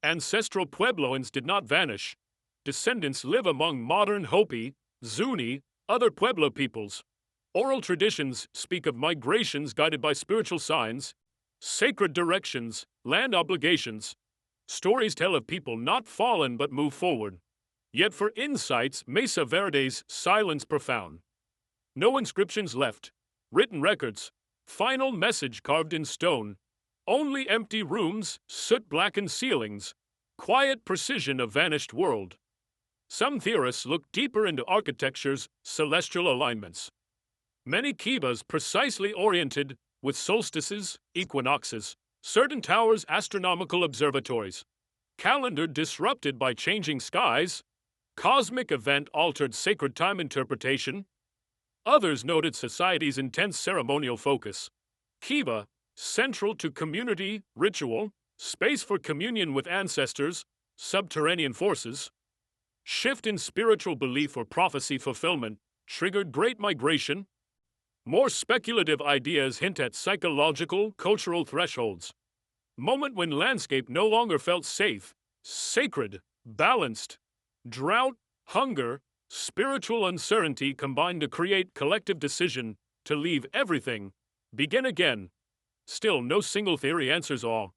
[SPEAKER 1] Ancestral Puebloans did not vanish. Descendants live among modern Hopi, Zuni, other Pueblo peoples. Oral traditions speak of migrations guided by spiritual signs, sacred directions, land obligations. Stories tell of people not fallen but move forward. Yet for insights, Mesa Verde's silence profound. No inscriptions left, written records, final message carved in stone. Only empty rooms, soot-blackened ceilings, quiet precision of vanished world. Some theorists look deeper into architecture's celestial alignments. Many kivas precisely oriented with solstices, equinoxes, certain towers astronomical observatories. Calendar disrupted by changing skies, cosmic event altered sacred time interpretation. Others noted society's intense ceremonial focus. Kiva, central to community, ritual, space for communion with ancestors, subterranean forces. Shift in spiritual belief or prophecy fulfillment triggered great migration. More speculative ideas hint at psychological, cultural thresholds. Moment when landscape no longer felt safe, sacred, balanced. Drought, hunger, spiritual uncertainty combined to create collective decision to leave everything, begin again. Still, no single theory answers all.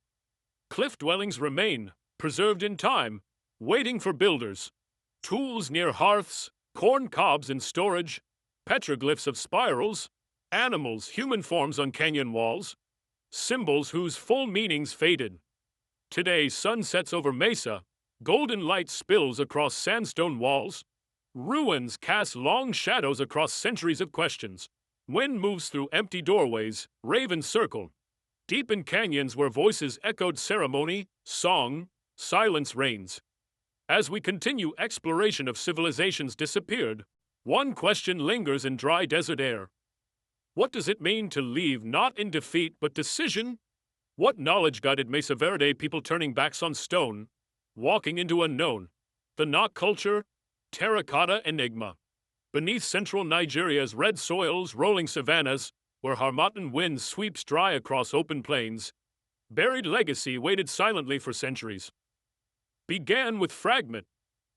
[SPEAKER 1] Cliff dwellings remain, preserved in time, waiting for builders. Tools near hearths, corn cobs in storage, petroglyphs of spirals, animals, human forms on canyon walls, symbols whose full meanings faded. Today, sun sets over mesa, golden light spills across sandstone walls, ruins cast long shadows across centuries of questions. Wind moves through empty doorways, ravens circle. Deep in canyons where voices echoed ceremony, song, silence reigns. As we continue exploration of civilizations disappeared, one question lingers in dry desert air. What does it mean to leave not in defeat but decision? What knowledge guided Mesa Verde people turning backs on stone, walking into unknown? The Nok culture, terracotta enigma. Beneath central Nigeria's red soils, rolling savannas, where Harmattan wind sweeps dry across open plains, buried legacy waited silently for centuries. Began with fragment,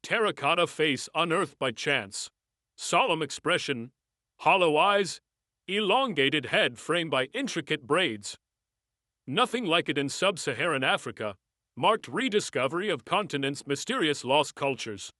[SPEAKER 1] terracotta face unearthed by chance, solemn expression, hollow eyes, elongated head framed by intricate braids. Nothing like it in sub-Saharan Africa, marked rediscovery of continent's mysterious lost cultures.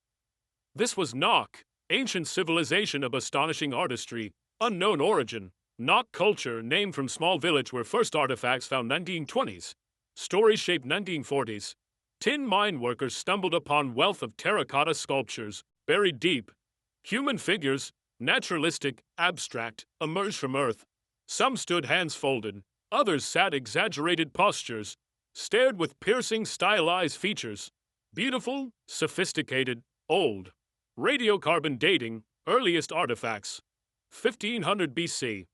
[SPEAKER 1] This was Nok, ancient civilization of astonishing artistry, unknown origin. Nok culture, named from small village where first artifacts found 1920s, stories shaped 1940s. Tin mine workers stumbled upon wealth of terracotta sculptures, buried deep. Human figures, naturalistic, abstract, emerged from earth. Some stood hands folded, others sat exaggerated postures, stared with piercing stylized features. Beautiful, sophisticated, old. Radiocarbon dating, earliest artifacts. 1500 BC.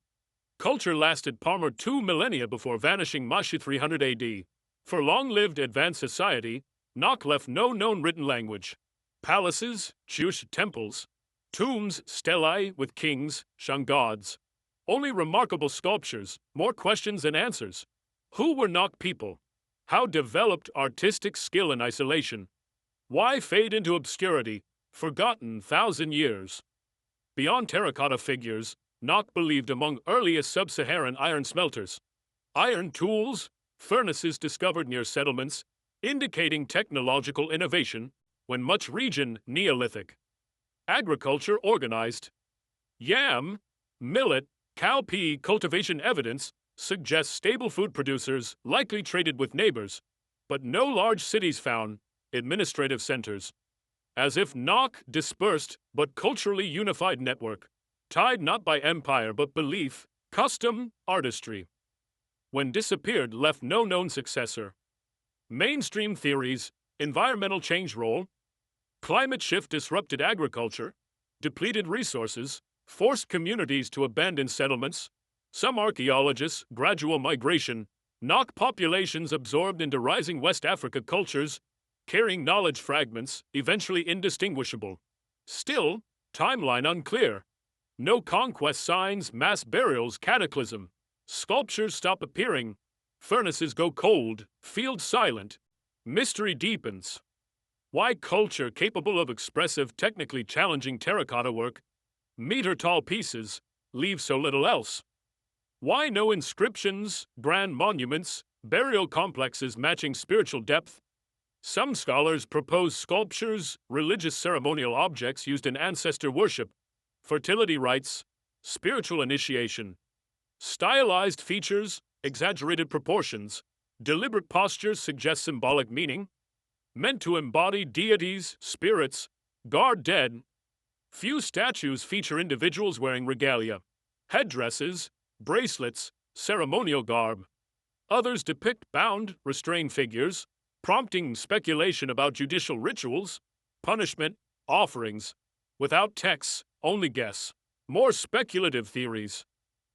[SPEAKER 1] Culture lasted Palmer 2 millennia before vanishing Mashi 300 AD. For long-lived advanced society, Nok left no known written language. Palaces, Jewish temples, tombs, stelae with kings, Shang gods. Only remarkable sculptures, more questions than answers. Who were Nok people? How developed artistic skill in isolation? Why fade into obscurity, forgotten 1,000 years? Beyond terracotta figures, Nok believed among earliest sub-Saharan iron smelters. Iron tools, furnaces discovered near settlements, indicating technological innovation, when much region Neolithic. Agriculture organized. Yam, millet, cowpea cultivation evidence suggests stable food producers likely traded with neighbors, but no large cities found, administrative centers. As if Nok dispersed but culturally unified network, tied not by empire but belief, custom, artistry. When disappeared left no known successor. Mainstream theories, environmental change role, climate shift disrupted agriculture, depleted resources, forced communities to abandon settlements. Some archaeologists, gradual migration, Nok populations absorbed into rising West Africa cultures, carrying knowledge fragments, eventually indistinguishable. Still, timeline unclear. No conquest signs, mass burials, cataclysm. Sculptures stop appearing. Furnaces go cold, fields silent. Mystery deepens. Why culture capable of expressive, technically challenging terracotta work, meter-tall pieces, leave so little else? Why no inscriptions, grand monuments, burial complexes matching spiritual depth? Some scholars propose sculptures, religious ceremonial objects used in ancestor worship, fertility rites, spiritual initiation. Stylized features, exaggerated proportions, deliberate postures suggest symbolic meaning, meant to embody deities, spirits, guard dead. Few statues feature individuals wearing regalia, headdresses, bracelets, ceremonial garb. Others depict bound, restrained figures, prompting speculation about judicial rituals, punishment, offerings. Without texts, only guess. More speculative theories.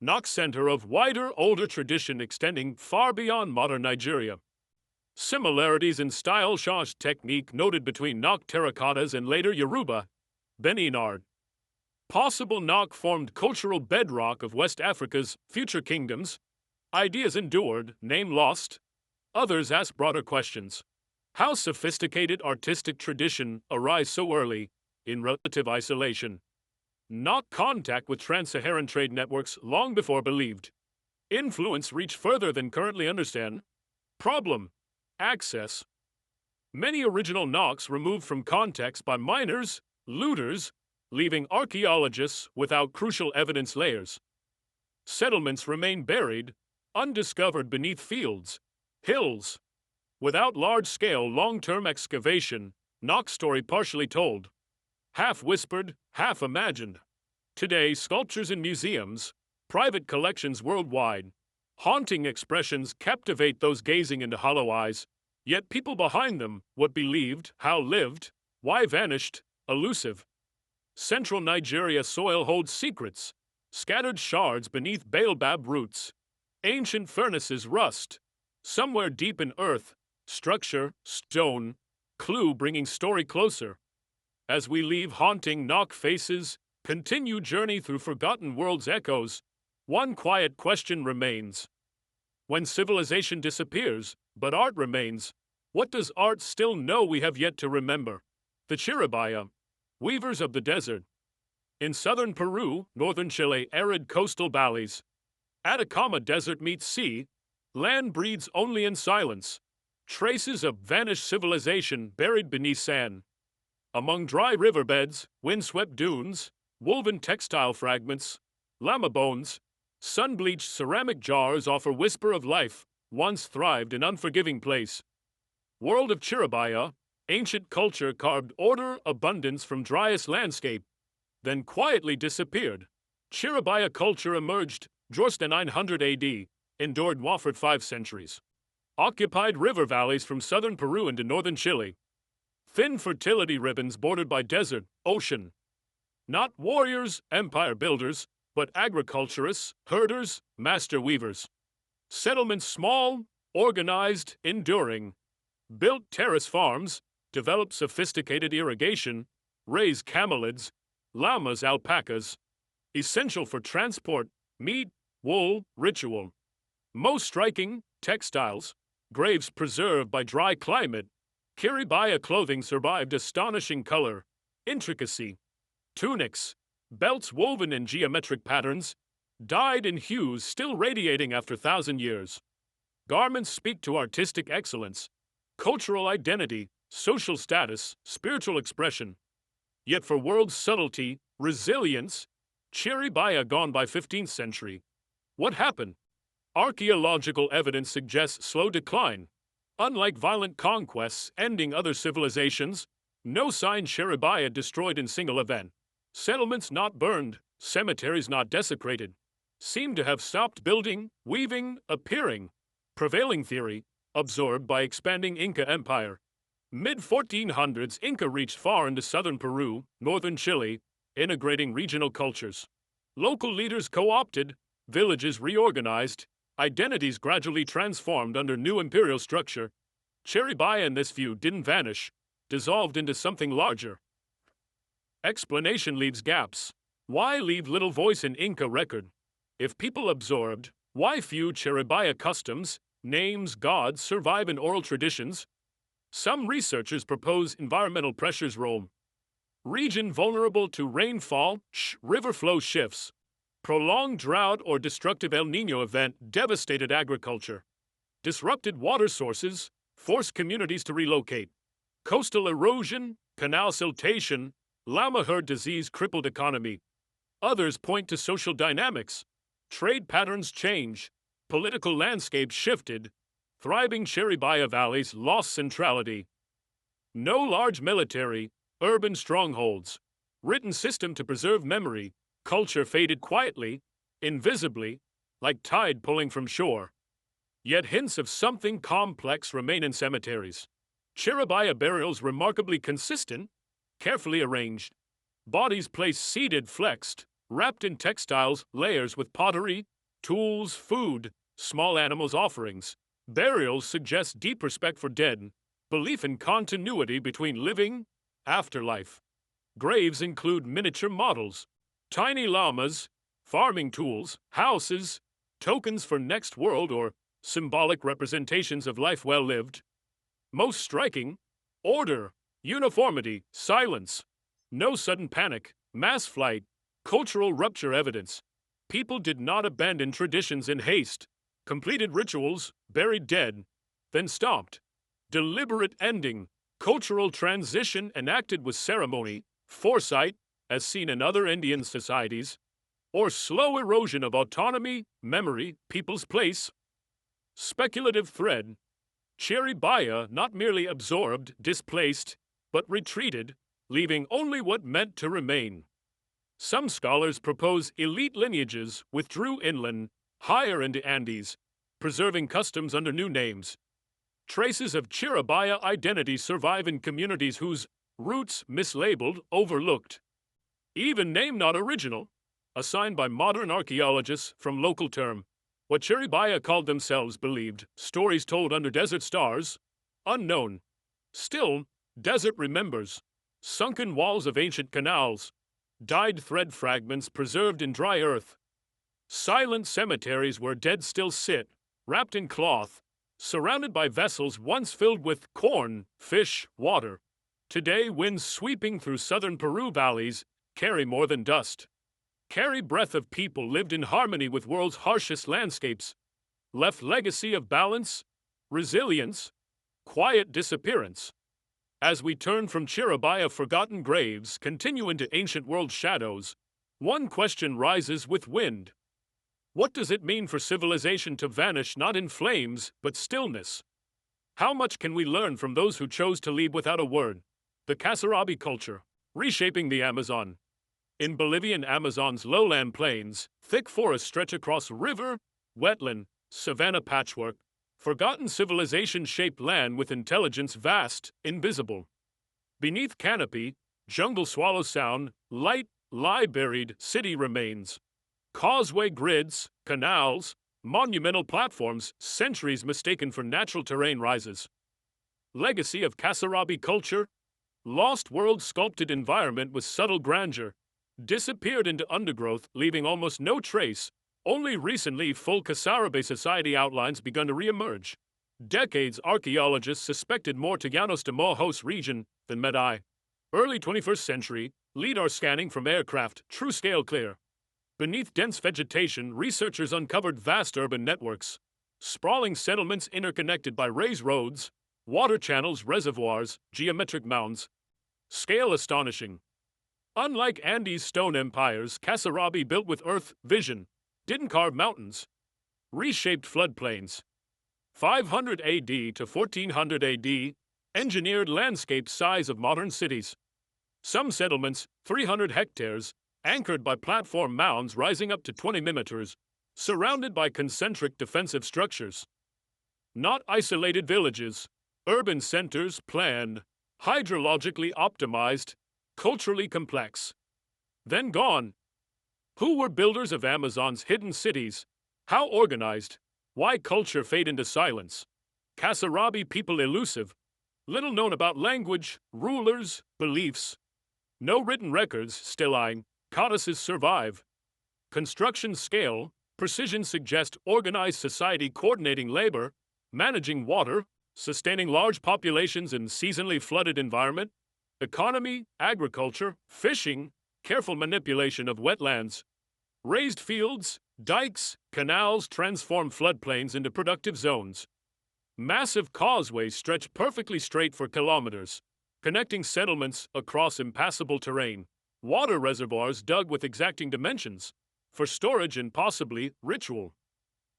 [SPEAKER 1] Nok center of wider, older tradition extending far beyond modern Nigeria. Similarities in style change technique noted between Nok terracottas and later Yoruba, Benin art. Possible Nok formed cultural bedrock of West Africa's future kingdoms. Ideas endured, name lost. Others ask broader questions. How sophisticated artistic tradition arise so early, in relative isolation? Nok contact with trans-Saharan trade networks long before believed. Influence reach further than currently understand. Problem: access. Many original Noks removed from context by miners, looters, leaving archaeologists without crucial evidence layers. Settlements remain buried, undiscovered beneath fields, hills. Without large-scale, long-term excavation, Nok story partially told. Half whispered, half imagined. Today, sculptures in museums, private collections worldwide, haunting expressions captivate those gazing into hollow eyes, yet people behind them, what believed, how lived, Why vanished? Elusive. Central Nigeria soil holds secrets. Scattered shards beneath baobab roots. Ancient furnaces rust. Somewhere deep in earth, structure, stone, clue bringing story closer. As we leave haunting knock faces, continue journey through forgotten world's echoes, one quiet question remains. When civilization disappears, but art remains, what does art still know we have yet to remember? The Chiribaya, weavers of the desert. In southern Peru, northern Chile, arid coastal valleys. Atacama desert meets sea, land breathes only in silence. Traces of vanished civilization buried beneath sand. Among dry riverbeds, windswept dunes, woven textile fragments, llama bones, sun-bleached ceramic jars offer whisper of life, once thrived in unforgiving place. World of Chiribaya, ancient culture carved order, abundance from driest landscape, then quietly disappeared. Chiribaya culture emerged just 900 AD, endured for 5 centuries. Occupied river valleys from southern Peru into northern Chile. Thin fertility ribbons bordered by desert, ocean. Not warriors, empire builders, but agriculturists, herders, master weavers. Settlements small, organized, enduring. Built terrace farms, developed sophisticated irrigation, raised camelids, llamas, alpacas. Essential for transport, meat, wool, ritual. Most striking, textiles, graves preserved by dry climate. Chiribaya clothing survived astonishing color, intricacy. Tunics, belts woven in geometric patterns, dyed in hues still radiating after 1,000 years. Garments speak to artistic excellence, cultural identity, social status, spiritual expression. Yet for world subtlety, resilience, Chiribaya gone by 15th century. What happened? Archaeological evidence suggests slow decline. Unlike violent conquests ending other civilizations, no sign Chiribaya destroyed in single event. Settlements not burned, cemeteries not desecrated. Seem to have stopped building, weaving, appearing. Prevailing theory, absorbed by expanding Inca Empire. Mid-1400s, Inca reached far into southern Peru, northern Chile, integrating regional cultures. Local leaders co-opted, villages reorganized, identities gradually transformed under new imperial structure. Chiribaya in this view didn't vanish, dissolved into something larger. Explanation leaves gaps. Why leave little voice in Inca record? If people absorbed, why few Chiribaya customs, names, gods survive in oral traditions? Some researchers propose environmental pressures role. Region vulnerable to rainfall, river flow shifts. Prolonged drought or destructive El Niño event devastated agriculture. Disrupted water sources, forced communities to relocate. Coastal erosion, canal siltation, llama herd disease crippled economy. Others point to social dynamics. Trade patterns change. Political landscapes shifted. Thriving Chiribaya valleys lost centrality. No large military, urban strongholds. Written system to preserve memory. Culture faded quietly, invisibly, like tide pulling from shore. Yet hints of something complex remain in cemeteries. Chiribaya burials remarkably consistent, carefully arranged. Bodies placed seated, flexed, wrapped in textiles, layers with pottery, tools, food, small animals' offerings. Burials suggest deep respect for dead, belief in continuity between living, afterlife. Graves include miniature models, tiny llamas, farming tools, houses, tokens for next world or symbolic representations of life well lived. Most striking, order, uniformity, silence. No sudden panic, mass flight, cultural rupture evidence. People did not abandon traditions in haste, completed rituals, buried dead, then stopped. Deliberate ending, cultural transition enacted with ceremony, foresight, as seen in other Indian societies, or slow erosion of autonomy, memory, people's place. Speculative thread. Chiribaya not merely absorbed, displaced, but retreated, leaving only what meant to remain. Some scholars propose elite lineages withdrew inland, higher into Andes, preserving customs under new names. Traces of Chiribaya identity survive in communities whose Roots mislabeled, overlooked. Even name not original, assigned by modern archaeologists from local term. What Cheribaya called themselves believed, stories told under desert stars, unknown. Still, desert remembers. Sunken walls of ancient canals, dyed thread fragments preserved in dry earth, silent cemeteries where dead still sit, wrapped in cloth, surrounded by vessels once filled with corn, fish, water. Today, winds sweeping through southern Peru valleys carry more than dust. Carry breath of people lived in harmony with world's harshest landscapes, left legacy of balance, resilience, quiet disappearance. As we turn from Chiribaya forgotten graves, continue into ancient world shadows, one question rises with wind. What does it mean for civilization to vanish not in flames, but stillness? How much can we learn from those who chose to leave without a word? The Kasarabi culture, reshaping the Amazon. In Bolivian Amazon's lowland plains, thick forests stretch across river, wetland, savanna patchwork. Forgotten civilization-shaped land with intelligence vast, invisible. Beneath canopy, jungle swallow sound, light, lie buried, city remains. Causeway grids, canals, monumental platforms, centuries mistaken for natural terrain rises. Legacy of Kasarabi culture, lost world sculpted environment with subtle grandeur, disappeared into undergrowth, leaving almost no trace. Only recently, full Kasarabe society outlines begun to re-emerge. Decades archaeologists suspected more to Llanos de Mojos region than met-eye. Early 21st century, LIDAR scanning from aircraft, true scale clear. Beneath dense vegetation, researchers uncovered vast urban networks. Sprawling settlements interconnected by raised roads, water channels, reservoirs, geometric mounds. Scale astonishing. Unlike Andes stone empires, Kasarabi built with earth vision. Didn't carve mountains, reshaped floodplains. 500 AD to 1400 AD, engineered landscape size of modern cities. Some settlements, 300 hectares, anchored by platform mounds rising up to 20 meters, surrounded by concentric defensive structures. Not isolated villages, urban centers planned, hydrologically optimized, culturally complex. Then gone. Who were builders of Amazon's hidden cities? How organized? Why culture fade into silence? Kasarabi people elusive. Little known about language, rulers, beliefs. No written records, still codices survive. Construction scale, precision suggest organized society coordinating labor, managing water, sustaining large populations in seasonally flooded environment. Economy, agriculture, fishing, careful manipulation of wetlands. Raised fields, dikes, canals transform floodplains into productive zones. Massive causeways stretch perfectly straight for kilometers, connecting settlements across impassable terrain. Water reservoirs dug with exacting dimensions, for storage and possibly ritual.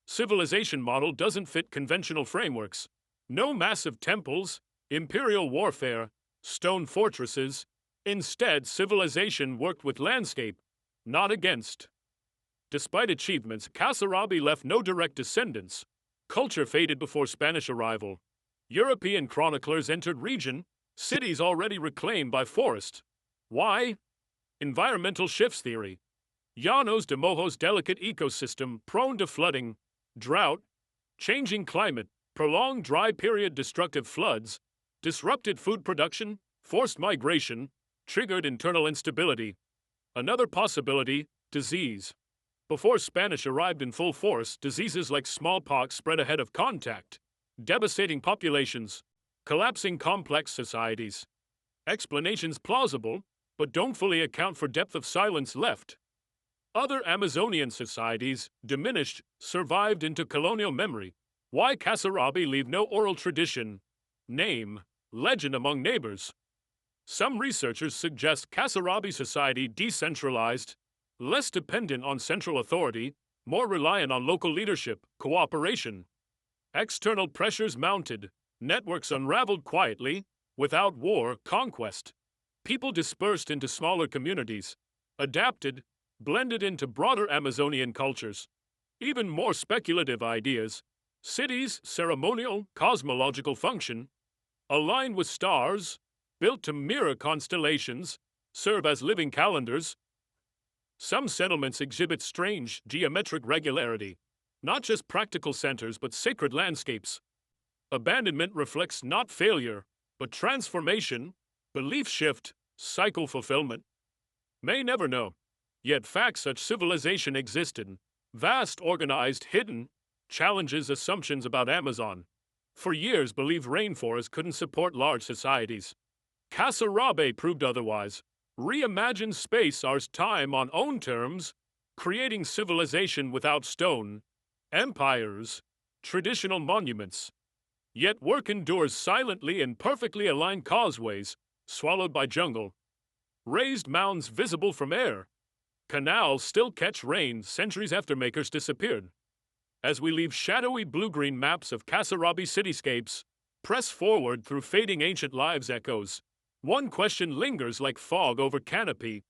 [SPEAKER 1] Civilization model doesn't fit conventional frameworks. No massive temples, imperial warfare, stone fortresses. Instead, civilization worked with landscape, not against. Despite achievements, Kasarabi left no direct descendants. Culture faded before Spanish arrival. European chroniclers entered region, cities already reclaimed by forest. Why? Environmental shifts theory. Llanos de Mojos' delicate ecosystem prone to flooding, drought, changing climate, prolonged dry period, destructive floods, disrupted food production, forced migration, triggered internal instability. Another possibility, disease. Before Spanish arrived in full force, diseases like smallpox spread ahead of contact, devastating populations, collapsing complex societies. Explanations plausible, but don't fully account for depth of silence left. Other Amazonian societies, diminished, survived into colonial memory. Why Kasarabi leave no oral tradition, name, legend among neighbors? Some researchers suggest Kasarabi society decentralized, less dependent on central authority, more reliant on local leadership, cooperation. External pressures mounted, networks unraveled quietly, without war, conquest. People dispersed into smaller communities, adapted, blended into broader Amazonian cultures. Even more speculative ideas. Cities, ceremonial, cosmological function, aligned with stars, built to mirror constellations, serve as living calendars. Some settlements exhibit strange geometric regularity, not just practical centers but sacred landscapes. Abandonment reflects not failure, but transformation, belief shift, cycle fulfillment. May never know. Yet facts such civilization existed, vast, organized, hidden, challenges assumptions about Amazon. For years believed rainforests couldn't support large societies. Kasarabe proved otherwise. Reimagined space ours time on own terms, creating civilization without stone, empires, traditional monuments. Yet work endures silently in perfectly aligned causeways, swallowed by jungle. Raised mounds visible from air. Canals still catch rain centuries after makers disappeared. As we leave shadowy blue-green maps of Kasarabi cityscapes, press forward through fading ancient lives echoes, one question lingers like fog over canopy.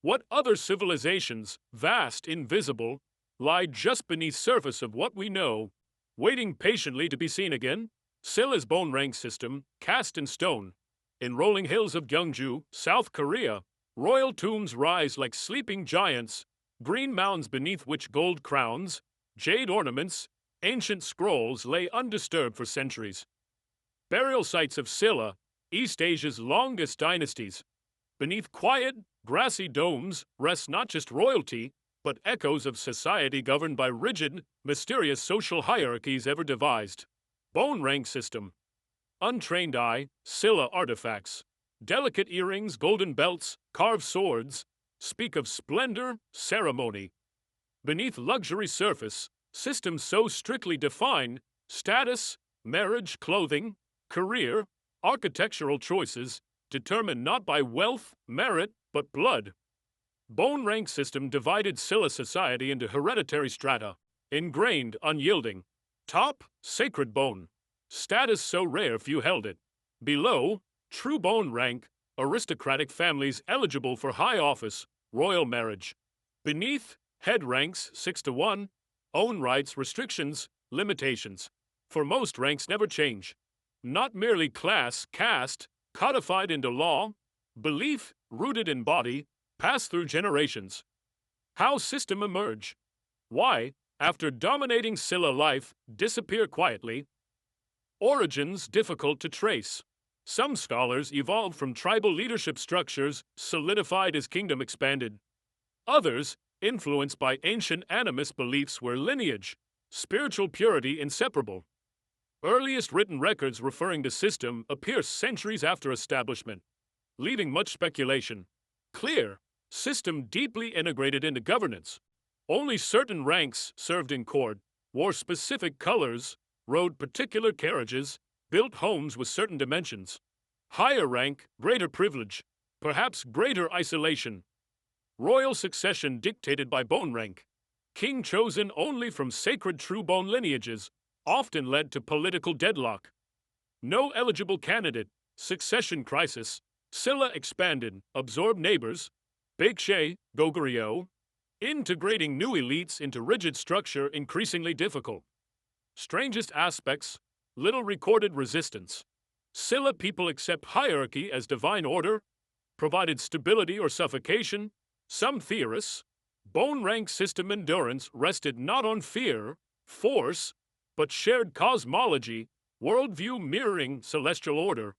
[SPEAKER 1] What other civilizations, vast, invisible, lie just beneath surface of what we know, waiting patiently to be seen again? Scylla's bone rank system, cast in stone. In rolling hills of Gyeongju, South Korea, royal tombs rise like sleeping giants, green mounds beneath which gold crowns, jade ornaments, ancient scrolls lay undisturbed for centuries. Burial sites of Scylla, East Asia's longest dynasties. Beneath quiet, grassy domes rests not just royalty, but echoes of society governed by rigid, mysterious social hierarchies ever devised. Bone rank system. Untrained eye, Scylla artifacts. Delicate earrings, golden belts, carved swords, speak of splendor, ceremony. Beneath luxury surface, systems so strictly defined, status, marriage, clothing, career, architectural choices, determined not by wealth, merit, but blood. Bone rank system divided Scylla society into hereditary strata, ingrained, unyielding. Top, sacred bone. Status so rare few held it. Below, true bone rank, aristocratic families eligible for high office, royal marriage. Beneath, head ranks 6-1, own rights, restrictions, limitations. For most ranks never change. Not merely class, caste, codified into law, belief, rooted in body, passed through generations. How system emerge? Why, after dominating Scylla life, disappear quietly? Origins difficult to trace. Some scholars evolved from tribal leadership structures, solidified as kingdom expanded. Others, influenced by ancient animist beliefs, were lineage, spiritual purity inseparable. Earliest written records referring to system appear centuries after establishment, leaving much speculation. Clear, system deeply integrated into governance. Only certain ranks served in court, wore specific colors, rode particular carriages, built homes with certain dimensions. Higher rank, greater privilege, perhaps greater isolation. Royal succession dictated by bone rank. King chosen only from sacred true bone lineages, often led to political deadlock. No eligible candidate, succession crisis. Scylla expanded, absorbed neighbors, Baekje, Goguryeo, integrating new elites into rigid structure increasingly difficult. Strangest aspects, little recorded resistance. Scylla people accept hierarchy as divine order, provided stability or suffocation. Some theorists, bone rank system endurance rested not on fear, force, but shared cosmology, worldview mirroring celestial order.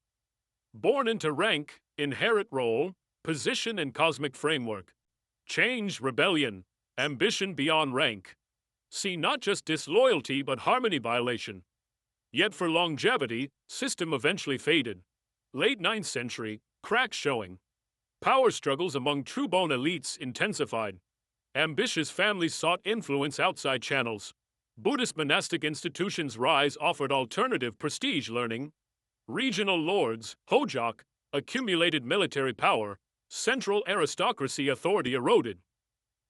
[SPEAKER 1] Born into rank, inherit role, position and cosmic framework. Change, rebellion, ambition beyond rank. See not just disloyalty but harmony violation. Yet for longevity, system eventually faded. Late 9th century, cracks showing. Power struggles among true bone elites intensified. Ambitious families sought influence outside channels. Buddhist monastic institutions' rise offered alternative prestige learning. Regional lords, Hojok, accumulated military power. Central aristocracy authority eroded.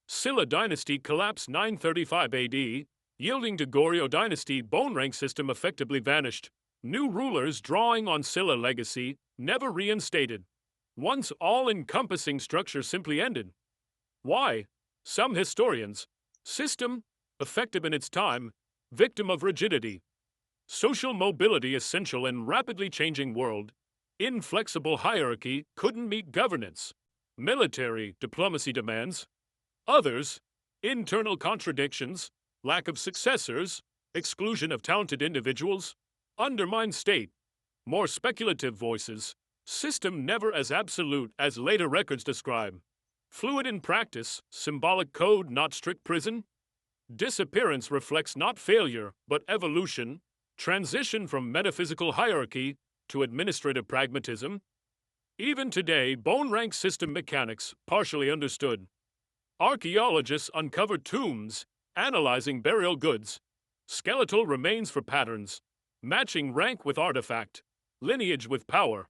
[SPEAKER 1] Scylla dynasty collapsed 935 AD, yielding to Goryeo dynasty. Bone rank system effectively vanished. New rulers drawing on Scylla legacy, never reinstated. Once all-encompassing structure simply ended. Why? Some historians. System, effective in its time, victim of rigidity. Social mobility essential in rapidly changing world. Inflexible hierarchy couldn't meet governance. Military diplomacy demands. Others, internal contradictions, lack of successors, exclusion of talented individuals, undermined state. More speculative voices. System never as absolute as later records describe. Fluid in practice, symbolic code, not strict prison. Disappearance reflects not failure, but evolution. Transition from metaphysical hierarchy to administrative pragmatism. Even today, bone rank system mechanics partially understood. Archaeologists uncover tombs, analyzing burial goods, skeletal remains for patterns, matching rank with artifact, lineage with power.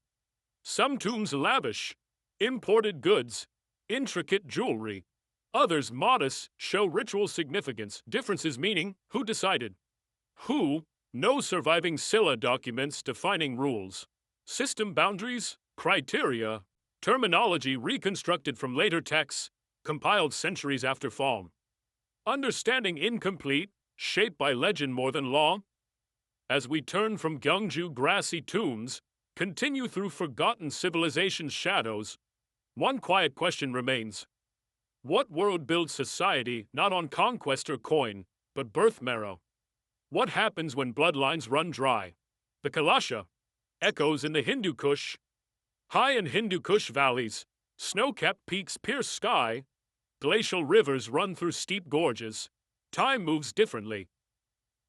[SPEAKER 1] Some tombs lavish, imported goods, intricate jewelry. Others modest, show ritual significance, differences meaning who decided. Who, no surviving Scylla documents defining rules. System boundaries, criteria, terminology reconstructed from later texts, compiled centuries after fall. Understanding incomplete, shaped by legend more than law. As we turn from Gyeongju grassy tombs, continue through forgotten civilization's shadows, one quiet question remains. What world builds society not on conquest or coin, but birth marrow? What happens when bloodlines run dry? The Kalasha echoes in the Hindu Kush. High in Hindu Kush valleys, snow-capped peaks pierce sky, glacial rivers run through steep gorges. Time moves differently.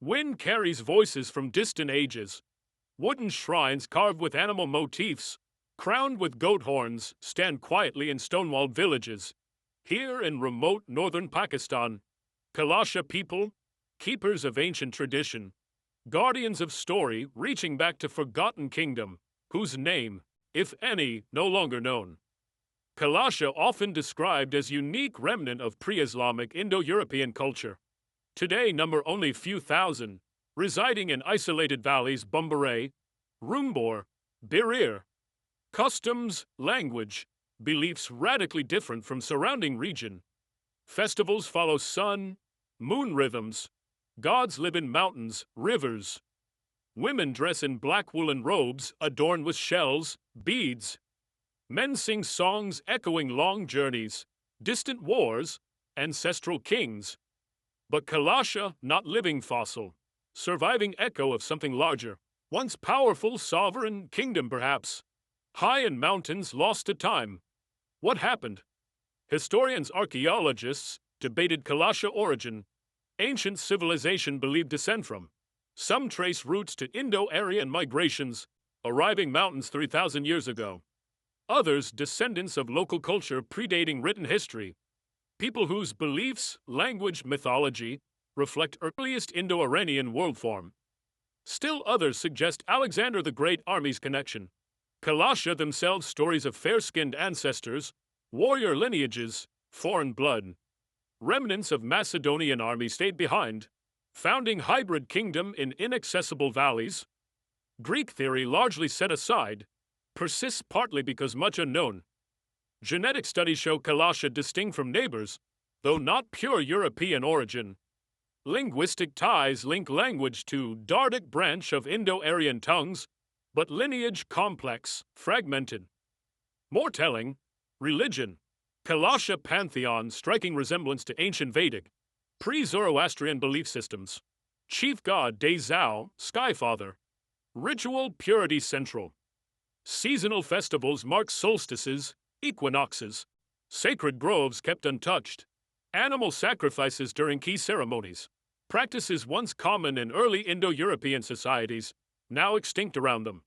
[SPEAKER 1] Wind carries voices from distant ages. Wooden shrines carved with animal motifs, crowned with goat horns, stand quietly in stone-walled villages. Here in remote northern Pakistan, Kalasha people, keepers of ancient tradition, guardians of story reaching back to forgotten kingdom, whose name, if any, no longer known. Kalasha often described as unique remnant of pre-Islamic Indo-European culture. Today number only few thousand, residing in isolated valleys Bumbaray, Rumbor, Birir. Customs, language, beliefs radically different from surrounding region. Festivals follow sun, moon rhythms. Gods live in mountains, rivers. Women dress in black woolen robes adorned with shells, beads. Men sing songs echoing long journeys, distant wars, ancestral kings. But Kalasha, not living fossil, surviving echo of something larger. Once powerful sovereign kingdom perhaps. High in mountains lost to time. What happened? Historians, archaeologists debated Kalasha origin. Ancient civilization believed descent from. Some trace roots to Indo-Aryan migrations, arriving mountains 3,000 years ago. Others descendants of local culture predating written history. People whose beliefs, language, mythology reflect earliest Indo-Iranian world form. Still others suggest Alexander the Great army's connection. Kalasha themselves stories of fair-skinned ancestors, warrior lineages, foreign blood. Remnants of Macedonian army stayed behind, founding hybrid kingdom in inaccessible valleys. Greek theory largely set aside, persists partly because much unknown. Genetic studies show Kalasha distinct from neighbors, though not pure European origin. Linguistic ties link language to Dardic branch of Indo-Aryan tongues, but lineage complex, fragmented. More telling, religion. Kalasha pantheon striking resemblance to ancient Vedic, pre-Zoroastrian belief systems. Chief god Dezao, Skyfather. Ritual purity central. Seasonal festivals mark solstices, equinoxes. Sacred groves kept untouched. Animal sacrifices during key ceremonies. Practices once common in early Indo-European societies, now extinct around them.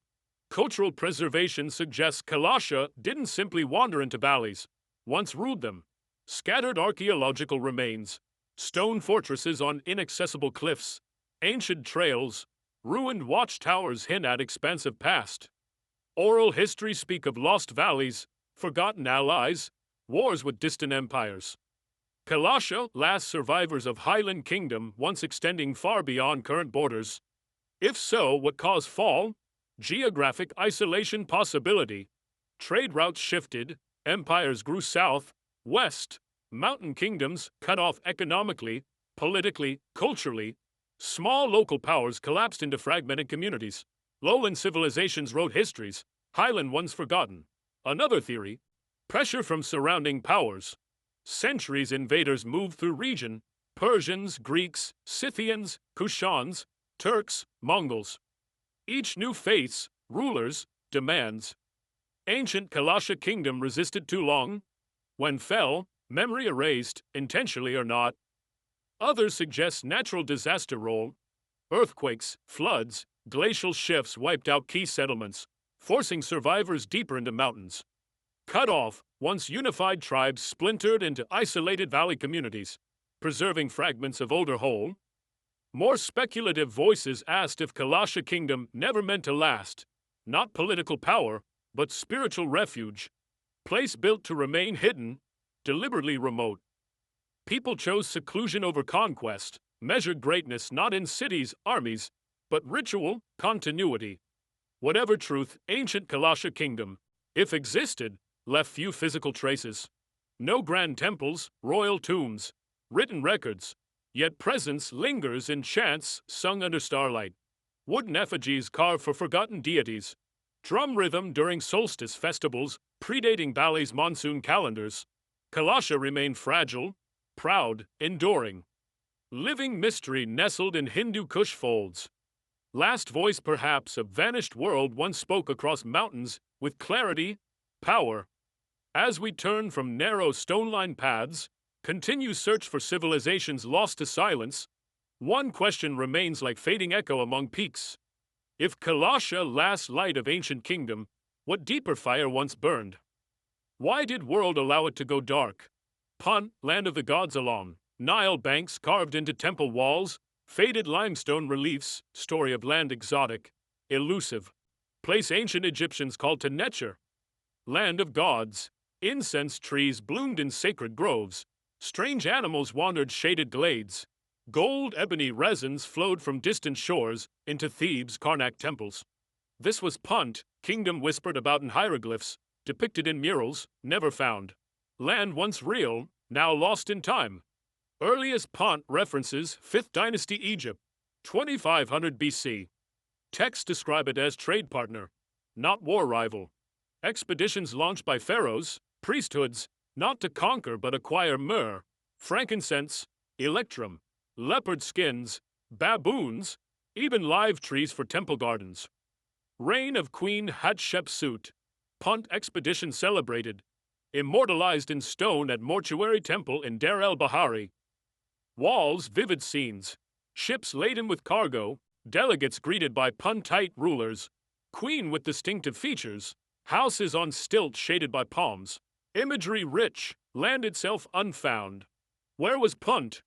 [SPEAKER 1] Cultural preservation suggests Kalasha didn't simply wander into valleys, once ruled them. Scattered archaeological remains, stone fortresses on inaccessible cliffs, ancient trails, ruined watchtowers hint at expansive past. Oral histories speak of lost valleys, forgotten allies, wars with distant empires. Kalasha, last survivors of Highland Kingdom, once extending far beyond current borders. If so, what caused fall? Geographic isolation possibility. Trade routes shifted, empires grew south, west, mountain kingdoms cut off economically, politically, culturally. Small local powers collapsed into fragmented communities. Lowland civilizations wrote histories, highland once forgotten. Another theory, pressure from surrounding powers. Centuries invaders moved through region, Persians, Greeks, Scythians, Kushans, Turks, Mongols. Each new faiths, rulers, demands. Ancient Kalasha kingdom resisted too long. When fell, memory erased, intentionally or not. Others suggest natural disaster role. Earthquakes, floods, glacial shifts wiped out key settlements, forcing survivors deeper into mountains. Cut off, once unified tribes splintered into isolated valley communities, preserving fragments of older whole. More speculative voices asked if Kalasha kingdom never meant to last. Not political power, but spiritual refuge. Place built to remain hidden, deliberately remote. People chose seclusion over conquest, measured greatness not in cities, armies, but ritual, continuity. Whatever truth, ancient Kalasha kingdom, if existed, left few physical traces. No grand temples, royal tombs, written records, yet presence lingers in chants sung under starlight. Wooden effigies carved for forgotten deities. Drum rhythm during solstice festivals, predating Bali's monsoon calendars. Kalasha remained fragile, proud, enduring. Living mystery nestled in Hindu Kush folds. Last voice perhaps a vanished world once spoke across mountains with clarity, power. As we turn from narrow stone-lined paths, continue search for civilizations lost to silence, one question remains like fading echo among peaks. If Kalasha, last light of ancient kingdom, what deeper fire once burned? Why did world allow it to go dark? Punt, land of the gods along, Nile banks carved into temple walls, faded limestone reliefs, story of land exotic, elusive. Place ancient Egyptians called to Netcher. Land of gods, incense trees bloomed in sacred groves, strange animals wandered shaded glades. Gold ebony resins flowed from distant shores into Thebes' Karnak temples. This was Punt, kingdom whispered about in hieroglyphs, depicted in murals, never found. Land once real, now lost in time. Earliest Punt references 5th Dynasty Egypt, 2500 BC. Texts describe it as trade partner, not war rival. Expeditions launched by pharaohs, priesthoods, not to conquer but acquire myrrh, frankincense, electrum, leopard skins, baboons, even live trees for temple gardens. Reign of Queen Hatshepsut, Punt expedition celebrated, immortalized in stone at Mortuary Temple in Deir el-Bahari. Walls, vivid scenes, ships laden with cargo, delegates greeted by Puntite rulers, queen with distinctive features, houses on stilts shaded by palms, imagery rich, land itself unfound. Where was Punt?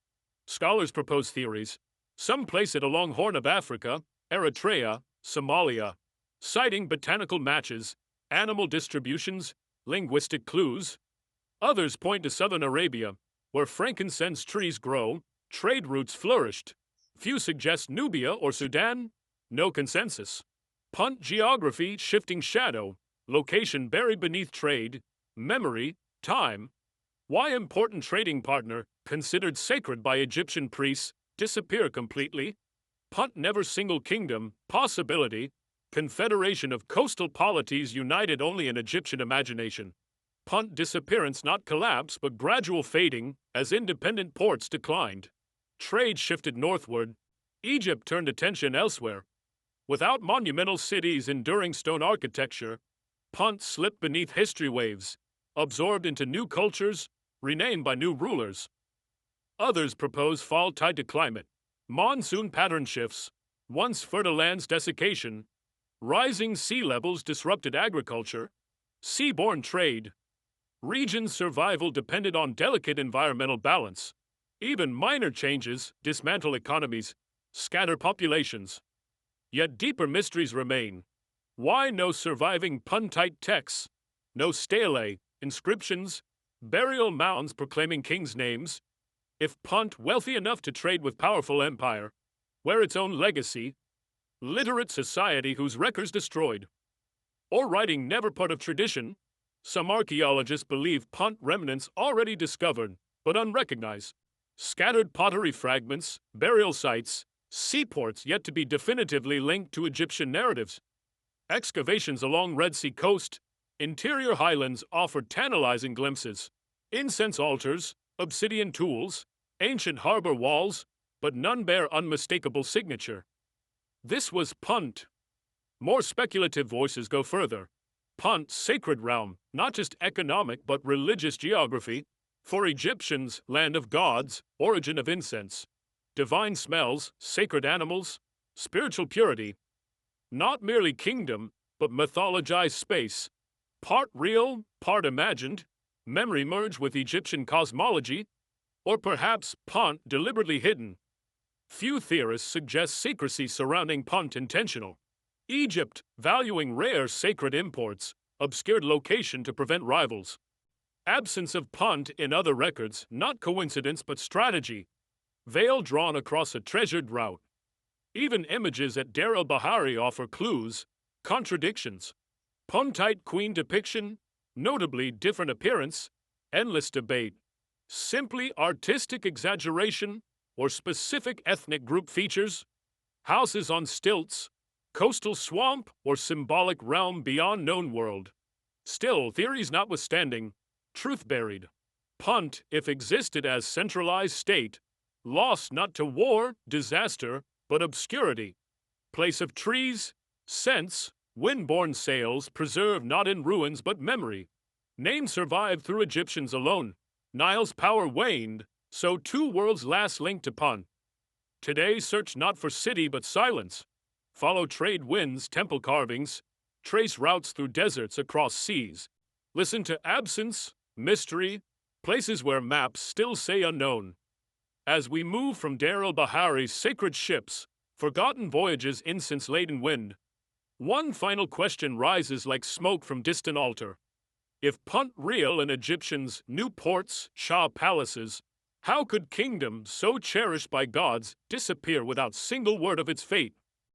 [SPEAKER 1] Scholars propose theories. Some place it along Horn of Africa, Eritrea, Somalia, citing botanical matches, animal distributions, linguistic clues. Others point to southern Arabia, where frankincense trees grow, trade routes flourished. Few suggest Nubia or Sudan. No consensus. Punt geography shifting shadow, location buried beneath trade, memory, time. Why important trading partner, considered sacred by Egyptian priests, disappear completely? Punt never single kingdom, possibility, confederation of coastal polities united only in Egyptian imagination. Punt disappearance not collapse but gradual fading as independent ports declined. Trade shifted northward. Egypt turned attention elsewhere. Without monumental cities enduring stone architecture, Punt slipped beneath history waves, absorbed into new cultures, renamed by new rulers. Others propose fall tied to climate, monsoon pattern shifts, once fertile lands desiccation, rising sea levels disrupted agriculture, seaborne trade. Regions' survival depended on delicate environmental balance. Even minor changes dismantle economies, scatter populations. Yet deeper mysteries remain. Why no surviving Puntite texts? No stele, inscriptions, burial mounds proclaiming kings' names? If Punt wealthy enough to trade with powerful empire, wear its own legacy, literate society whose records destroyed, or writing never part of tradition, some archaeologists believe Punt remnants already discovered but unrecognized. Scattered pottery fragments, burial sites, seaports yet to be definitively linked to Egyptian narratives. Excavations along Red Sea coast, interior highlands offered tantalizing glimpses. Incense altars, obsidian tools, ancient harbor walls, but none bear unmistakable signature. This was Punt. More speculative voices go further. Punt, sacred realm, not just economic but religious geography. For Egyptians, land of gods, origin of incense. Divine smells, sacred animals, spiritual purity. Not merely kingdom, but mythologized space. Part real, part imagined. Memory merged with Egyptian cosmology. Or perhaps Punt deliberately hidden. Few theorists suggest secrecy surrounding Punt intentional. Egypt, valuing rare sacred imports, obscured location to prevent rivals. Absence of Punt in other records, not coincidence but strategy. Veil drawn across a treasured route. Even images at Deir el-Bahari offer clues, contradictions. Puntite queen depiction, notably different appearance, endless debate. Simply artistic exaggeration or specific ethnic group features? Houses on stilts, coastal swamp, or symbolic realm beyond known world? Still, theories notwithstanding, truth buried. Punt, if existed as centralized state, lost not to war, disaster, but obscurity. Place of trees, scents, wind-borne sails preserved not in ruins but memory. Name survived through Egyptians alone. Nile's power waned, so two worlds last linked to Punt. Today search not for city but silence. Follow trade winds, temple carvings, trace routes through deserts across seas. Listen to absence, mystery, places where maps still say unknown. As we move from Deir el-Bahari's sacred ships, forgotten voyages, incense-laden wind, one final question rises like smoke from distant altar. If Punt real and Egyptians' new ports, Shah palaces, how could kingdom so cherished by gods disappear without single word of its fate?